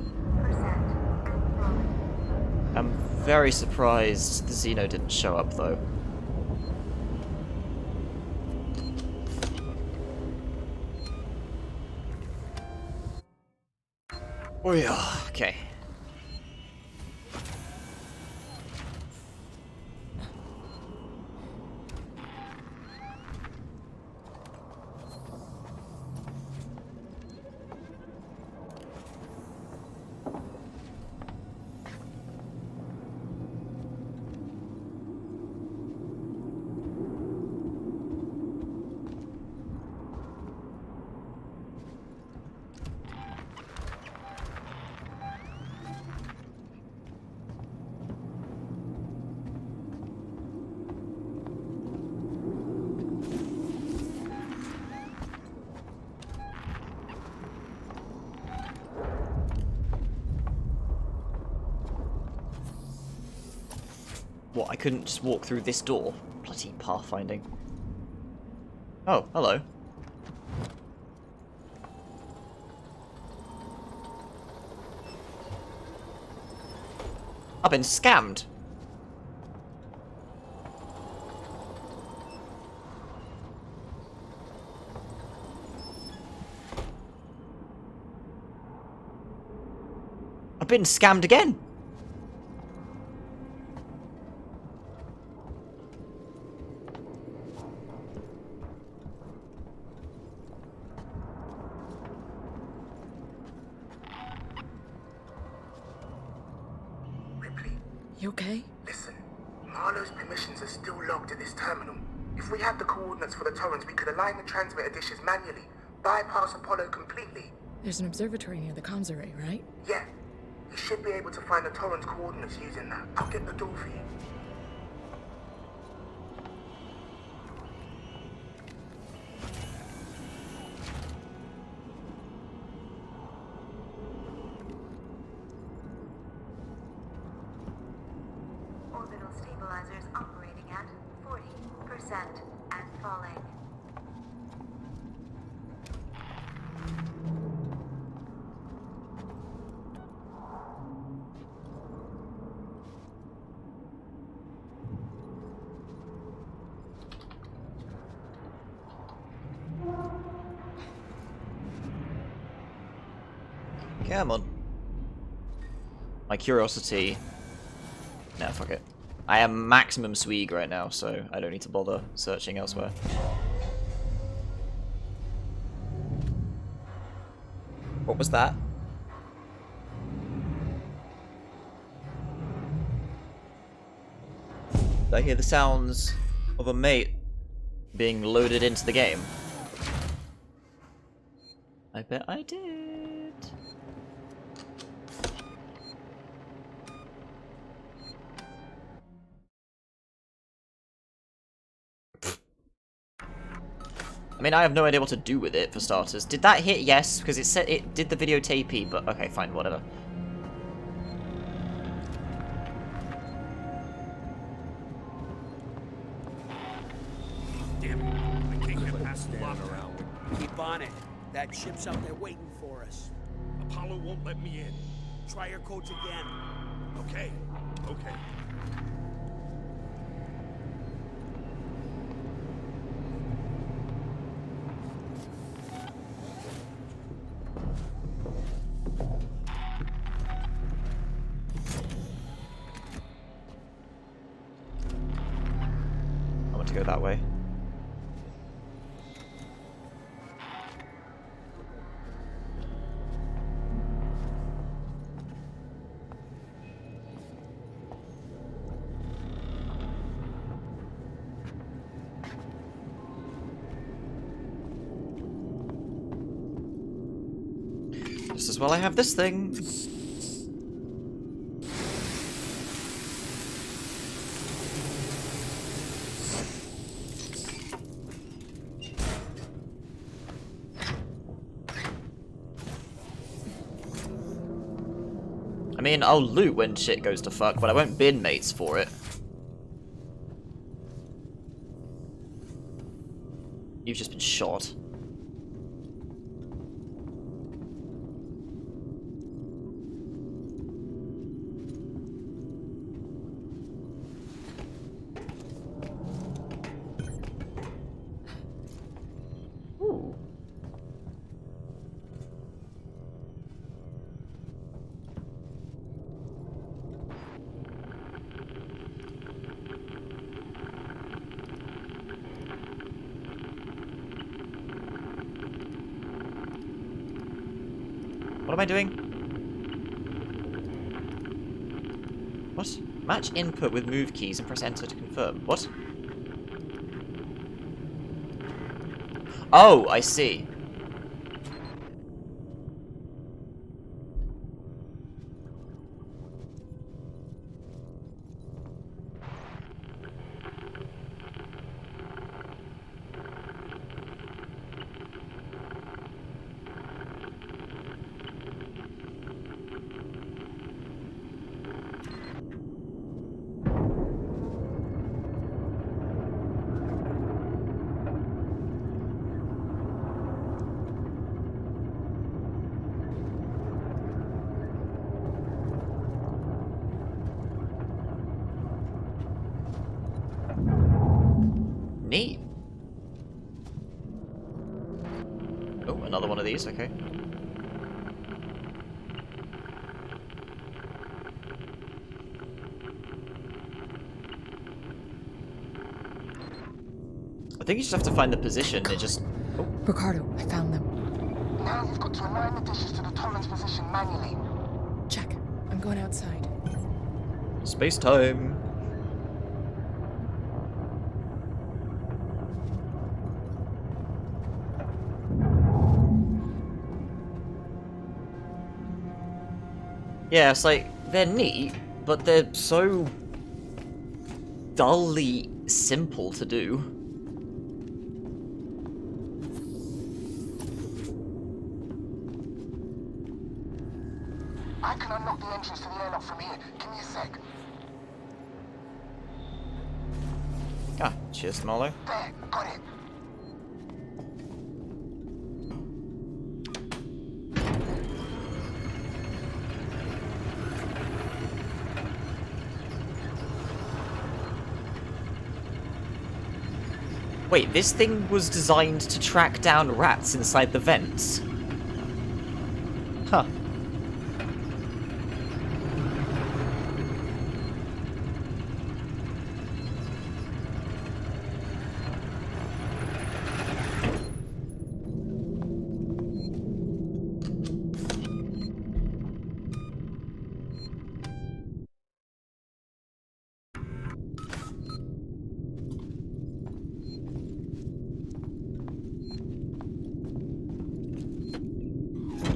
and falling. I'm very surprised the Xeno didn't show up though. Oh yeah, okay. What, I couldn't just walk through this door? Bloody pathfinding. Oh, hello. I've been scammed. I've been scammed again. Ripley, You okay? listen. Marlowe's permissions are still logged at this terminal. If we had the coordinates for the torrents, we could align the transmitter dishes manually, bypass Apollo completely. There's an observatory near the comms array, right? Yeah, we should be able to find the torrent's coordinates using that. I'll get the door for you. Orbital stabilizers operating at 40% and falling. Come on. My curiosity. Nah, fuck it. I am maximum swag right now, so I don't need to bother searching elsewhere. What was that? I hear the sounds of a mate being loaded into the game? I bet I did. I mean, I have no idea what to do with it, for starters. Did that hit? Yes, because it said it did the videotapey, but okay, fine, whatever. Damn it. I can't get past the lockdown. Keep on it. That ship's out there waiting for us. Apollo won't let me in. Try your codes again. Okay. Okay. I want to go that way. Just as well I have this thing. I mean, I'll loot when shit goes to fuck, but I won't bin mates for it. You've just been shot. Ooh. What am I doing? What? Match input with move keys and press enter to confirm. What? Oh, I see. Neat. Oh, another one of these, okay. I think you just have to find the position, it just... Oh. Ricardo, I found them. Now you've got to align the dishes to the Torrens position manually. Check. I'm going outside. Space time. Yeah, it's like, they're neat, but they're so dully simple to do. I can unlock the entrance to the airlock from here. Give me a sec. Ah, cheers, Marlo. There, got it. Wait, this thing was designed to track down rats inside the vents? Huh.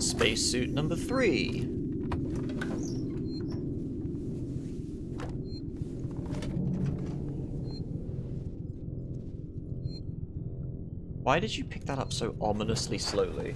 Spacesuit number 3. Why did you pick that up so ominously slowly?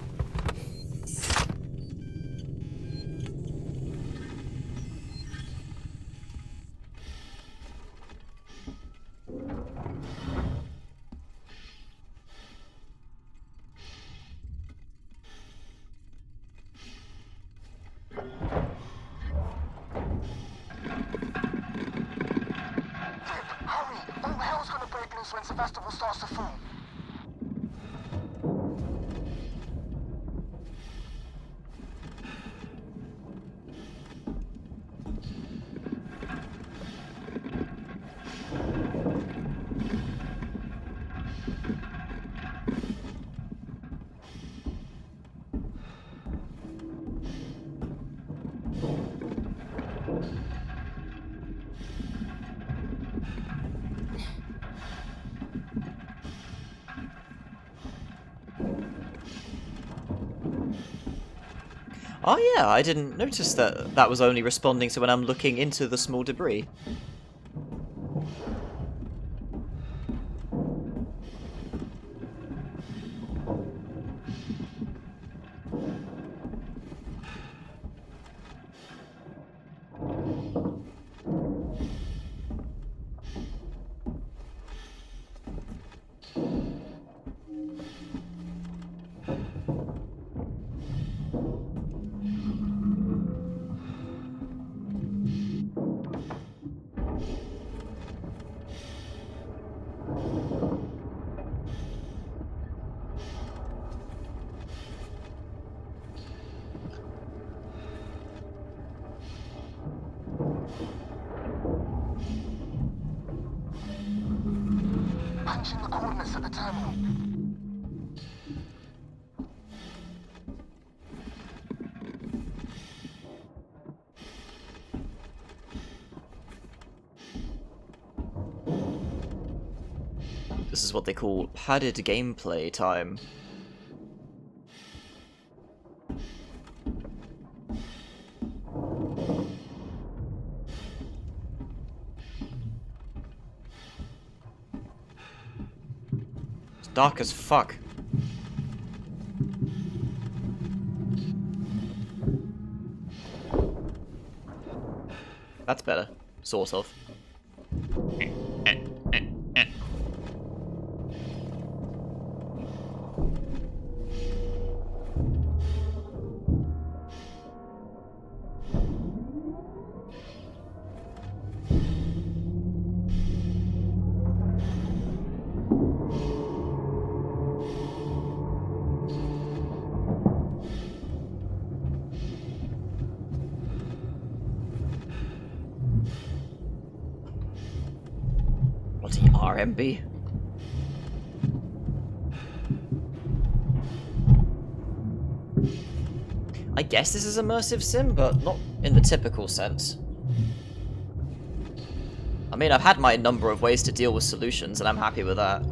Hurry! All hell's gonna break loose when Sevastopol starts to form. Oh yeah, I didn't notice that that was only responding to when I'm looking into the small debris. Punch in the coordinates at the terminal. This is what they call padded gameplay time. It's dark as fuck. That's better, sort of. Bloody RMB. I guess this is immersive sim, but not in the typical sense. I mean, I've had my number of ways to deal with solutions, and I'm happy with that.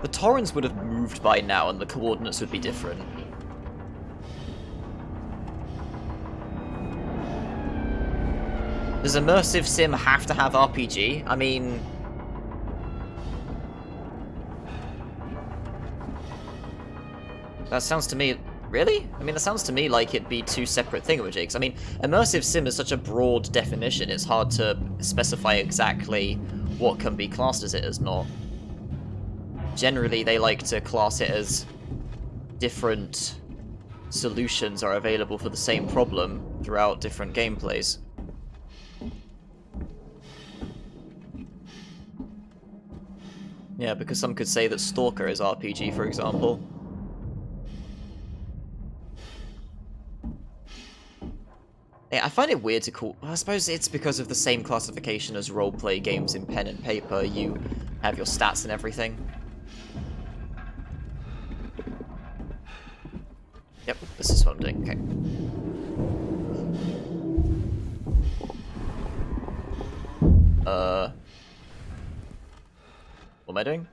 The Torrens would have moved by now, and the coordinates would be different. Does immersive sim have to have RPG? I mean... that sounds to me... really? I mean, that sounds to me like it'd be two separate thingamajigs. I mean, immersive sim is such a broad definition, it's hard to specify exactly what can be classed as it as not. Generally, they like to class it as different solutions are available for the same problem throughout different gameplays. Yeah, because some could say that Stalker is RPG, for example. Yeah, I find it weird to call... I suppose it's because of the same classification as roleplay games in pen and paper. You have your stats and everything. Yep, this is what I'm doing. Okay. What am I doing?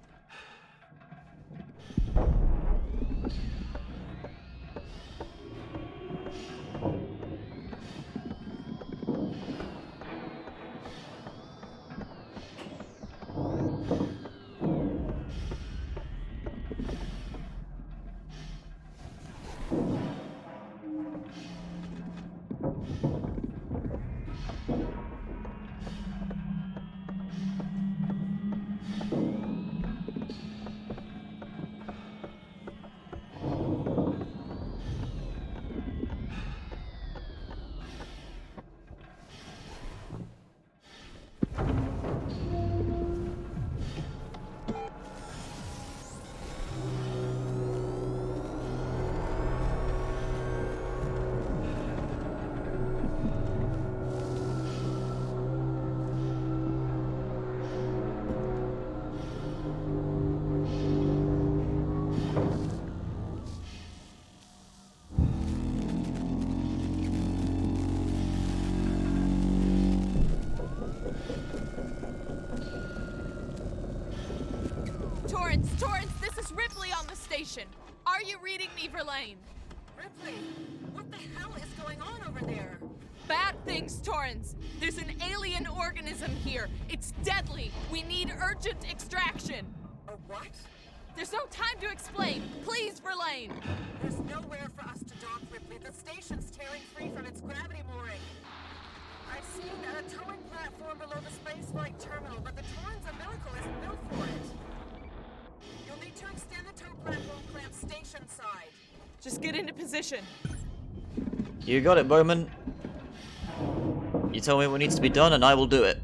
Torrance, this is Ripley on the station. Are you reading me, Verlaine? Ripley, what the hell is going on over there? Bad things, Torrance. There's an alien organism here. It's deadly. We need urgent extraction. A what? There's no time to explain. Please, Verlaine. There's nowhere for us to dock, Ripley. The station's tearing free from its gravity mooring. I've seen a towing platform below the spaceflight terminal, but the Torrens umbilical isn't built for it. You'll need to extend the tow platform clamp station side. Just get into position. You got it, Bowman. You tell me what needs to be done and I will do it.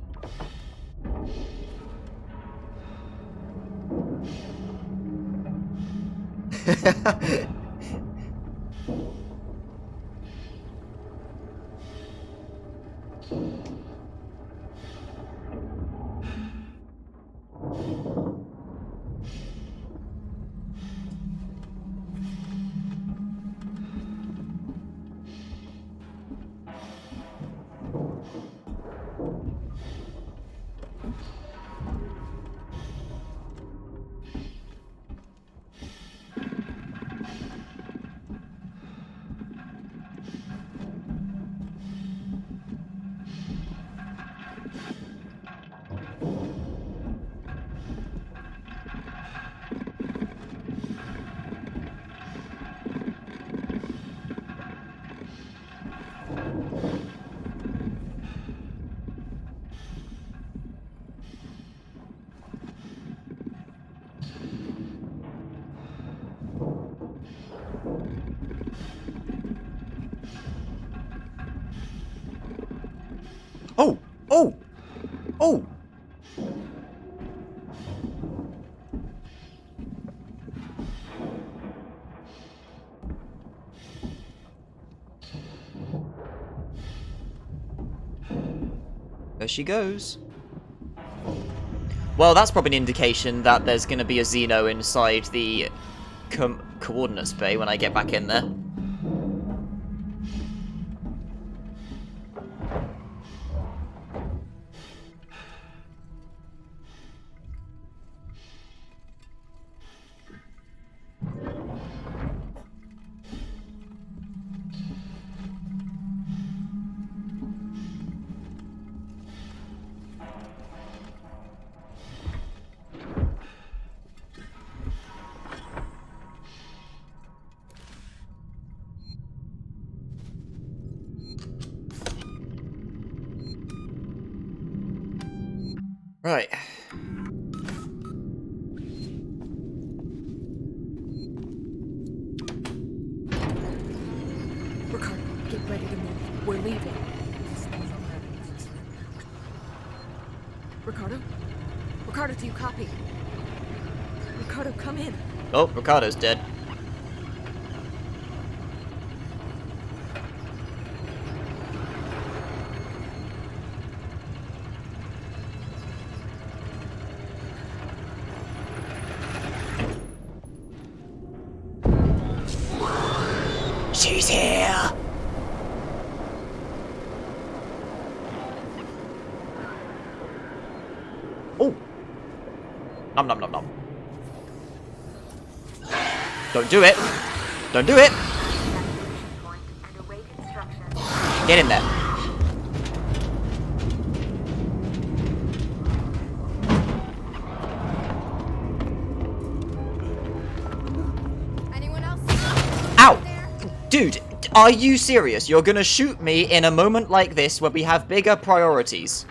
Oh! Oh! Oh! There she goes. Well, that's probably an indication that there's going to be a Xeno inside the coordinates bay when I get back in there. Right. Ricardo, get ready to move. We're leaving. Ricardo? Ricardo, do you copy? Ricardo, come in. Oh, Ricardo's dead. She's here! Oh! Nom nom nom nom. Don't do it! Don't do it! Point and await instructions. Get in there. Anyone else? Ow! Dude, are you serious? You're gonna shoot me in a moment like this where we have bigger priorities.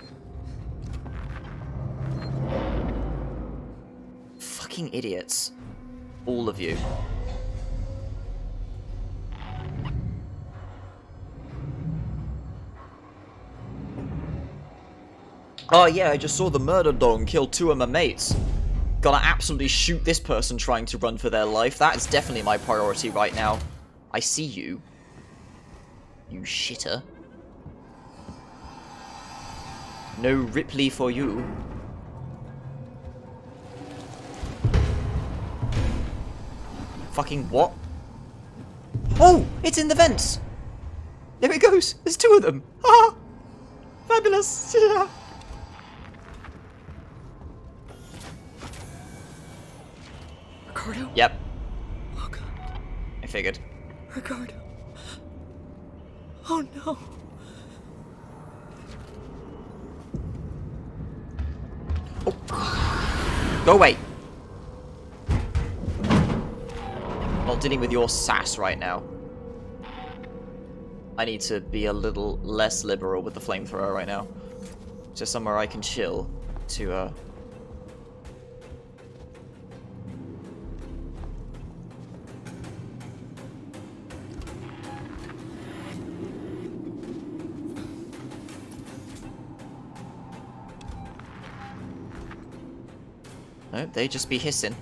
Fucking idiots. All of you. Oh yeah, I just saw the murder dong kill 2 of my mates. Gotta absolutely shoot this person trying to run for their life. That is definitely my priority right now. I see you. You shitter. No Ripley for you. Fucking what? Oh! It's in the vents! There it goes! There's 2 of them! Ah! Fabulous! Yeah. Ricardo? Yep. Oh god. I figured. Ricardo. Oh no. Go away! Not dealing with your sass right now. I need to be a little less liberal with the flamethrower right now. Just somewhere I can chill to, No, they just be hissing.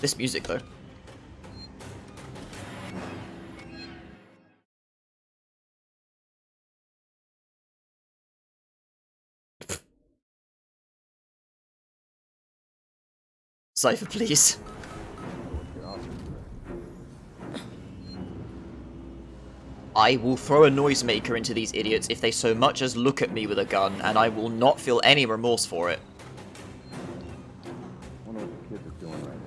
This music, though. Cypher, please. I will throw a noisemaker into these idiots if they so much as look at me with a gun, and I will not feel any remorse for it. I wonder what the kids are doing right now.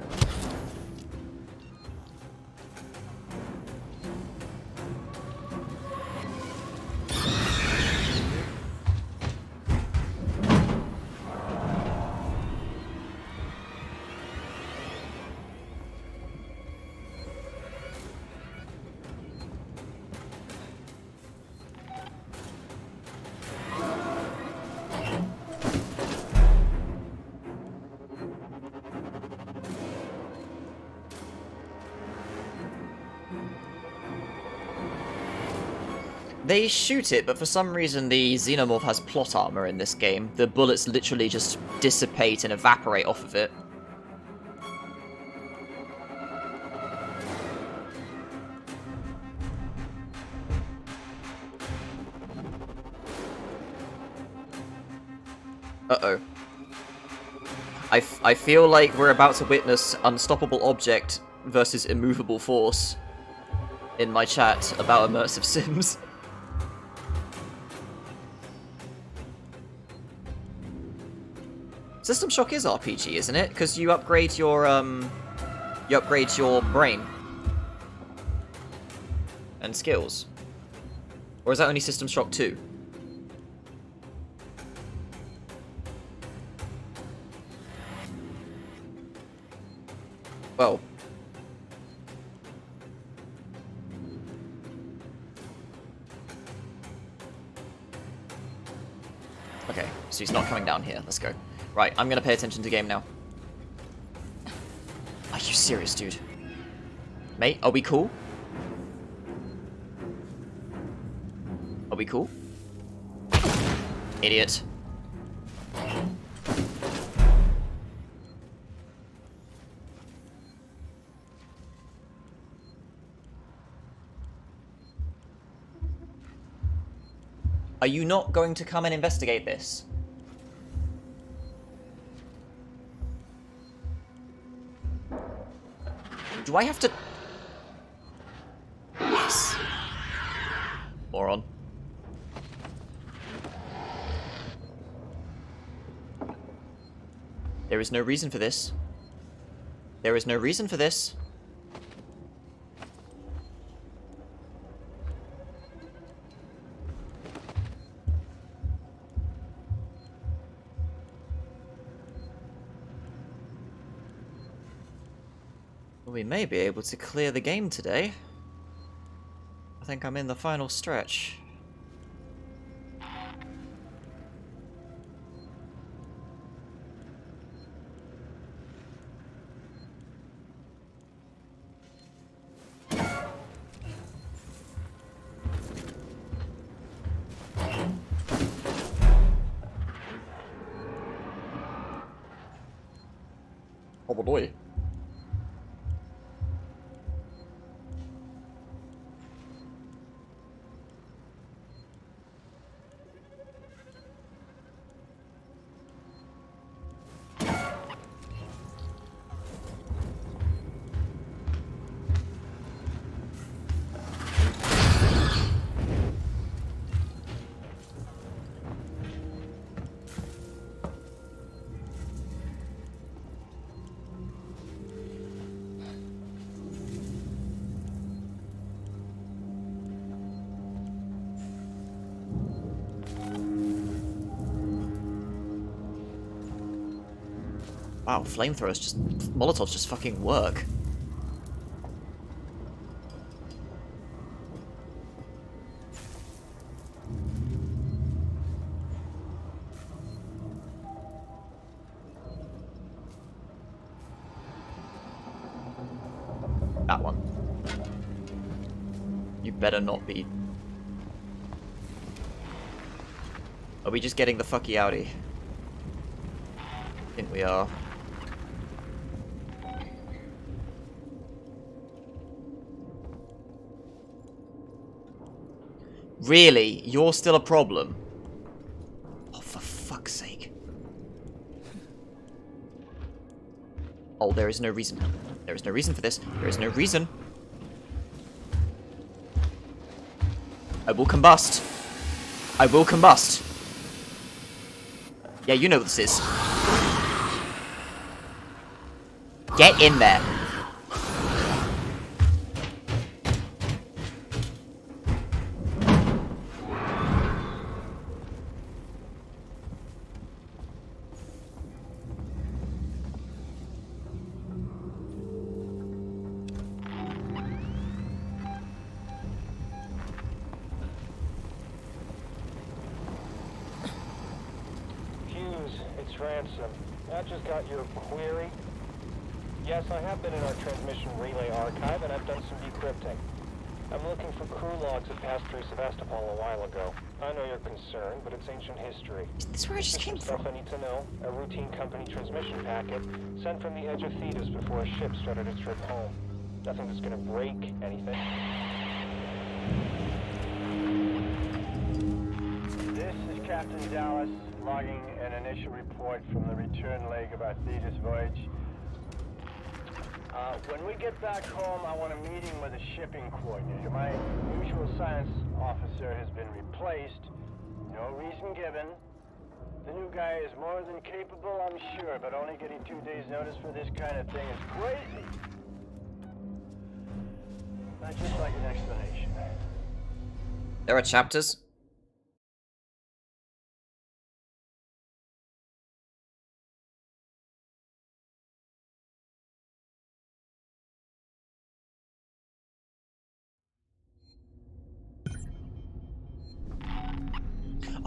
They shoot it, but for some reason the Xenomorph has plot armor in this game. The bullets literally just dissipate and evaporate off of it. Uh-oh. I feel like we're about to witness Unstoppable Object versus Immovable Force in my chat about immersive sims. System Shock is RPG, isn't it? Because you upgrade your brain and skills. Or is that only System Shock 2? Well. Okay, so he's not coming down here. Let's go. Right, I'm gonna pay attention to the game now. Are you serious, dude? Mate, are we cool? Are we cool? Idiot. Are you not going to come and investigate this? Do I have to... Yes. Moron. There is no reason for this. There is no reason for this. We may be able to clear the game today. I think I'm in the final stretch. Oh boy. Wow, flamethrowers just... Molotovs just fucking work. That one. You better not be... Are we just getting the fucky outie? I think we are. Really? You're still a problem? Oh, for fuck's sake. Oh, there is no reason. There is no reason for this. There is no reason. I will combust. I will combust. Yeah, you know what this is. Get in there. Ransom. I just got your query. Yes, I have been in our transmission relay archive, and I've done some decrypting. I'm looking for crew logs that passed through Sevastopol a while ago. I know you're concerned, but it's ancient history. Is this where I just came stuff from? I need to know. A routine company transmission packet sent from the edge of Thetis before a ship started its trip home. Nothing that's gonna break anything. This is Captain Dallas, logging an initial report from the return leg of our Thetis voyage. When we get back home, I want a meeting with a shipping coordinator. My usual science officer has been replaced. No reason given. The new guy is more than capable, I'm sure, but only getting 2 days' notice for this kind of thing is crazy. I'd just like an explanation. There are chapters.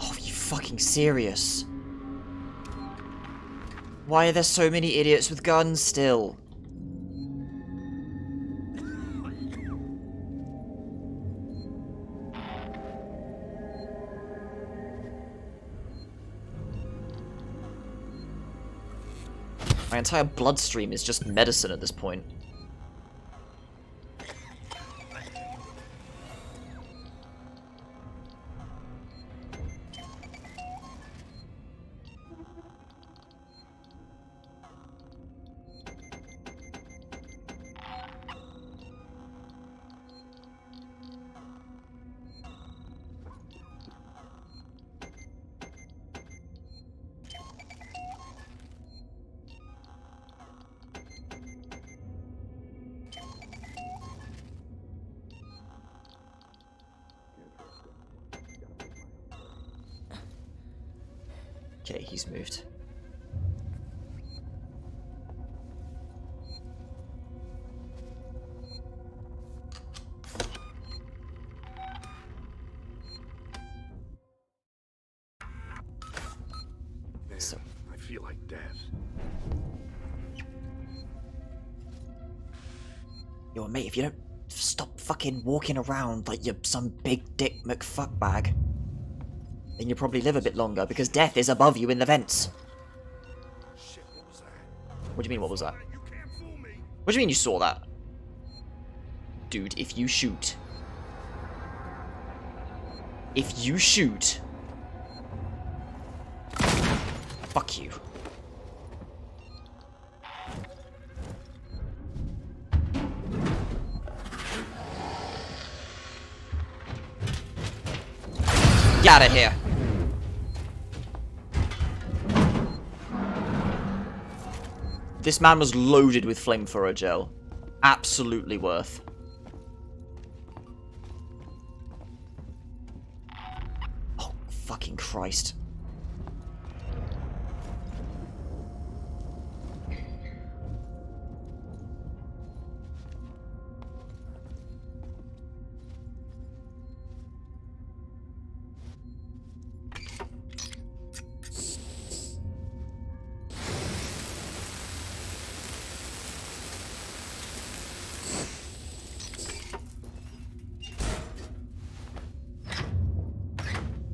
Oh, are you fucking serious? Why are there so many idiots with guns still? My entire bloodstream is just medicine at this point. Okay, he's moved. Man, So I feel like death. yo, mate, if you don't stop fucking walking around like you're some big dick McFuckbag, then you'll probably live a bit longer, because death is above you in the vents. Shit, what was that? What do you mean, what was that? You can't fool me. What do you mean you saw that? Dude, if you shoot... If you shoot... Fuck you. Get out of here. This man was loaded with flamethrower gel. Absolutely worth. Oh, fucking Christ.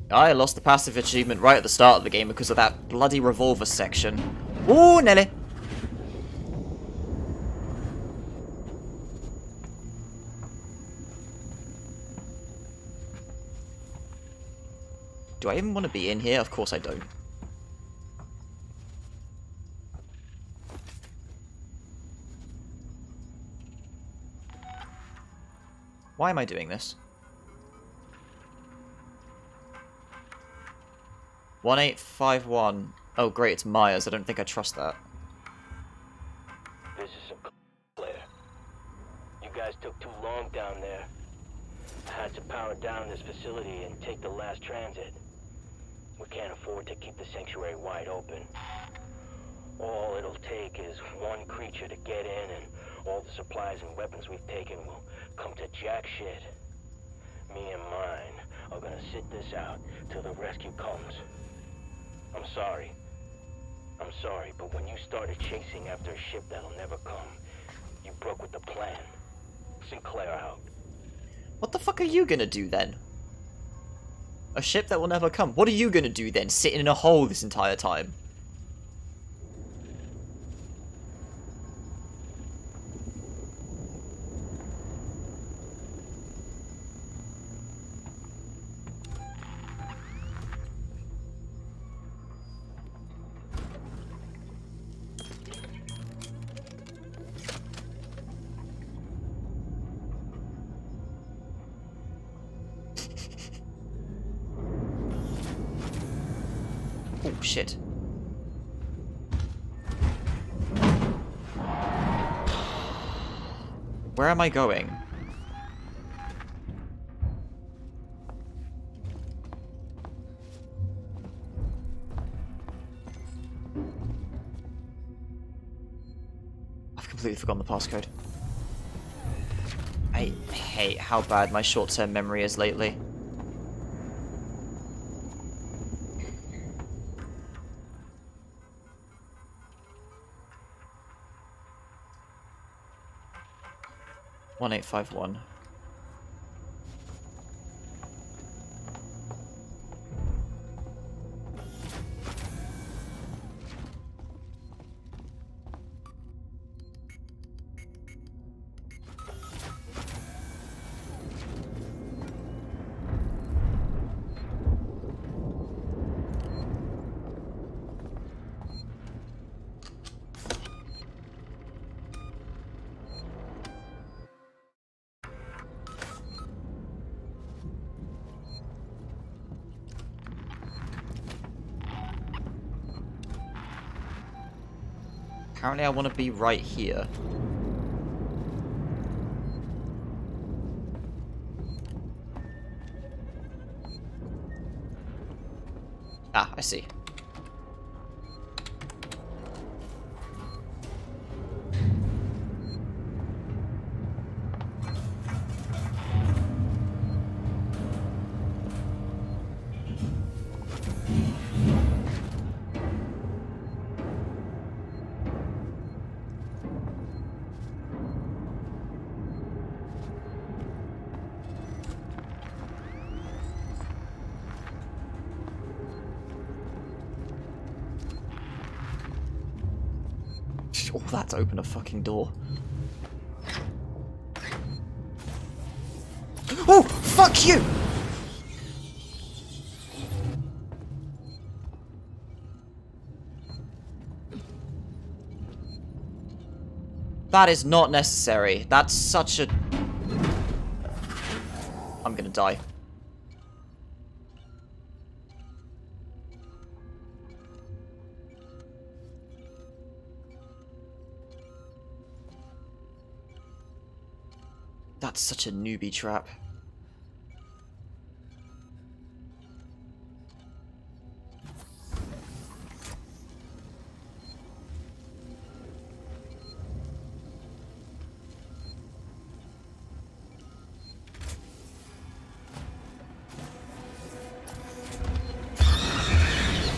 I lost the passive achievement right at the start of the game because of that bloody revolver section. Ooh, Nelly! Do I even want to be in here? Of course I don't. Why am I doing this? 1851. Oh great, it's Myers. I don't think I trust that. This is some Claire. You guys took too long down there. I had to power down this facility and take the last transit. We can't afford to keep the sanctuary wide open. All it'll take is one creature to get in, and all the supplies and weapons we've taken will come to jack shit. Me and mine are gonna sit this out till the rescue comes. I'm sorry, but when you started chasing after a ship that'll never come, you broke with the plan. Sinclair out. What the fuck are you gonna do then? A ship that will never come. What are you gonna do then? Sitting in a hole this entire time? Oh, shit. Where am I going? I've completely forgotten the passcode. I hate how bad my short-term memory is lately. One 1851. Apparently I want to be right here. Ah, I see. Oh, that's open a fucking door. Oh, fuck you! That is not necessary. That's such a... I'm gonna die. That's such a newbie trap.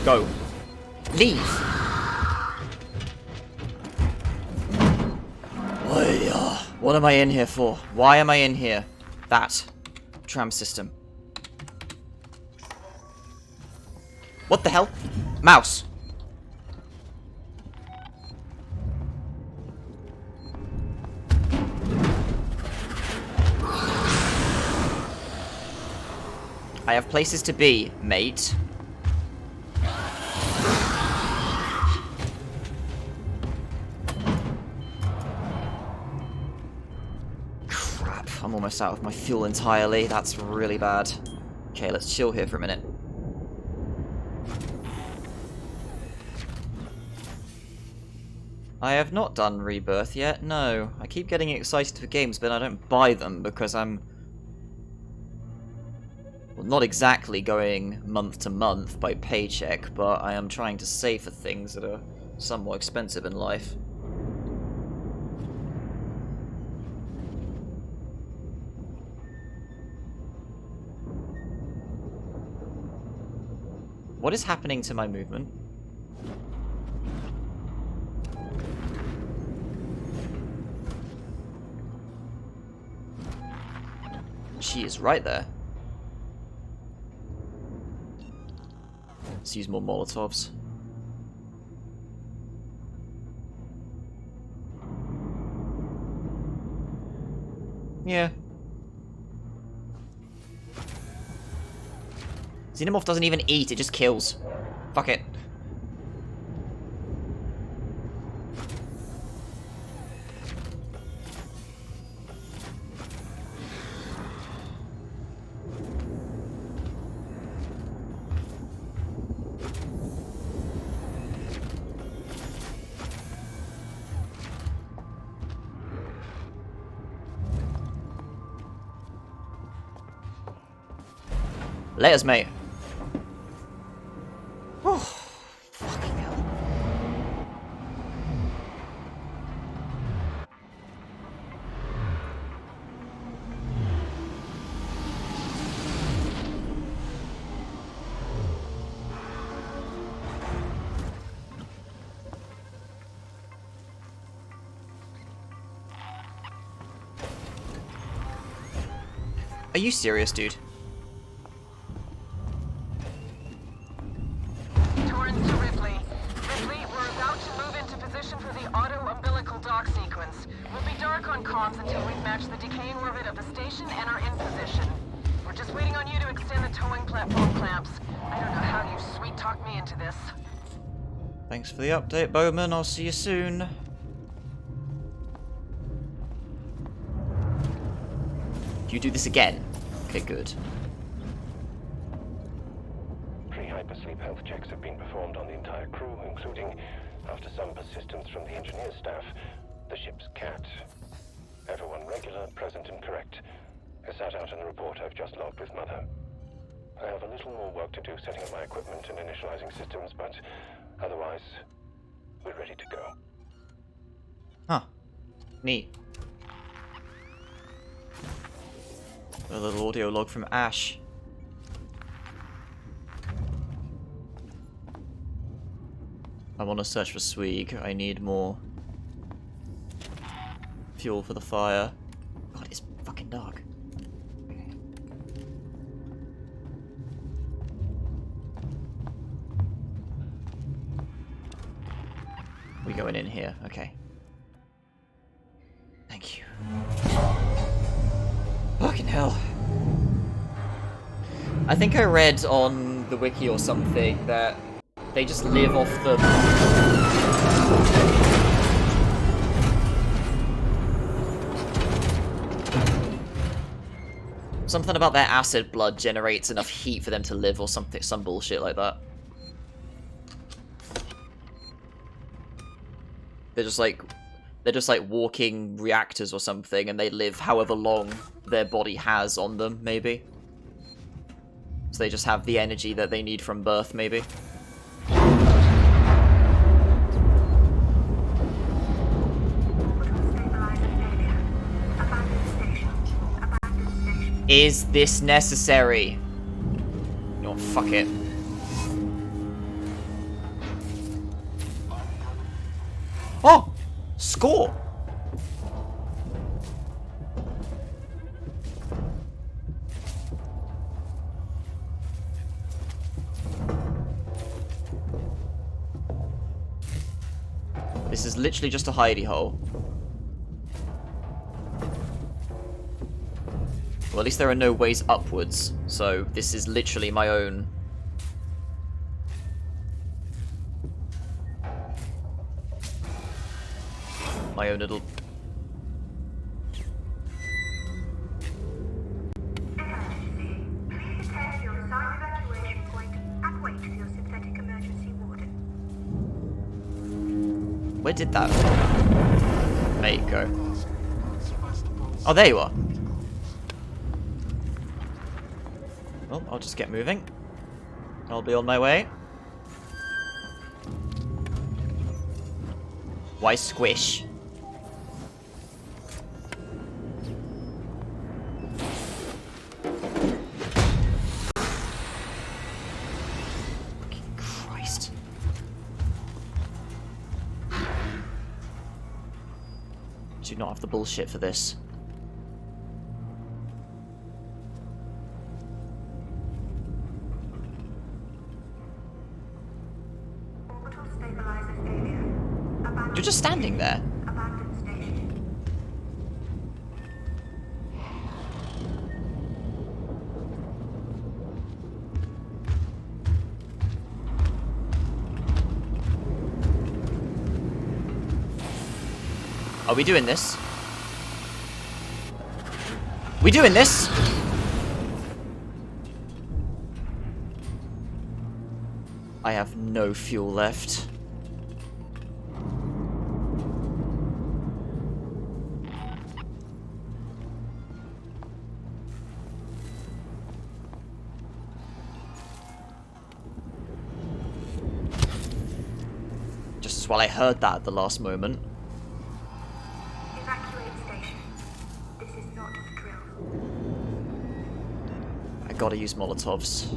Go. Leave! What am I in here for? Why am I in here? That. Tram system. What the hell? Mouse! I have places to be, mate. I'm almost out of my fuel entirely. That's really bad. Okay, let's chill here for a minute. I have not done Rebirth yet, no. I keep getting excited for games, but I don't buy them because I'm... well, not exactly going month to month by paycheck, but I am trying to save for things that are somewhat expensive in life. What is happening to my movement? She is right there. Let's use more Molotovs. Yeah. Xenomorph doesn't even eat, it just kills. Fuck it. Laters, mate. Fucking hell. Are you serious, dude? Torrens to Ripley. Ripley, we're about to move into position for the auto-umbilical dock sequence. We'll be dark on comms until we've matched the decaying orbit of the station and are in position. We're just waiting on you to extend the towing platform clamps. I don't know how you sweet-talked me into this. Thanks for the update, Bowman. I'll see you soon. Do you do this again? Okay, good. Pre-hypersleep health checks have been performed on the entire crew, including, after some persistence from the engineer staff, the ship's cat. Everyone regular, present and correct. As set out in the report I've just logged with Mother. I have a little more work to do setting up my equipment and initializing systems, but otherwise, we're ready to go. Huh. Neat. A little audio log from Ash. I'm on a search for Swig. I need more fuel for the fire. God, it's fucking dark. We going in here, okay. Hell. I think I read on the wiki or something that they just live off the... Something about their acid blood generates enough heat for them to live or something, some bullshit like that. They're just like walking reactors or something, and they live however long their body has on them, maybe. So they just have the energy that they need from birth, maybe. Is this necessary? No, fuck it. Oh! Score! This is literally just a hidey hole. Well, at least there are no ways upwards, so this is literally my own... my own little... Where did that mate go? Oh, there you are. Well, I'll just get moving. I'll be on my way. Why squish? Fucking Christ. Do not have the bullshit for this. You're just standing there. Are we doing this? We doing this? I have no fuel left. Just as well I heard that at the last moment. Evacuate station. This is not a drill. I gotta use Molotovs.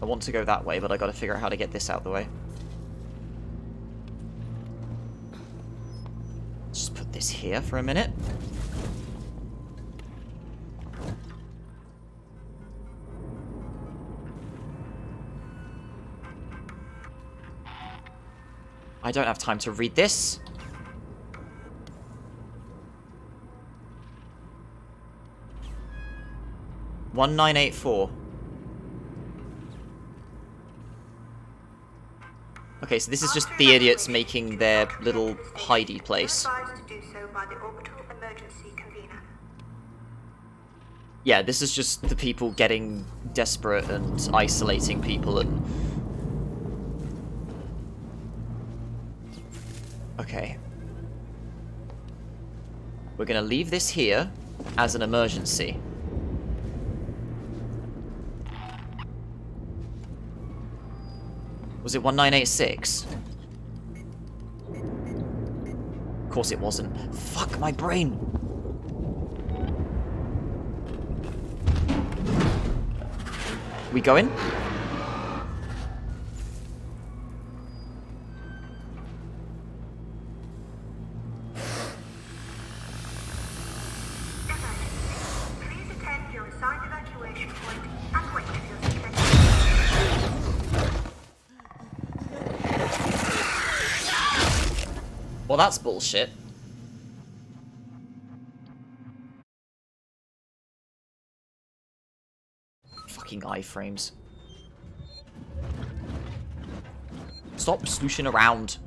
I want to go that way, but I gotta figure out how to get this out of the way. Just put this here for a minute. I don't have time to read this. $1984. Okay, so this is just the idiots making their little hidey place. Yeah, this is just the people getting desperate and isolating people and... Okay. We're gonna leave this here as an emergency. Was it 1986? Of course it wasn't. Fuck my brain! We going? Well, that's bullshit. Fucking iframes. Stop slooshing around.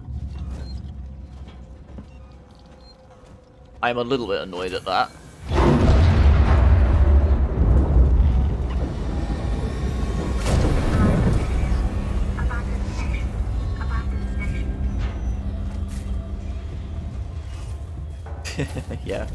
I'm a little bit annoyed at that. Yeah.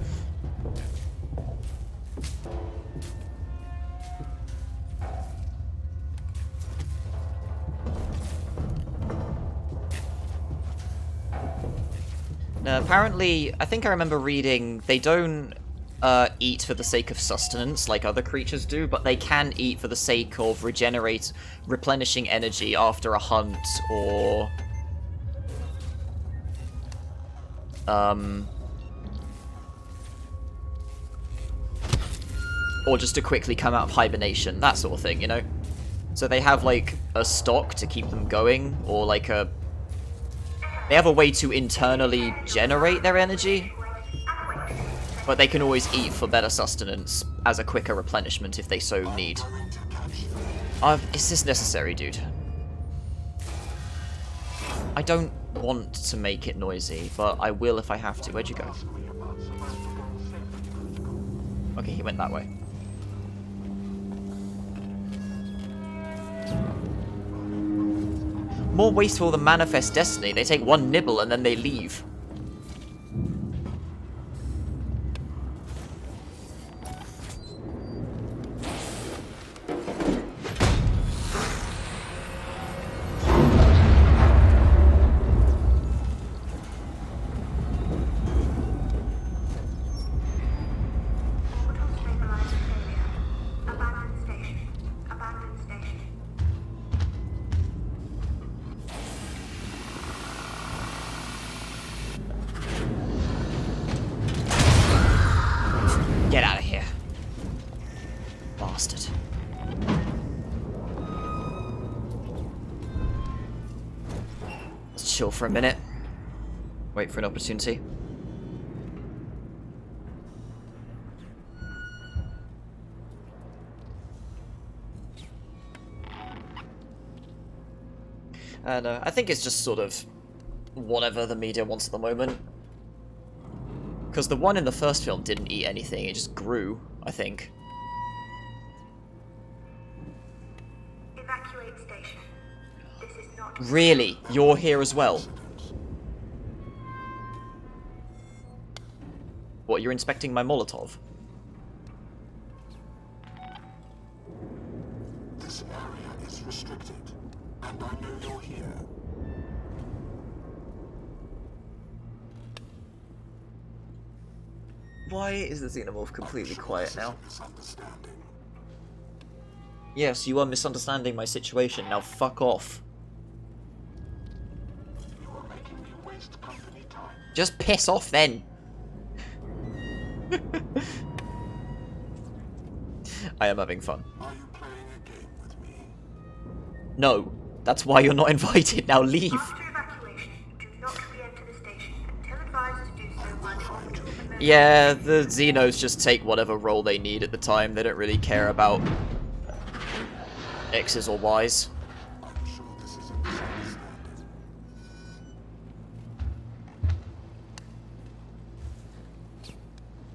Now, apparently, I think I remember reading they don't eat for the sake of sustenance like other creatures do, but they can eat for the sake of replenishing energy after a hunt or just to quickly come out of hibernation, that sort of thing, you know? So they have, like, a stock to keep them going, or, like, they have a way to internally generate their energy, but they can always eat for better sustenance as a quicker replenishment if they so need. Is this necessary, dude? I don't want to make it noisy, but I will if I have to. Where'd you go? Okay, he went that way. More wasteful than Manifest Destiny. They take one nibble and then they leave. Get out of here. Bastard. Let's chill for a minute. Wait for an opportunity. And I think it's just sort of whatever the media wants at the moment. Because the one in the first film didn't eat anything, it just grew, I think. Evacuate station. This is not... Really? You're here as well? What, you're inspecting my Molotov? This area is restricted, and I know you're here. Why is the Xenomorph completely quiet now? Yes, you are misunderstanding my situation. Now fuck off. Just piss off then. I am having fun. Are you playing a game with me? No, that's why you're not invited. Now leave. After evacuation, do not re-enter the station until advised to do so by the orbital emergency. Yeah, the Xenos just take whatever role they need at the time. They don't really care about X's or Y's. I'm sure this is a misunderstanding.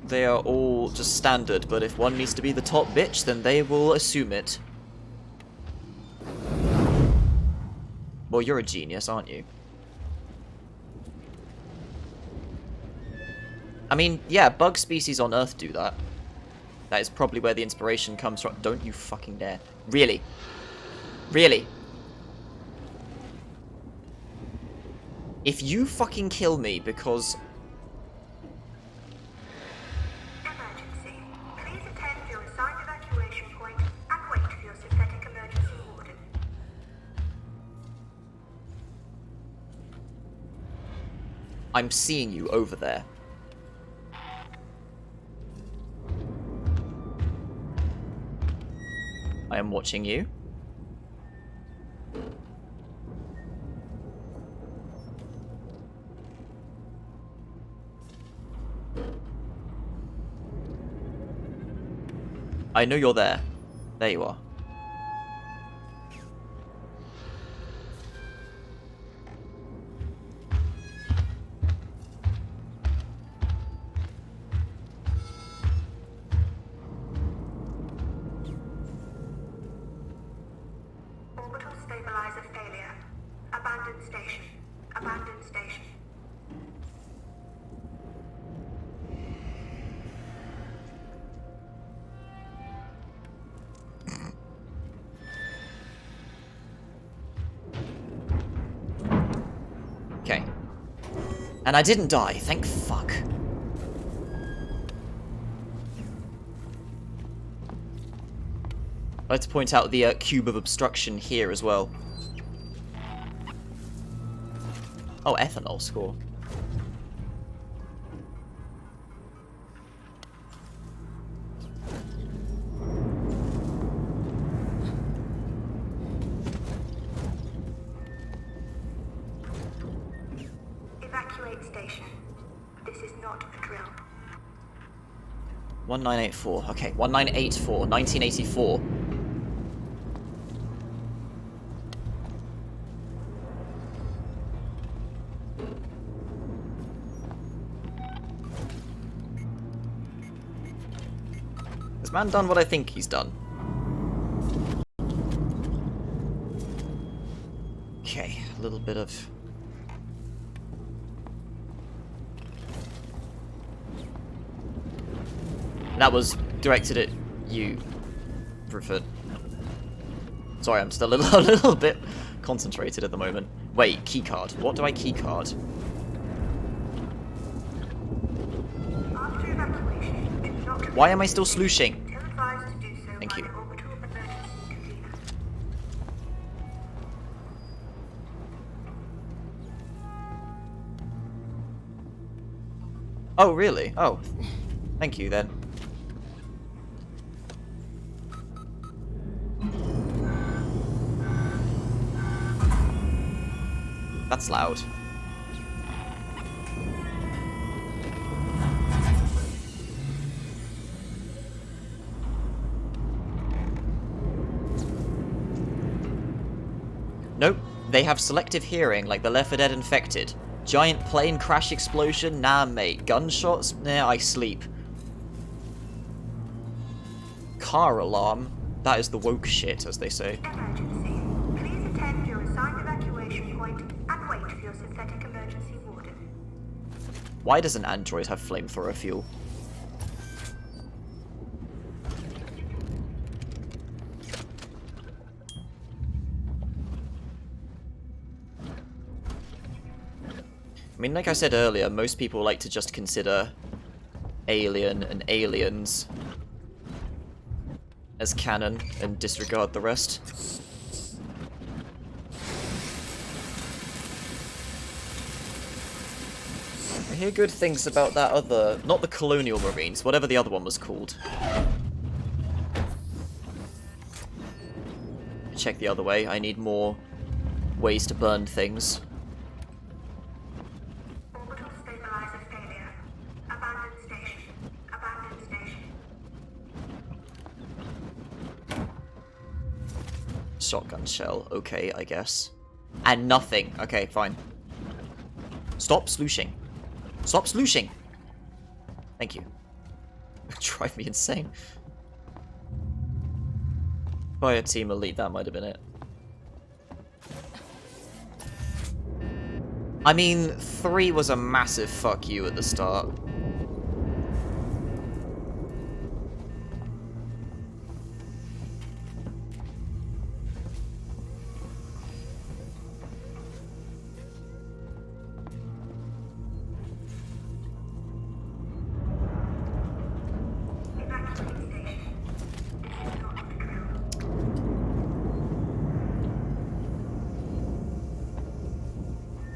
They are all just standard, but if one needs to be the top bitch, then they will assume it. Well, you're a genius, aren't you? I mean, yeah, bug species on Earth do that. That is probably where the inspiration comes from. Don't you fucking dare. Really? Really? If you fucking kill me because... Emergency. Please attend your assigned evacuation point and wait for your synthetic emergency warden. I'm seeing you over there. I am watching you. I know you're there. There you are. Orbital stabilizer failure. Abandoned station. Abandoned station. Okay. And I didn't die, thank fuck. I'd like to point out the cube of obstruction here as well. Oh, ethanol score. Evacuate station. This is not a drill. 1984. Okay, 1984. 1984. Has man done what I think he's done? Okay, a little bit of... That was directed at you, Rupert. Sorry, I'm still a little bit concentrated at the moment. Wait, keycard. What do I keycard? After evacuation, do not Why am I still slooshing? until advised to do so Thank by you. the orbital emergency convener. Oh, really? Oh. Thank you, then. That's loud. Nope, they have selective hearing like the Left 4 Dead infected. Giant plane crash explosion? Nah, mate. Gunshots? Nah, I sleep. Car alarm? That is the woke shit, as they say. Emergency. Please attend your assigned evacuation point and wait for your synthetic emergency warden. Why does an android have flamethrower fuel? I mean, like I said earlier, most people like to just consider Alien and Aliens as canon and disregard the rest. I hear good things about that other... not the Colonial Marines, whatever the other one was called. Check the other way, I need more ways to burn things. Orbital stabilizer failure. Abandoned station. Abandoned station. Shotgun shell, okay, I guess. And nothing. Okay, fine. Stop slooshing. Stop slooshing! Thank you. Drive me insane. Fire Team Elite, that might have been it. I mean, 3 was a massive fuck you at the start.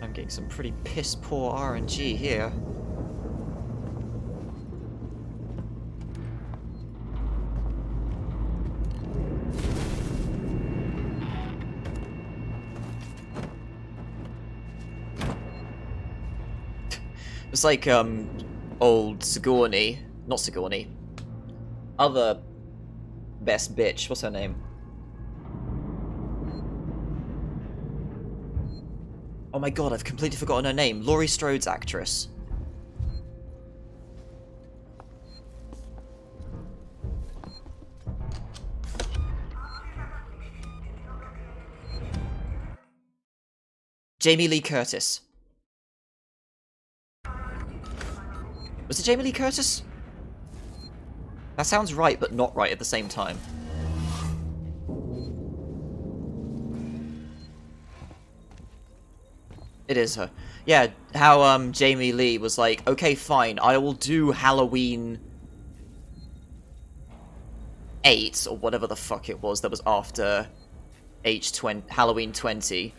I'm getting some pretty piss poor RNG here. It's like old Sigourney, not Sigourney, other best bitch. What's her name? Oh my god, I've completely forgotten her name. Laurie Strode's actress. Jamie Lee Curtis. Was it Jamie Lee Curtis? That sounds right, but not right at the same time. It is her. Yeah, how Jamie Lee was like, okay, fine, I will do Halloween 8, or whatever the fuck it was that was after Halloween 20.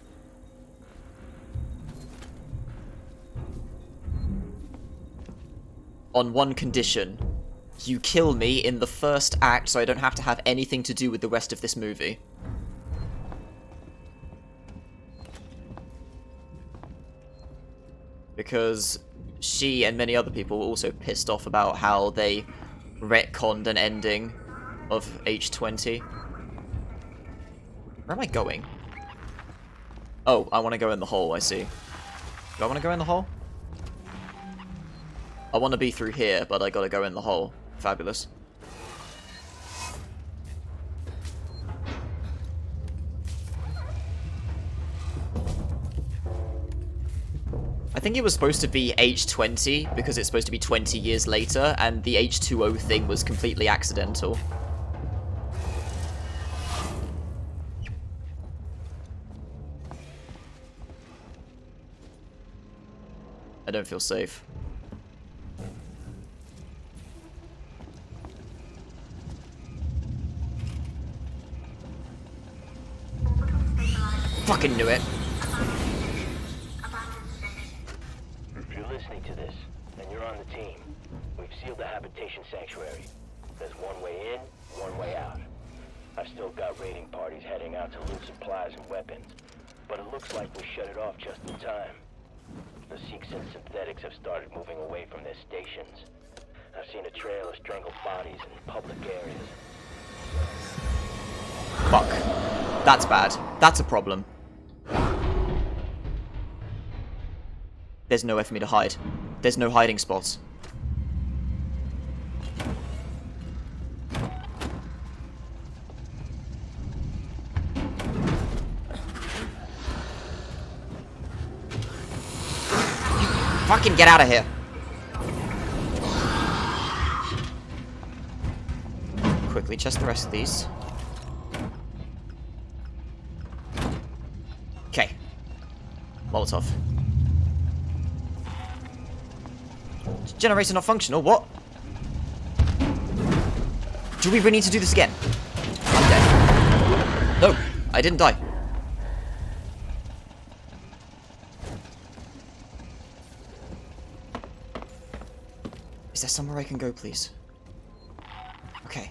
On one condition. You kill me in the first act so I don't have to have anything to do with the rest of this movie. Because she and many other people were also pissed off about how they retconned an ending of H20. Where am I going? Oh, I want to go in the hole, I see. Do I want to go in the hole? I want to be through here, but I gotta go in the hole. Fabulous. I think it was supposed to be H20, because it's supposed to be 20 years later, and the H2O thing was completely accidental. I don't feel safe. Fucking knew it. If you're listening to this, and you're on the team, we've sealed the habitation sanctuary. There's one way in, one way out. I've still got raiding parties heading out to loot supplies and weapons, but it looks like we shut it off just in time. The Sikhs and synthetics have started moving away from their stations. I've seen a trail of strangled bodies in public areas. Fuck. That's bad. That's a problem. There's nowhere for me to hide. There's no hiding spots. Fucking get out of here. Quickly chest the rest of these. Okay. Molotov. Generator not functional, what? Do we really need to do this again? I'm dead. No, I didn't die. Is there somewhere I can go, please? Okay.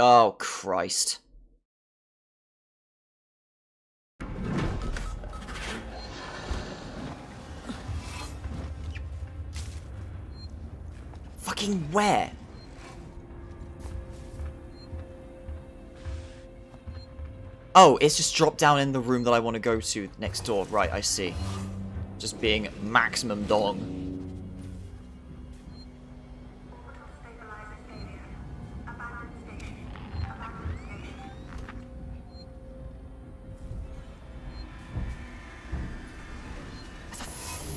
Oh, Christ. Fucking where? Oh, it's just dropped down in the room that I want to go to next door. Right, I see. Just being maximum dong.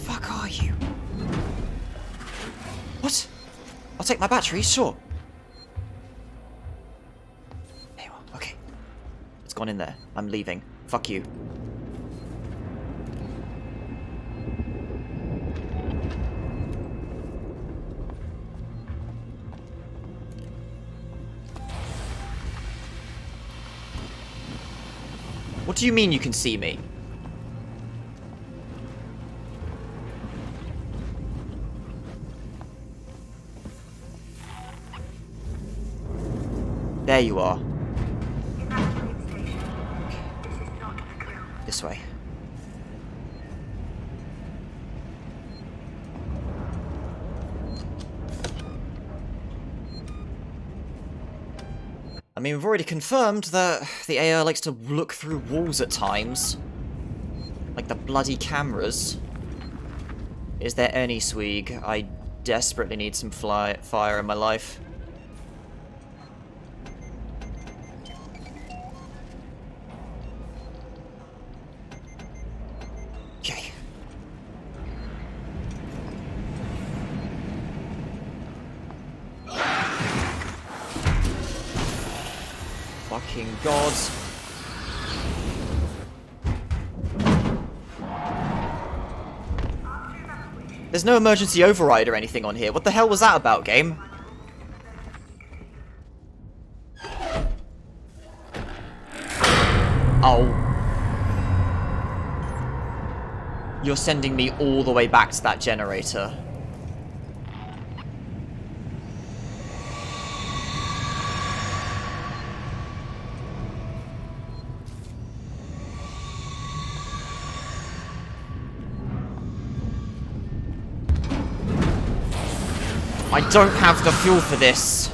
Fuck are you? What? I'll take my battery, sure. There you are, okay. It's gone in there. I'm leaving. Fuck you. What do you mean you can see me? There you are. This way. I mean, we've already confirmed that the AI likes to look through walls at times. Like the bloody cameras. Is there any swig? I desperately need some fire in my life. Okay. Fucking God. There's no emergency override or anything on here. What the hell was that about, game? Oh. You're sending me all the way back to that generator. I don't have the fuel for this.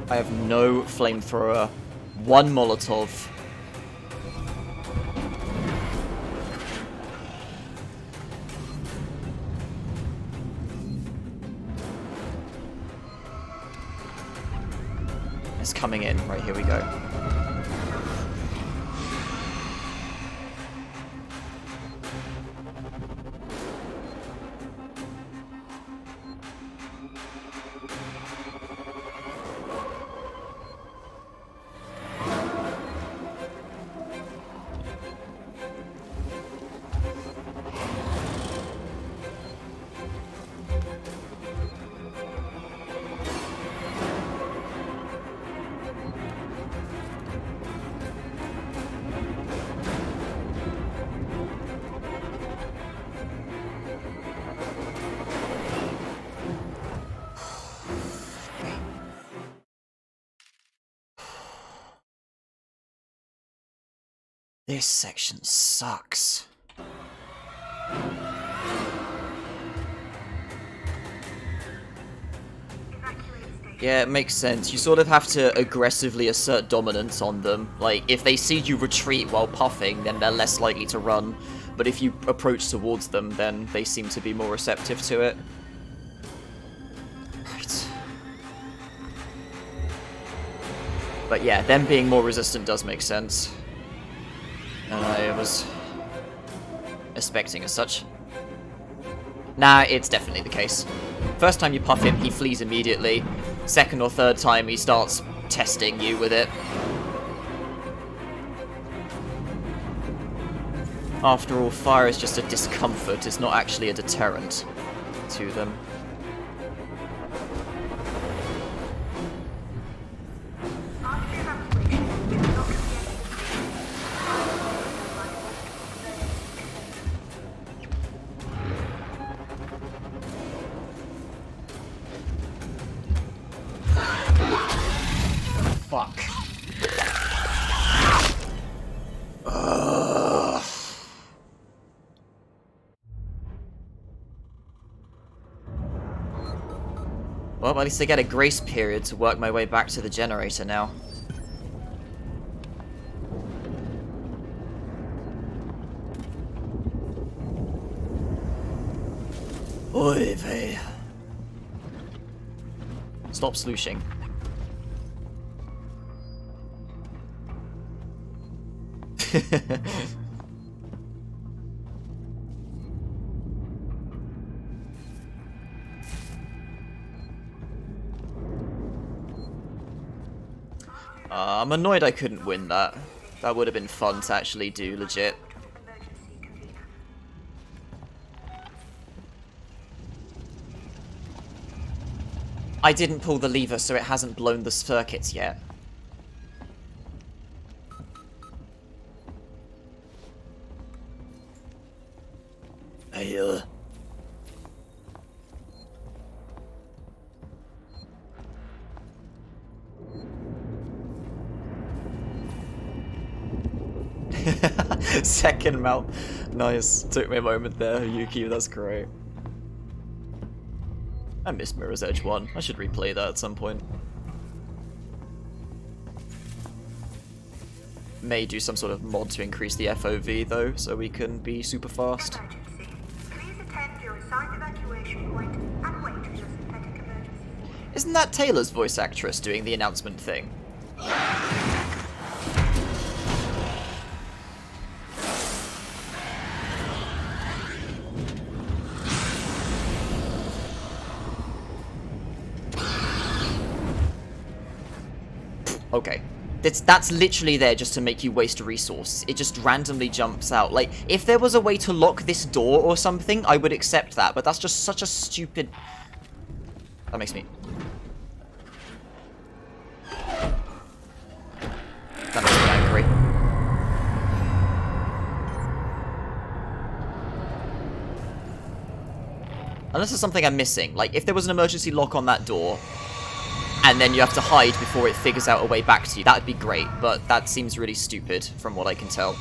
I have no flamethrower. One Molotov. It's coming in. Right, here we go. This section sucks. Yeah, it makes sense. You sort of have to aggressively assert dominance on them. Like, if they see you retreat while puffing, then they're less likely to run. But if you approach towards them, then they seem to be more receptive to it. But yeah, them being more resistant does make sense. And I was expecting as such. Nah, it's definitely the case. First time you puff him, he flees immediately. Second or third time, he starts testing you with it. After all, fire is just a discomfort, it's not actually a deterrent to them. Fuck. Well, at least I get a grace period to work my way back to the generator now. Oy vey. Stop slooshing. I'm annoyed I couldn't win that. That would have been fun to actually do, legit. I didn't pull the lever, so it hasn't blown the circuits yet. Hey, second mount. Nice. Took me a moment there, Yuki. That's great. I missed Mirror's Edge 1. I should replay that at some point. May do some sort of mod to increase the FOV though, so we can be super fast. Isn't that Taylor's voice actress doing the announcement thing? Okay. That's literally there just to make you waste resources. It just randomly jumps out. Like, if there was a way to lock this door or something, I would accept that, but that's just such a stupid... That makes me... That makes me angry. Unless there's something I'm missing. Like, if there was an emergency lock on that door, and then you have to hide before it figures out a way back to you, that'd be great, but that seems really stupid from what I can tell.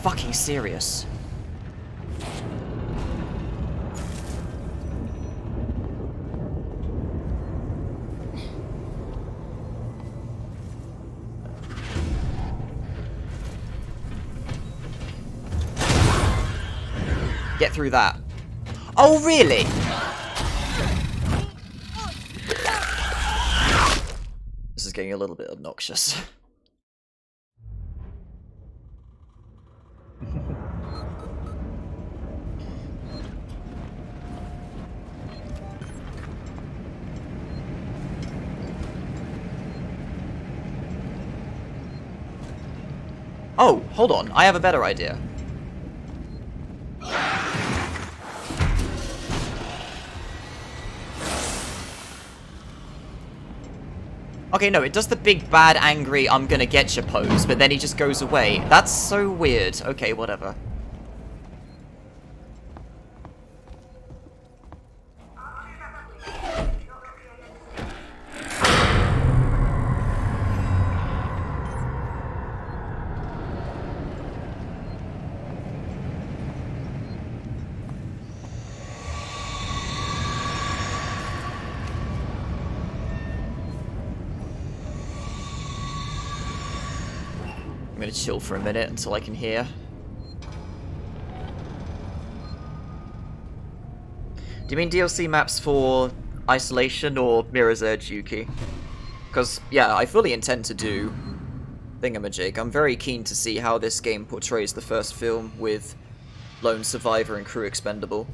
Fucking serious. Get through that. Oh, really? This is getting a little bit obnoxious. Oh, hold on. I have a better idea. Okay, no, it does the big, bad, angry, I'm gonna get you pose, but then he just goes away. That's so weird. Okay, whatever. gonna chill for a minute until I can hear. Do you mean DLC maps for Isolation or Mirror's Edge, Yuki? Because, yeah, I fully intend to do Thingamajig. I'm very keen to see how this game portrays the first film with Lone Survivor and Crew Expendable.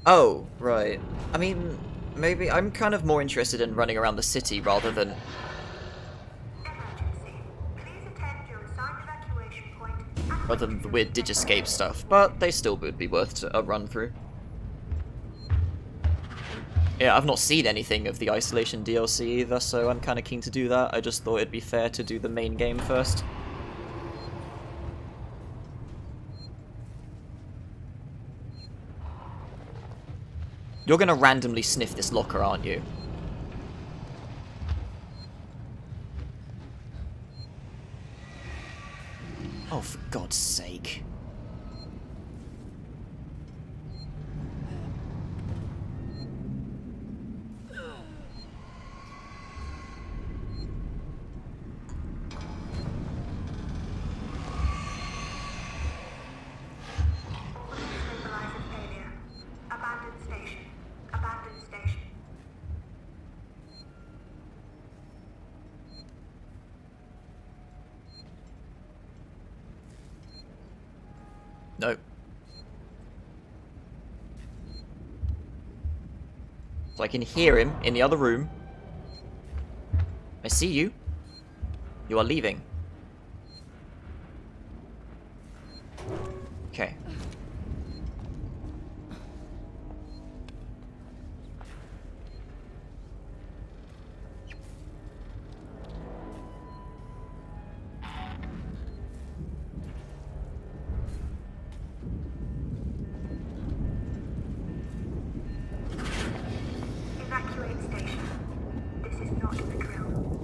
Oh, right. I mean, maybe I'm kind of more interested in running around the city rather than... rather than the weird Digiscape stuff, but they still would be worth a run through. Yeah, I've not seen anything of the Isolation DLC either, so I'm kind of keen to do that. I just thought it'd be fair to do the main game first. You're gonna randomly sniff this locker, aren't you? Oh, for God's sake. No. So I can hear him in the other room. I see you. You are leaving. Okay. Evacuate station. This is not the drill.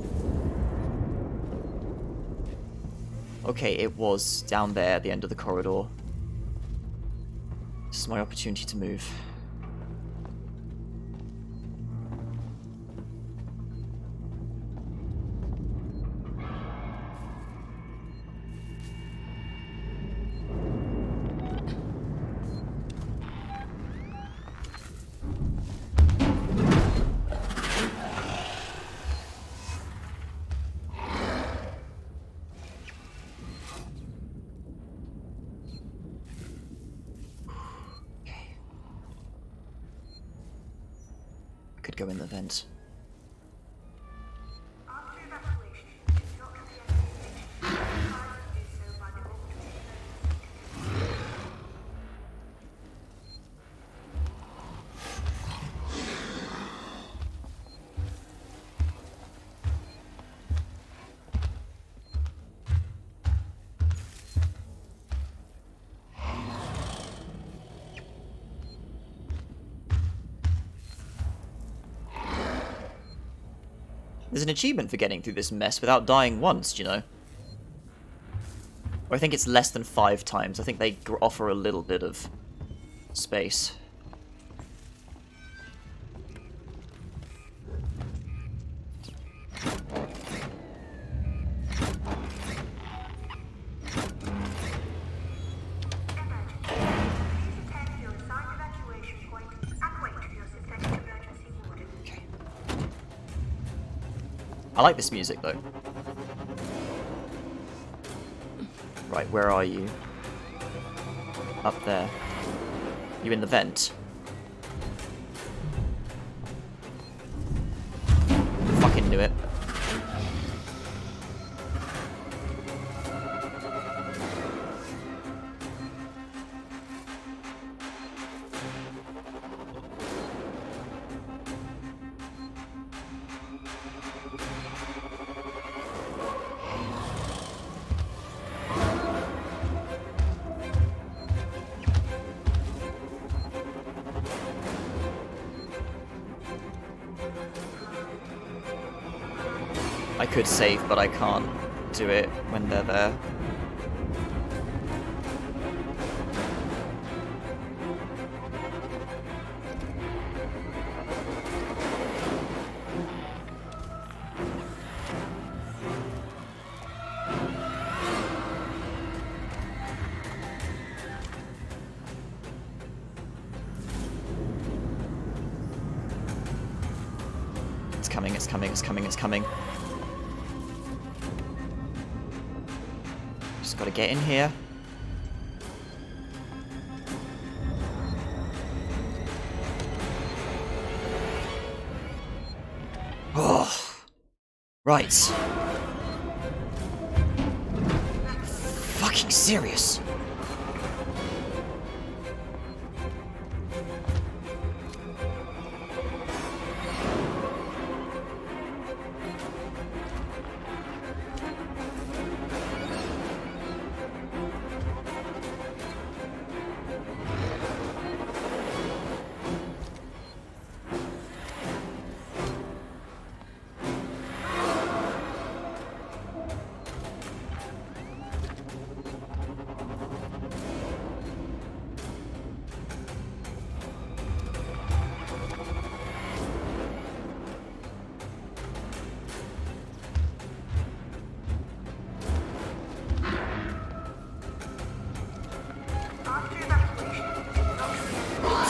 Okay, it was down there at the end of the corridor. This is my opportunity to move. Could go in the vent. After evacuation, do not enter the station. Advised to do so by the order. There's an achievement for getting through this mess without dying once, do you know? Or I think it's less than 5 times. I think they offer a little bit of space. I like this music, though. Right, where are you? Up there. You in the vent? Fucking knew it. I could save, but I can't do it when they're there. coming, it's coming, it's coming, it's coming. Just gotta get in here. Oh, right. Fucking serious.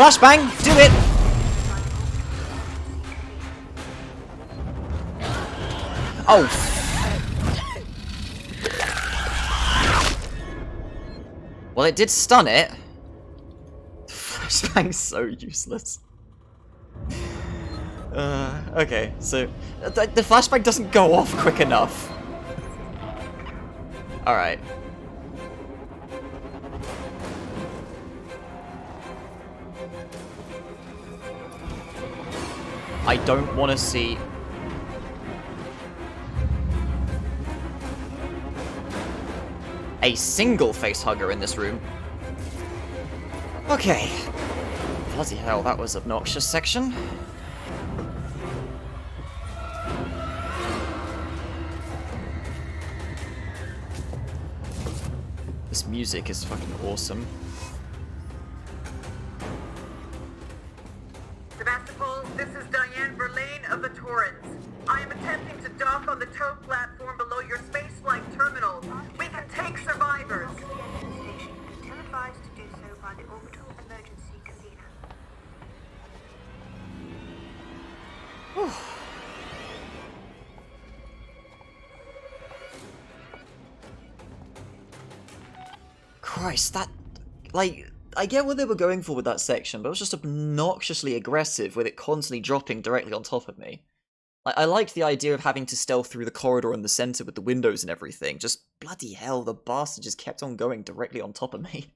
Flashbang! Do it! Oh. Well, it did stun it. Flashbang's so useless. Okay, so the flashbang doesn't go off quick enough. Alright. I don't want to see... a single facehugger in this room. Okay. Bloody hell, that was obnoxious section. This music is fucking awesome. Sebastopol, this is Diane Verlaine of the Torrens. I am attempting to dock on the tow platform below your spaceflight terminal. We can take survivors. Until advised to do so by the orbital emergency convener. Christ, that... like... I get what they were going for with that section, but it was just obnoxiously aggressive with it constantly dropping directly on top of me. I liked the idea of having to stealth through the corridor in the center with the windows and everything. Just bloody hell, the bastard just kept on going directly on top of me.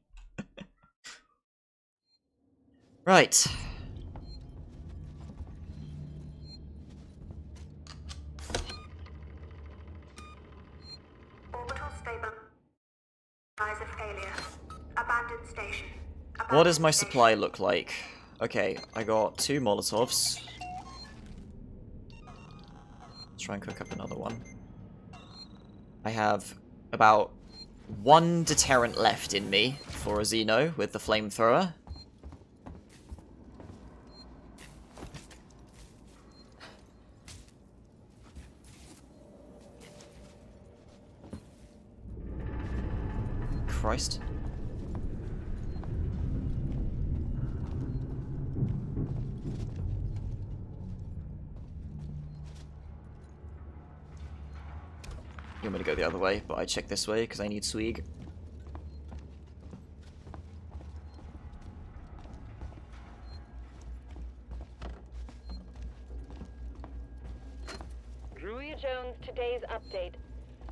Right. Orbital stabilizer failure. Abandoned station. What does my supply look like? Okay, I got 2 Molotovs. Let's try and cook up another one. I have about 1 deterrent left in me for a Xeno with the flamethrower. Christ. You want me to go the other way, but I check this way because I need swig. Druia Jones, today's update.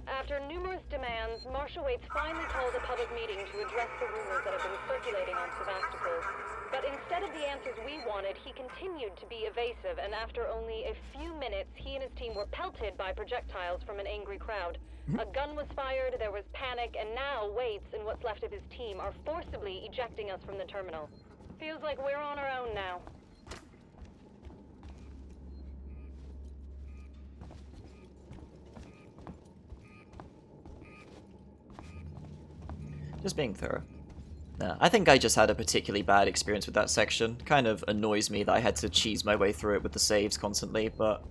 After numerous demands, Marshal Waits finally called a public meeting to address the rumors that have been circulating on Sebastopol. But instead of the answers we wanted, he continued to be evasive, and after only a few minutes, he and his team were pelted by projectiles from an angry crowd. A gun was fired, there was panic, and now Waits and what's left of his team are forcibly ejecting us from the terminal. Feels like we're on our own now. Just being thorough. Nah, I think I just had a particularly bad experience with that section. Kind of annoys me that I had to cheese my way through it with the saves constantly, but...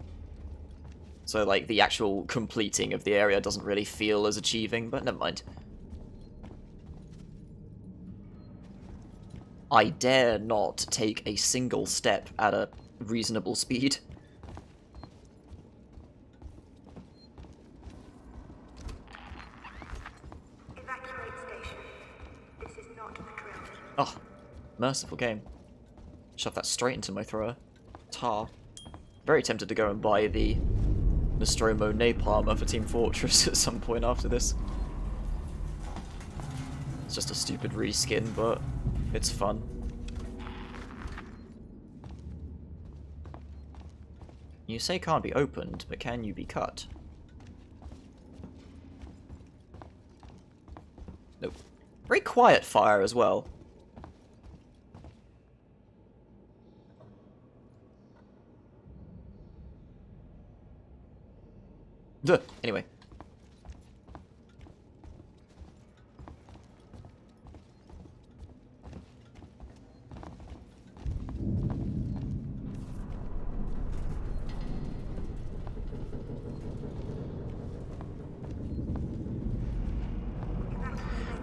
So, like, the actual completing of the area doesn't really feel as achieving, but never mind. I dare not take a single step at a reasonable speed. Oh, merciful game. Shove that straight into my thrower. Tar. Very tempted to go and buy the Nostromo Napalmer for Team Fortress at some point after this. It's just a stupid reskin, but it's fun. You say can't be opened, but can you be cut? Nope. Very quiet fire as well. Duh. Anyway.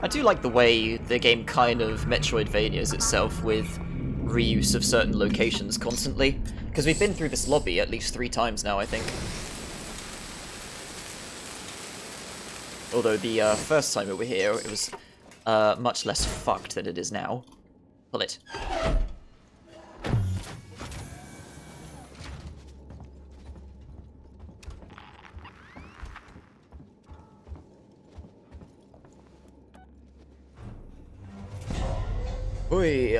I do like the way the game kind of Metroidvanias itself with reuse of certain locations constantly, because we've been through this lobby at least 3 times now, I think. Although the first time we were here, it was much less fucked than it is now. Pull it. Oi.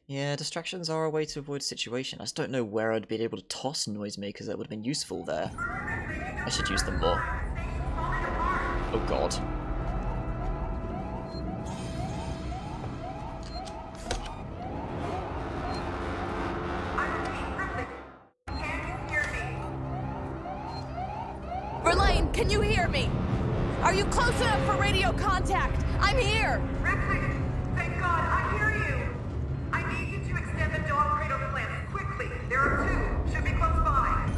Yeah, distractions are a way to avoid a situation. I just don't know where I'd been able to toss noisemakers that would have been useful there. I should use them more. Oh god. Verlaine, can you hear me? Are you close enough for radio contact? I'm here! Ripley, thank God, I hear you. I need you to extend the dog cradle plants quickly. There are 2. Should be close by.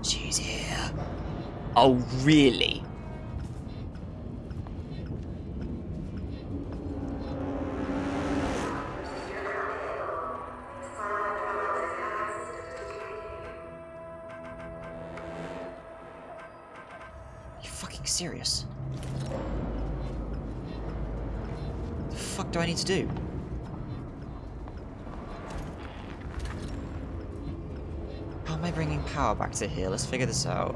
She's here. Oh, really? Are you fucking serious? What the fuck do I need to do? How am I bringing power back to here? Let's figure this out.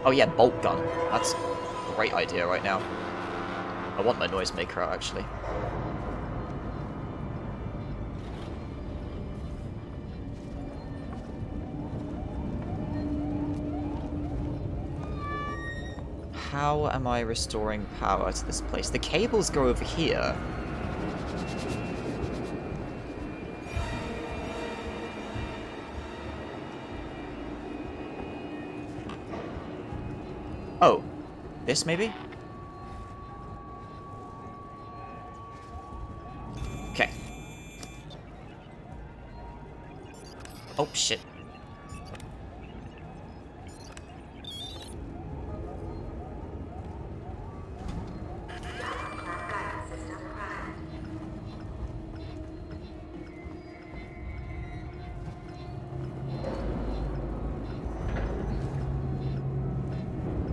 Oh yeah, bolt gun. That's a great idea right now. I want my noisemaker out, actually. How am I restoring power to this place? The cables go over here. Oh, this maybe? Okay. Oh shit.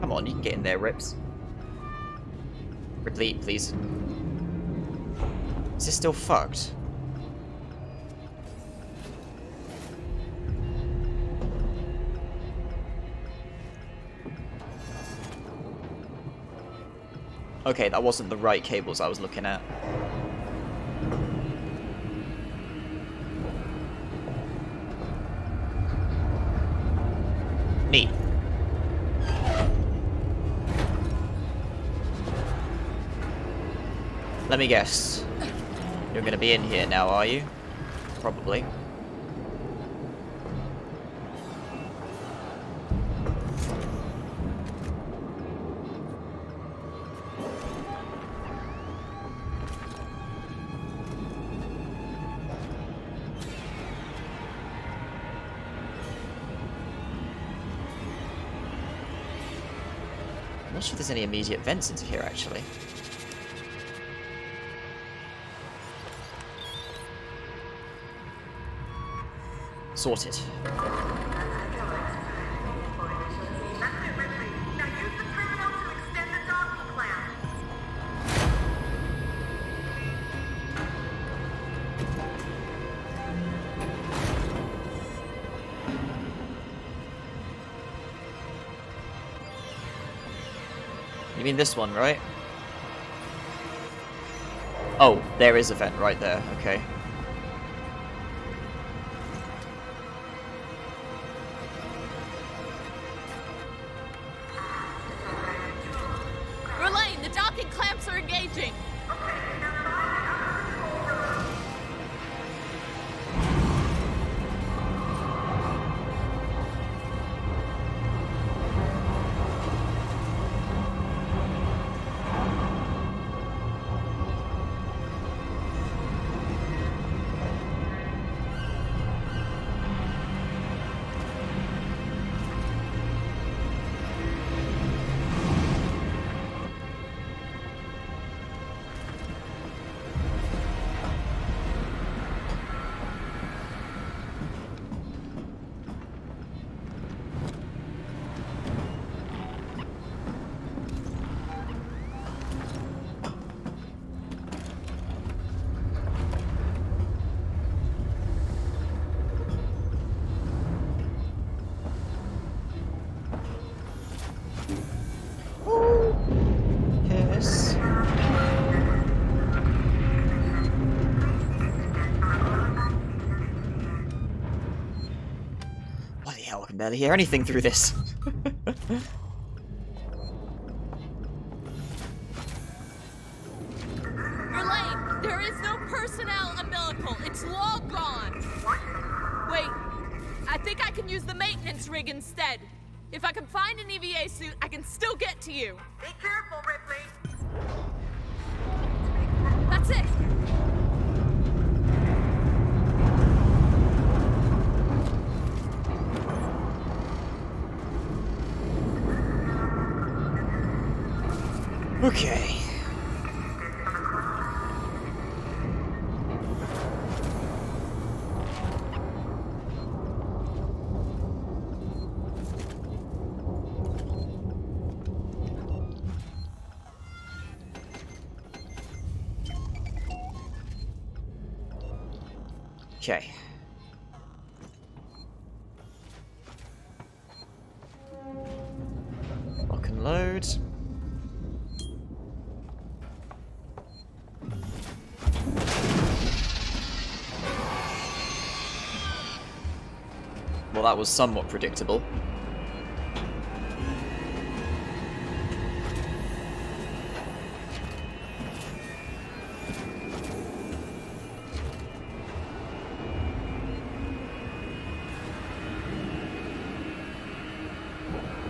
Come on, you can get in there, Rips. Ripley, please. Is this still fucked? Okay, that wasn't the right cables I was looking at. Neat. Let me guess. You're gonna be in here now, are you? Probably. I'm not sure if there's any immediate vents into here, actually. Sorted. That's it, Ripley. Now use the terminal to extend the docking clamp. You mean this one, right? Oh, there is a vent right there. Okay. Verlaine, the docking clamps are engaging. Yes. Bloody hell, I can barely hear anything through this. Verlaine, there is no personnel umbilical. It's long gone. Wait, I think I can use the maintenance rig instead. If I can find an EVA suit, I can still get to you. Be careful, Ripley. That's it. Okay. Okay. Lock and load. Well, that was somewhat predictable.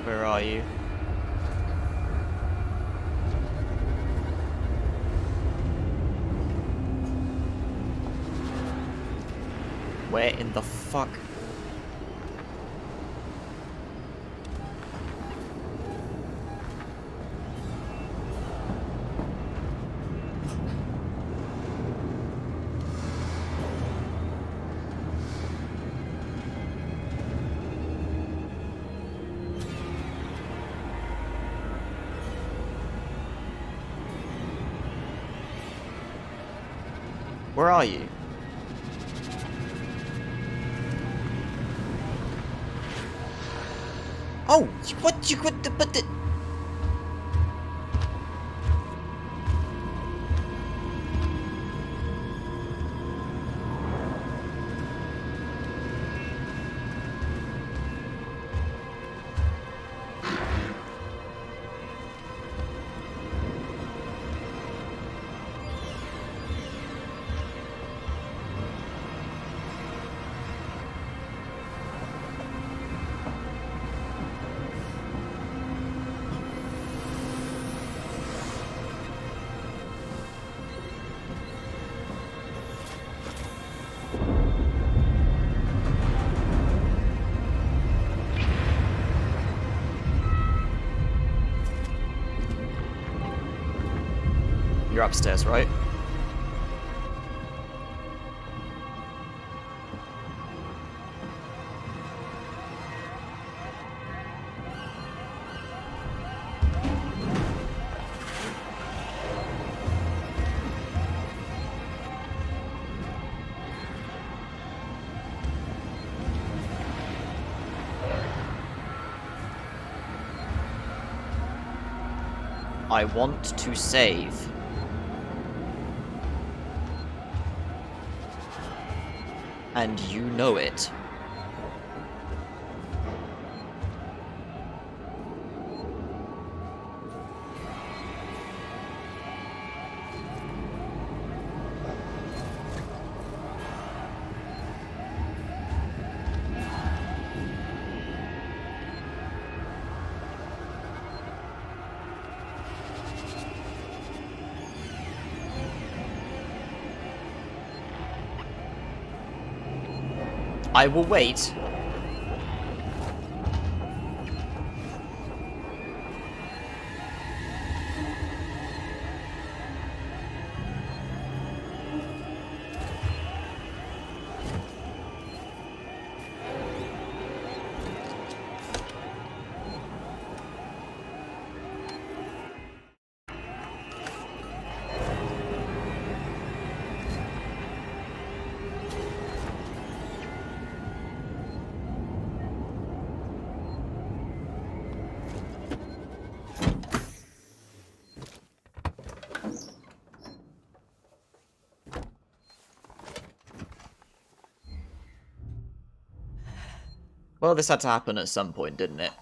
Where are you? Where in the fuck? Where are you? Oh, what you could but the You're upstairs, right? I want to save. And you know it. I will wait. Well, this had to happen at some point, didn't it?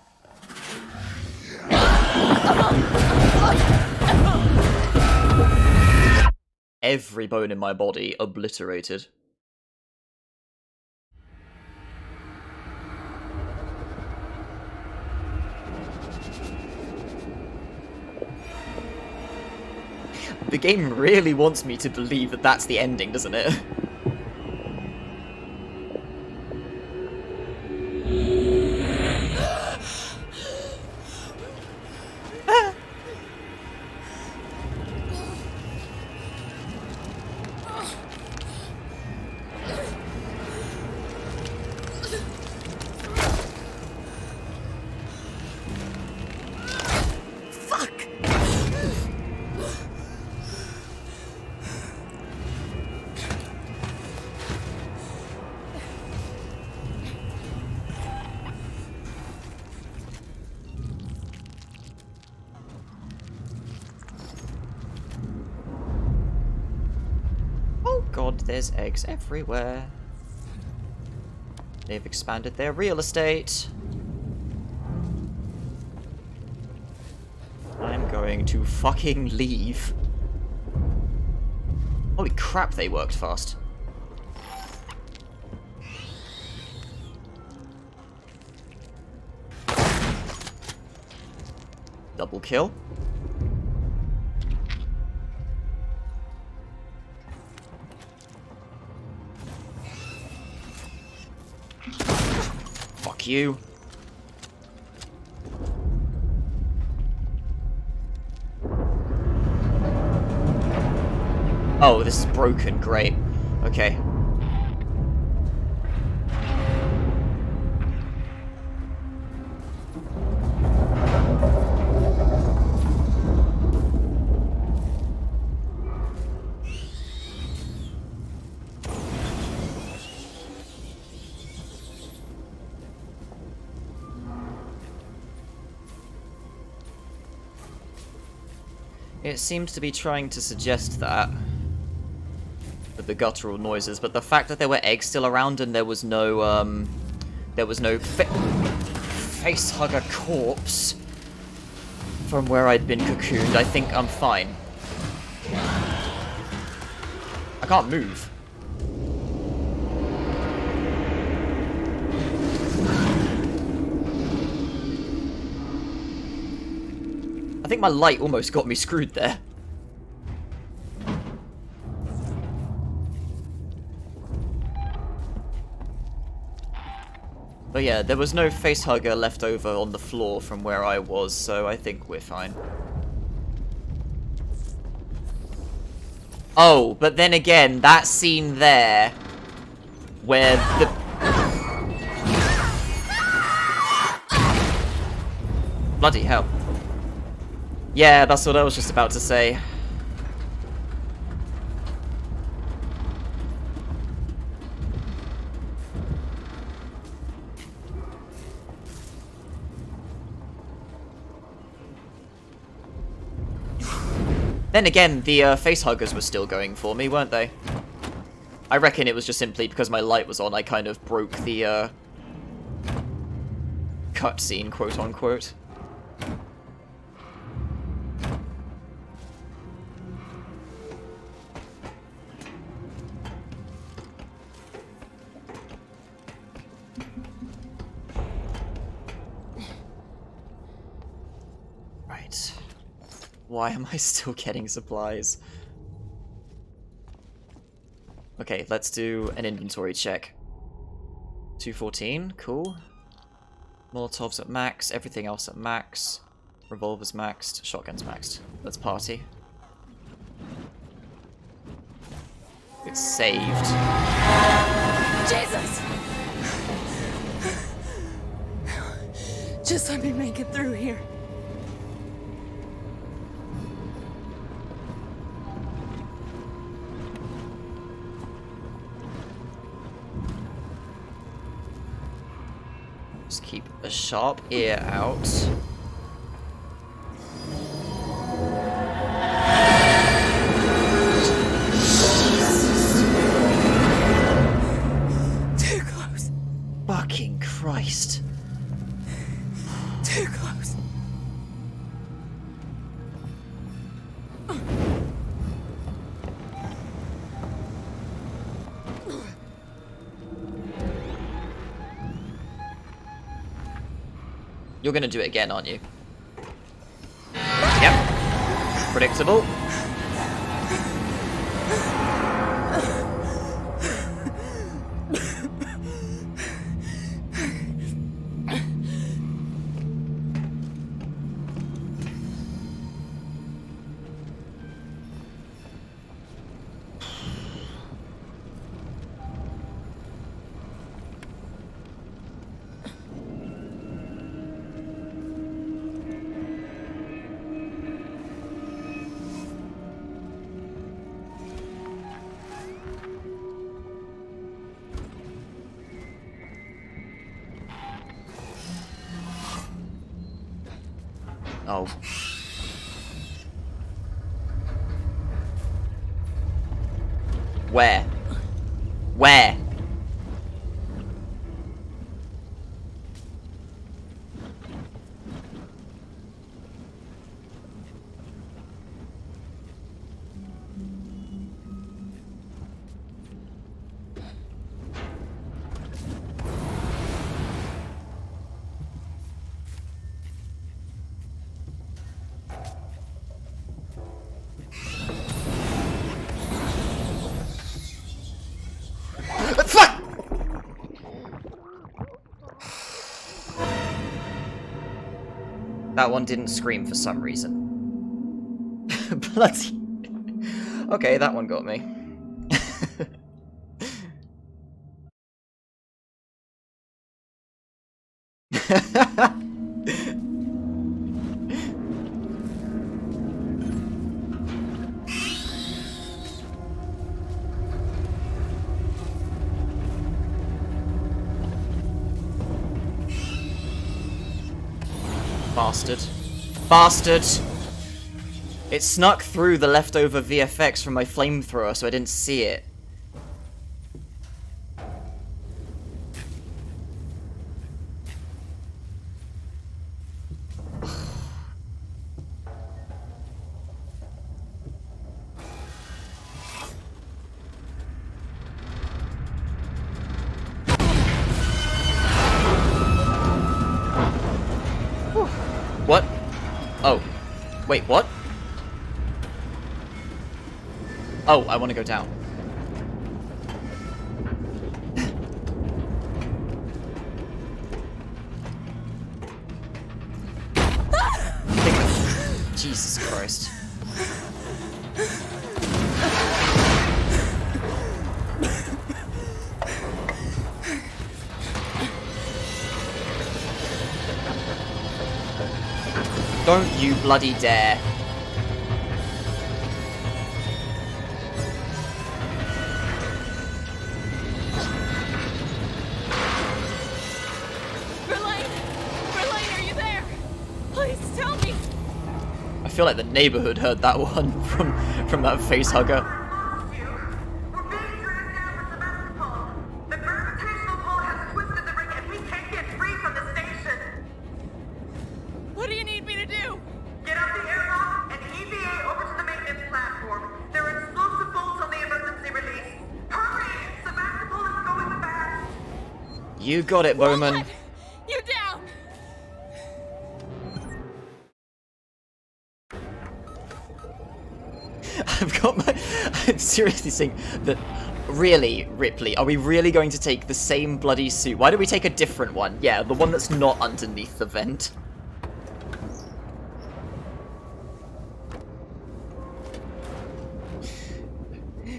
Every bone in my body obliterated. The game really wants me to believe that that's the ending, doesn't it? God, there's eggs everywhere. They've expanded their real estate. I'm going to fucking leave. Holy crap, they worked fast. Double kill. Fuck you. Oh, this is broken. Great. Okay. It seems to be trying to suggest that with the guttural noises, but the fact that there were eggs still around and there was no facehugger corpse from where I'd been cocooned, I think I'm fine. I can't move. I think my light almost got me screwed there. But yeah, there was no facehugger left over on the floor from where I was, so I think we're fine. Oh, but then again, that scene there, where the... Bloody hell. Yeah, that's what I was just about to say. Then again, the facehuggers were still going for me, weren't they? I reckon it was just simply because my light was on, I kind of broke the cutscene, quote-unquote. Right. Why am I still getting supplies? Okay, let's do an inventory check. 214, cool. Molotovs at max, everything else at max. Revolver's maxed, shotgun's maxed. Let's party. It's saved. Jesus! Just let me make it through here. Just keep a sharp ear out. Too close. Fucking Christ. Too close. You're gonna do it again, aren't you? Yep. Predictable. Oh. Where? Where? Fuck! That one didn't scream for some reason. Bloody... Okay, that one got me. Bastard. Bastard! It snuck through the leftover VFX from my flamethrower, so I didn't see it. What? Oh. Wait, what? Oh, I want to go down. Jesus Christ. Don't you bloody dare. Verlaine, are you there? Please tell me. I feel like the neighborhood heard that one from that face hugger. The gravitational pull has twisted the ring and we can't get free from the station. What do you need me to do? Get out the airlock and EVA over to the maintenance platform. There are explosive bolts on the emergency release. Hurry! Sebastopol is going fast. You got it, Bowman. You down. I'm seriously saying that. Really, Ripley, are we really going to take the same bloody suit? Why don't we take a different one? Yeah, the one that's not underneath the vent.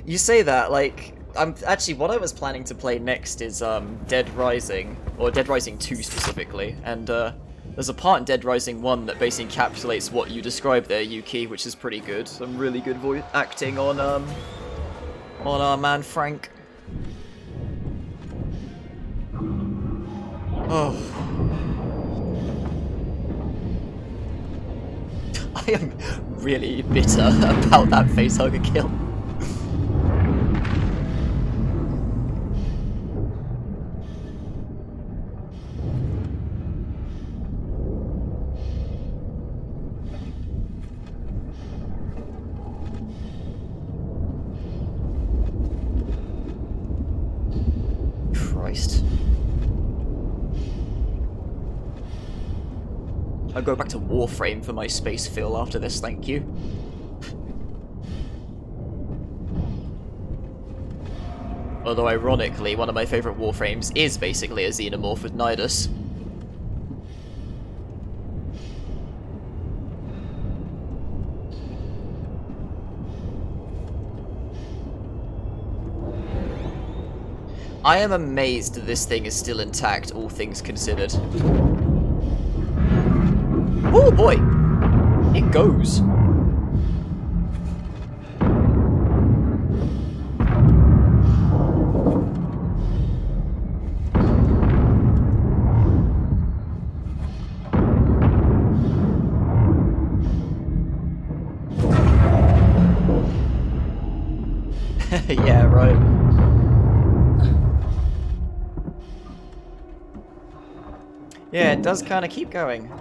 You say that, like, actually, what I was planning to play next is, Dead Rising, or Dead Rising 2 specifically, and, there's a part in Dead Rising 1 that basically encapsulates what you described there, Yuki, which is pretty good. Some really good voice acting on our man Frank. Oh. I am really bitter about that facehugger kill. Christ. I'll go back to Warframe for my space fill after this, thank you. Although ironically, one of my favourite Warframes is basically a xenomorph with Nidus. I am amazed that this thing is still intact, all things considered. Oh boy! It goes. Yeah, right. Yeah, it does kind of keep going.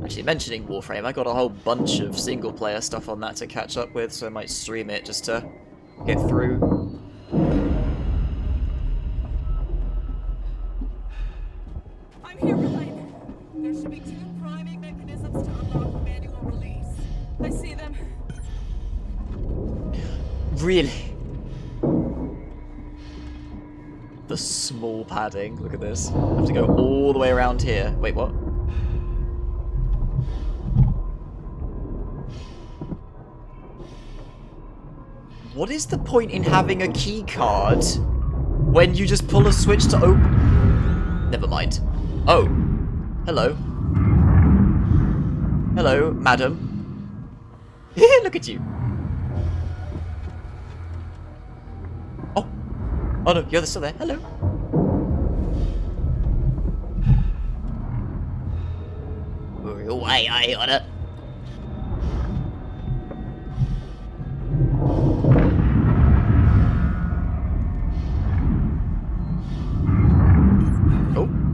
Actually, mentioning Warframe, I got a whole bunch of single-player stuff on that to catch up with, so I might stream it just to get through. I'm here, Verlaine. There should be 2 priming mechanisms to unlock the manual release. I see them. Really? The small padding, look at this. I have to go all the way around here. Wait, what? What is the point in having a key card when you just pull a switch to open? Never mind. Oh. Hello. Hello, madam. Look at you. Oh. Oh no, you're still there. Hello. I on it.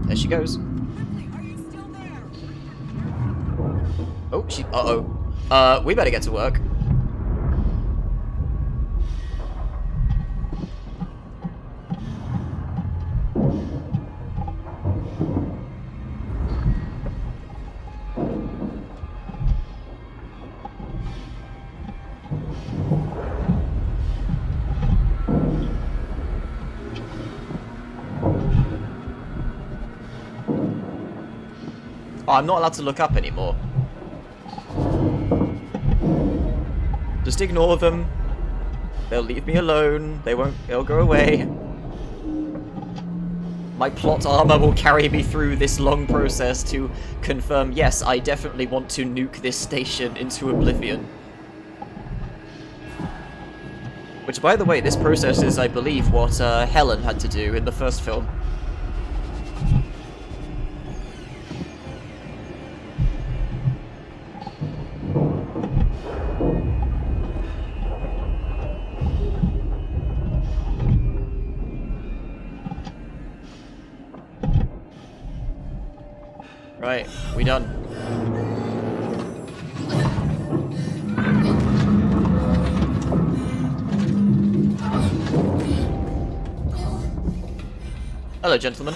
There she goes. Oh, she. Uh-oh. We better get to work. Oh, I'm not allowed to look up anymore. Just ignore them. They'll leave me alone. They'll go away. My plot armor will carry me through this long process to confirm, yes, I definitely want to nuke this station into oblivion. Which, by the way, this process is, I believe, what Helen had to do in the first film. Right, we done. Hello, gentlemen.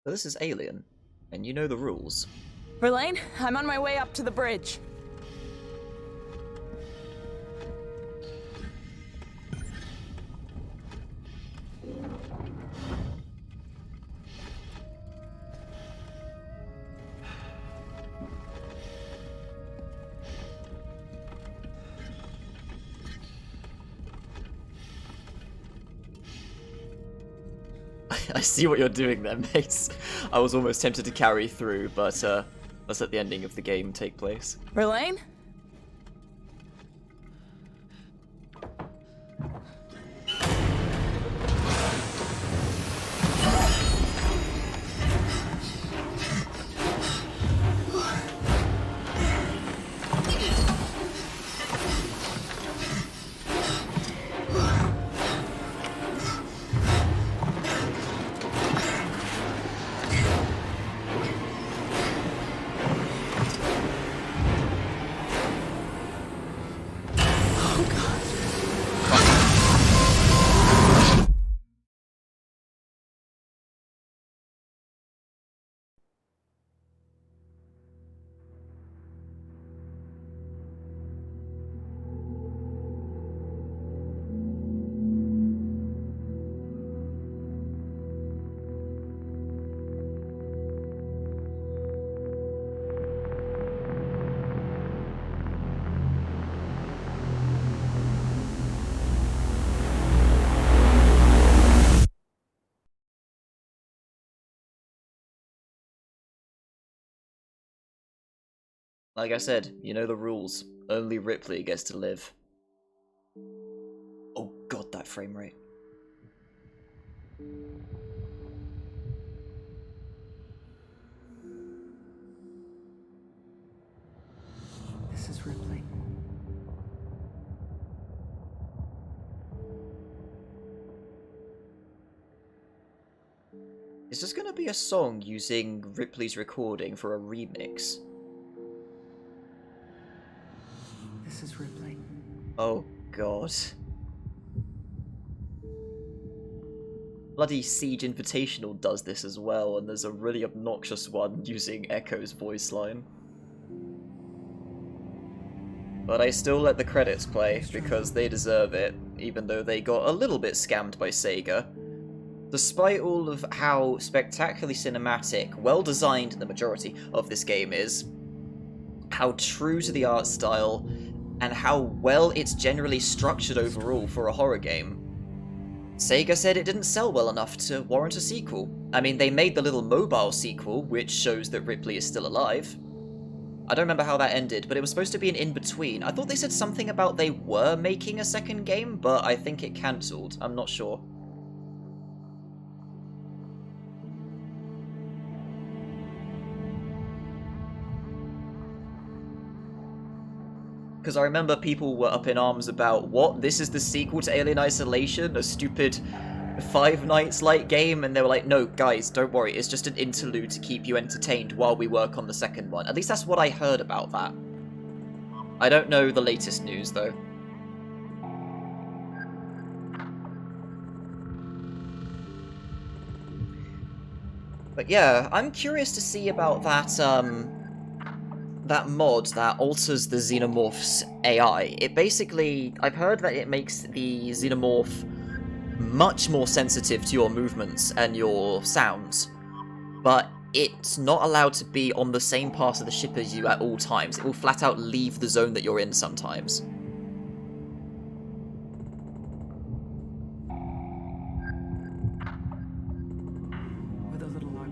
So this is Alien, and you know the rules. Verlaine, I'm on my way up to the bridge. I see what you're doing there, Mace. I was almost tempted to carry through, but let's let the ending of the game take place. Verlaine? Like I said, you know the rules. Only Ripley gets to live. Oh god, that frame rate. This is Ripley. Is this gonna be a song using Ripley's recording for a remix? This is Ripley. Oh god. Bloody Siege Invitational does this as well, and there's a really obnoxious one using Echo's voice line. But I still let the credits play, because they deserve it, even though they got a little bit scammed by Sega. Despite all of how spectacularly cinematic, well-designed the majority of this game is, how true to the art style, and how well it's generally structured overall for a horror game, Sega said it didn't sell well enough to warrant a sequel. I mean, they made the little mobile sequel, which shows that Ripley is still alive. I don't remember how that ended, but it was supposed to be an in-between. I thought they said something about they were making a second game, but I think it cancelled. I'm not sure. Because I remember people were up in arms about, what, this is the sequel to Alien Isolation? A stupid Five Nights-like game? And they were like, no, guys, don't worry, it's just an interlude to keep you entertained while we work on the second one. At least that's what I heard about that. I don't know the latest news, though. But yeah, I'm curious to see about that, that mod that alters the Xenomorph's AI. It basically, I've heard that it makes the Xenomorph much more sensitive to your movements and your sounds, but it's not allowed to be on the same part of the ship as you at all times. It will flat out leave the zone that you're in sometimes. With a little luck.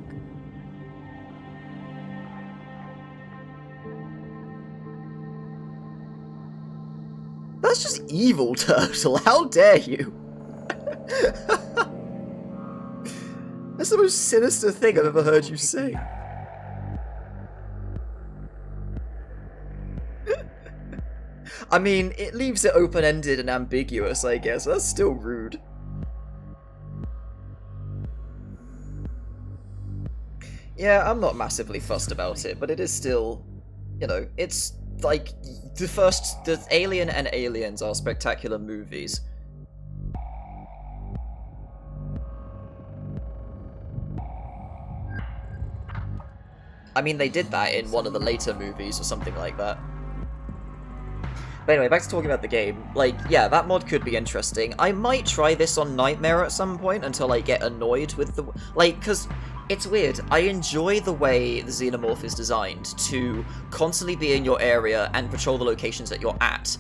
That's just evil, Turtle. How dare you? That's the most sinister thing I've ever heard you say. I mean, it leaves it open-ended and ambiguous, I guess. That's still rude. Yeah, I'm not massively fussed about it, but it is still, you know, it's like the Alien and Aliens are spectacular movies. I mean, they did that in one of the later movies or something like that. But anyway, back to talking about the game. Like, yeah, that mod could be interesting. I might try this on Nightmare at some point until I get annoyed with the... Like, because it's weird. I enjoy the way the Xenomorph is designed to constantly be in your area and patrol the locations that you're at.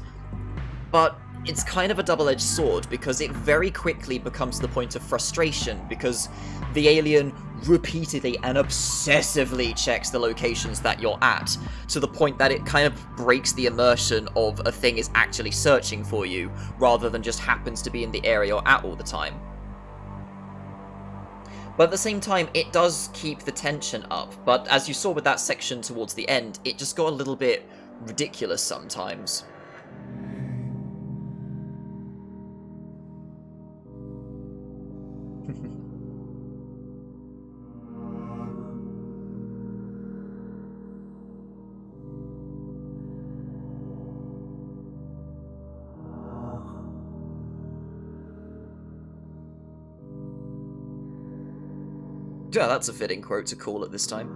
But it's kind of a double-edged sword, because it very quickly becomes the point of frustration, because the alien repeatedly and obsessively checks the locations that you're at, to the point that it kind of breaks the immersion of a thing is actually searching for you, rather than just happens to be in the area you're at all the time. But at the same time, it does keep the tension up, but as you saw with that section towards the end, it just got a little bit ridiculous sometimes. Yeah, that's a fitting quote to call it this time.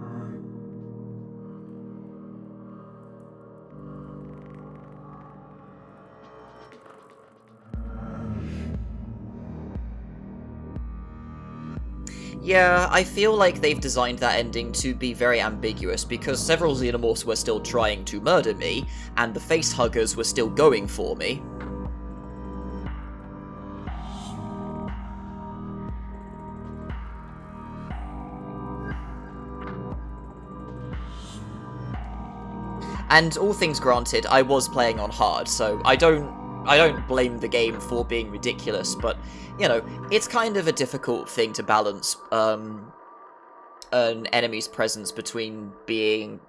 Yeah, I feel like they've designed that ending to be very ambiguous, because several Xenomorphs were still trying to murder me, and the facehuggers were still going for me. And all things granted, I was playing on hard, so I don't blame the game for being ridiculous, but, you know, it's kind of a difficult thing to balance an enemy's presence between being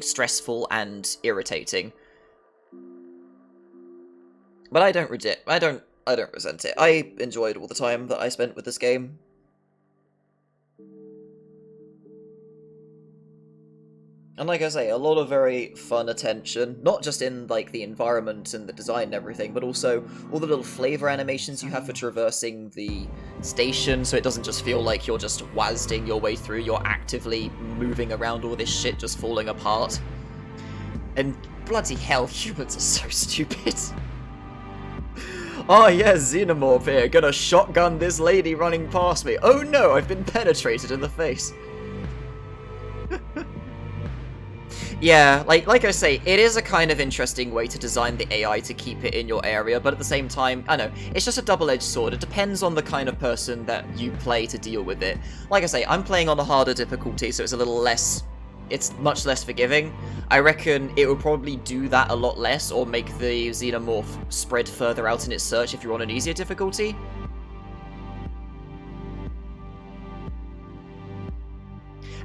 stressful and irritating. But I don't resent it. I enjoyed all the time that I spent with this game. And like I say, a lot of very fun attention, not just in like the environment and the design and everything, but also all the little flavor animations you have for traversing the station, so it doesn't just feel like you're just WASDing your way through, you're actively moving around all this shit just falling apart. And bloody hell, humans are so stupid. Oh yeah, Xenomorph here, gonna shotgun this lady running past me. Oh no, I've been penetrated in the face. Yeah, like I say, it is a kind of interesting way to design the AI to keep it in your area, but at the same time, I know, it's just a double-edged sword. It depends on the kind of person that you play to deal with it. Like I say, I'm playing on a harder difficulty, so it's a little less... It's much less forgiving. I reckon it would probably do that a lot less, or make the Xenomorph spread further out in its search if you're on an easier difficulty.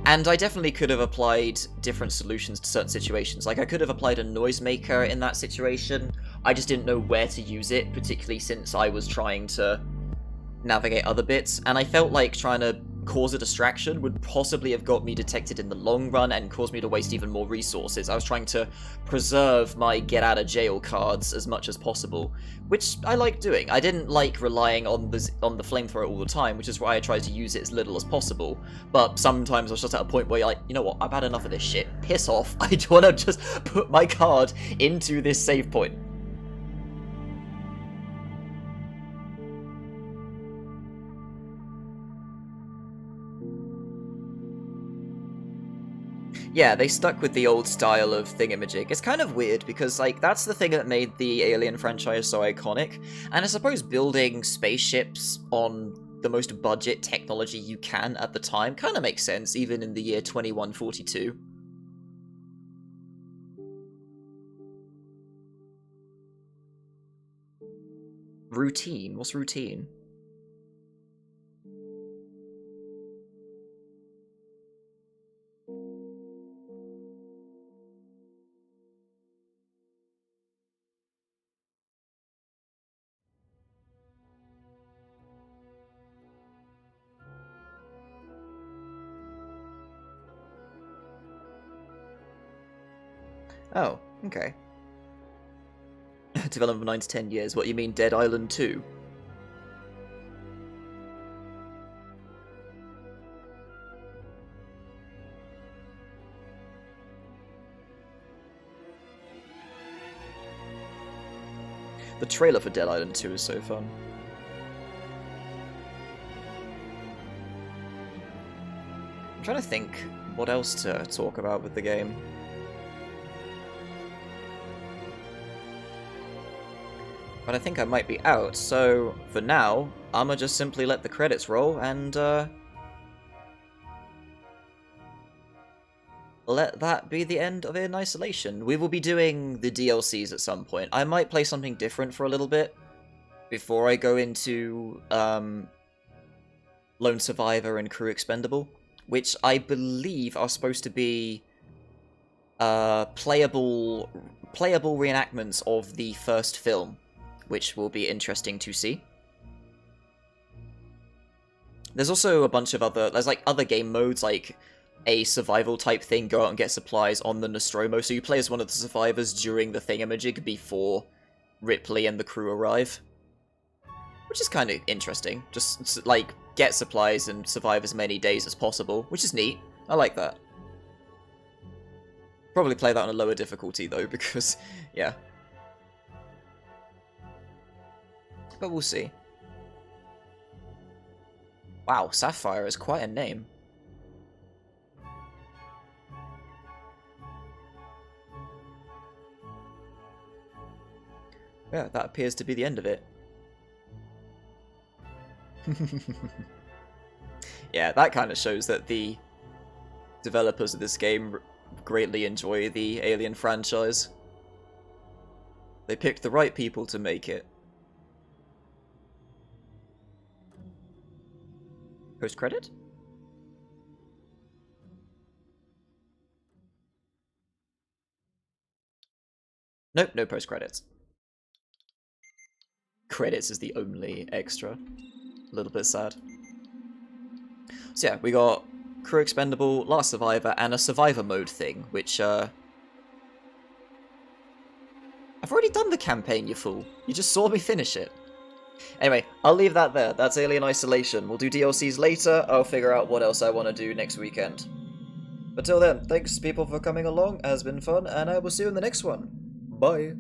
And I definitely could have applied different solutions to certain situations. Like, I could have applied a noisemaker in that situation. I just didn't know where to use it, particularly since I was trying to navigate other bits. And I felt like trying to cause a distraction would possibly have got me detected in the long run and caused me to waste even more resources. I was trying to preserve my get-out-of-jail cards as much as possible, which I like doing. I didn't like relying on the flamethrower all the time, which is why I tried to use it as little as possible. But sometimes I was just at a point where you're like, you know what, I've had enough of this shit. Piss off. I want to just put my card into this save point. Yeah, they stuck with the old style of thingamajig. It's kind of weird because, like, that's the thing that made the Alien franchise so iconic. And I suppose building spaceships on the most budget technology you can at the time kind of makes sense, even in the year 2142. Routine? What's routine? Oh, okay. Development of 9 to 10 years. What, you mean Dead Island 2? The trailer for Dead Island 2 is so fun. I'm trying to think what else to talk about with the game. But I think I might be out, so for now, I'ma just simply let the credits roll and let that be the end of In Isolation. We will be doing the DLCs at some point. I might play something different for a little bit before I go into Lone Survivor and Crew Expendable, which I believe are supposed to be playable reenactments of the first film, which will be interesting to see. There's also a bunch of there's like other game modes, like a survival type thing, go out and get supplies on the Nostromo, so you play as one of the survivors during the thingamajig before Ripley and the crew arrive. Which is kind of interesting, just like get supplies and survive as many days as possible, which is neat. I like that. Probably play that on a lower difficulty though, because, yeah. But we'll see. Wow, Sapphire is quite a name. Yeah, that appears to be the end of it. Yeah, that kind of shows that the developers of this game greatly enjoy the Alien franchise. They picked the right people to make it. Post-credit? Nope, no post-credits. Credits is the only extra. A little bit sad. So yeah, we got Crew Expendable, Last Survivor, and a Survivor mode thing, which, I've already done the campaign, you fool. You just saw me finish it. Anyway, I'll leave that there. That's Alien Isolation. We'll do DLCs later. I'll figure out what else I want to do next weekend. But till then, thanks people for coming along. It has been fun, and I will see you in the next one. Bye.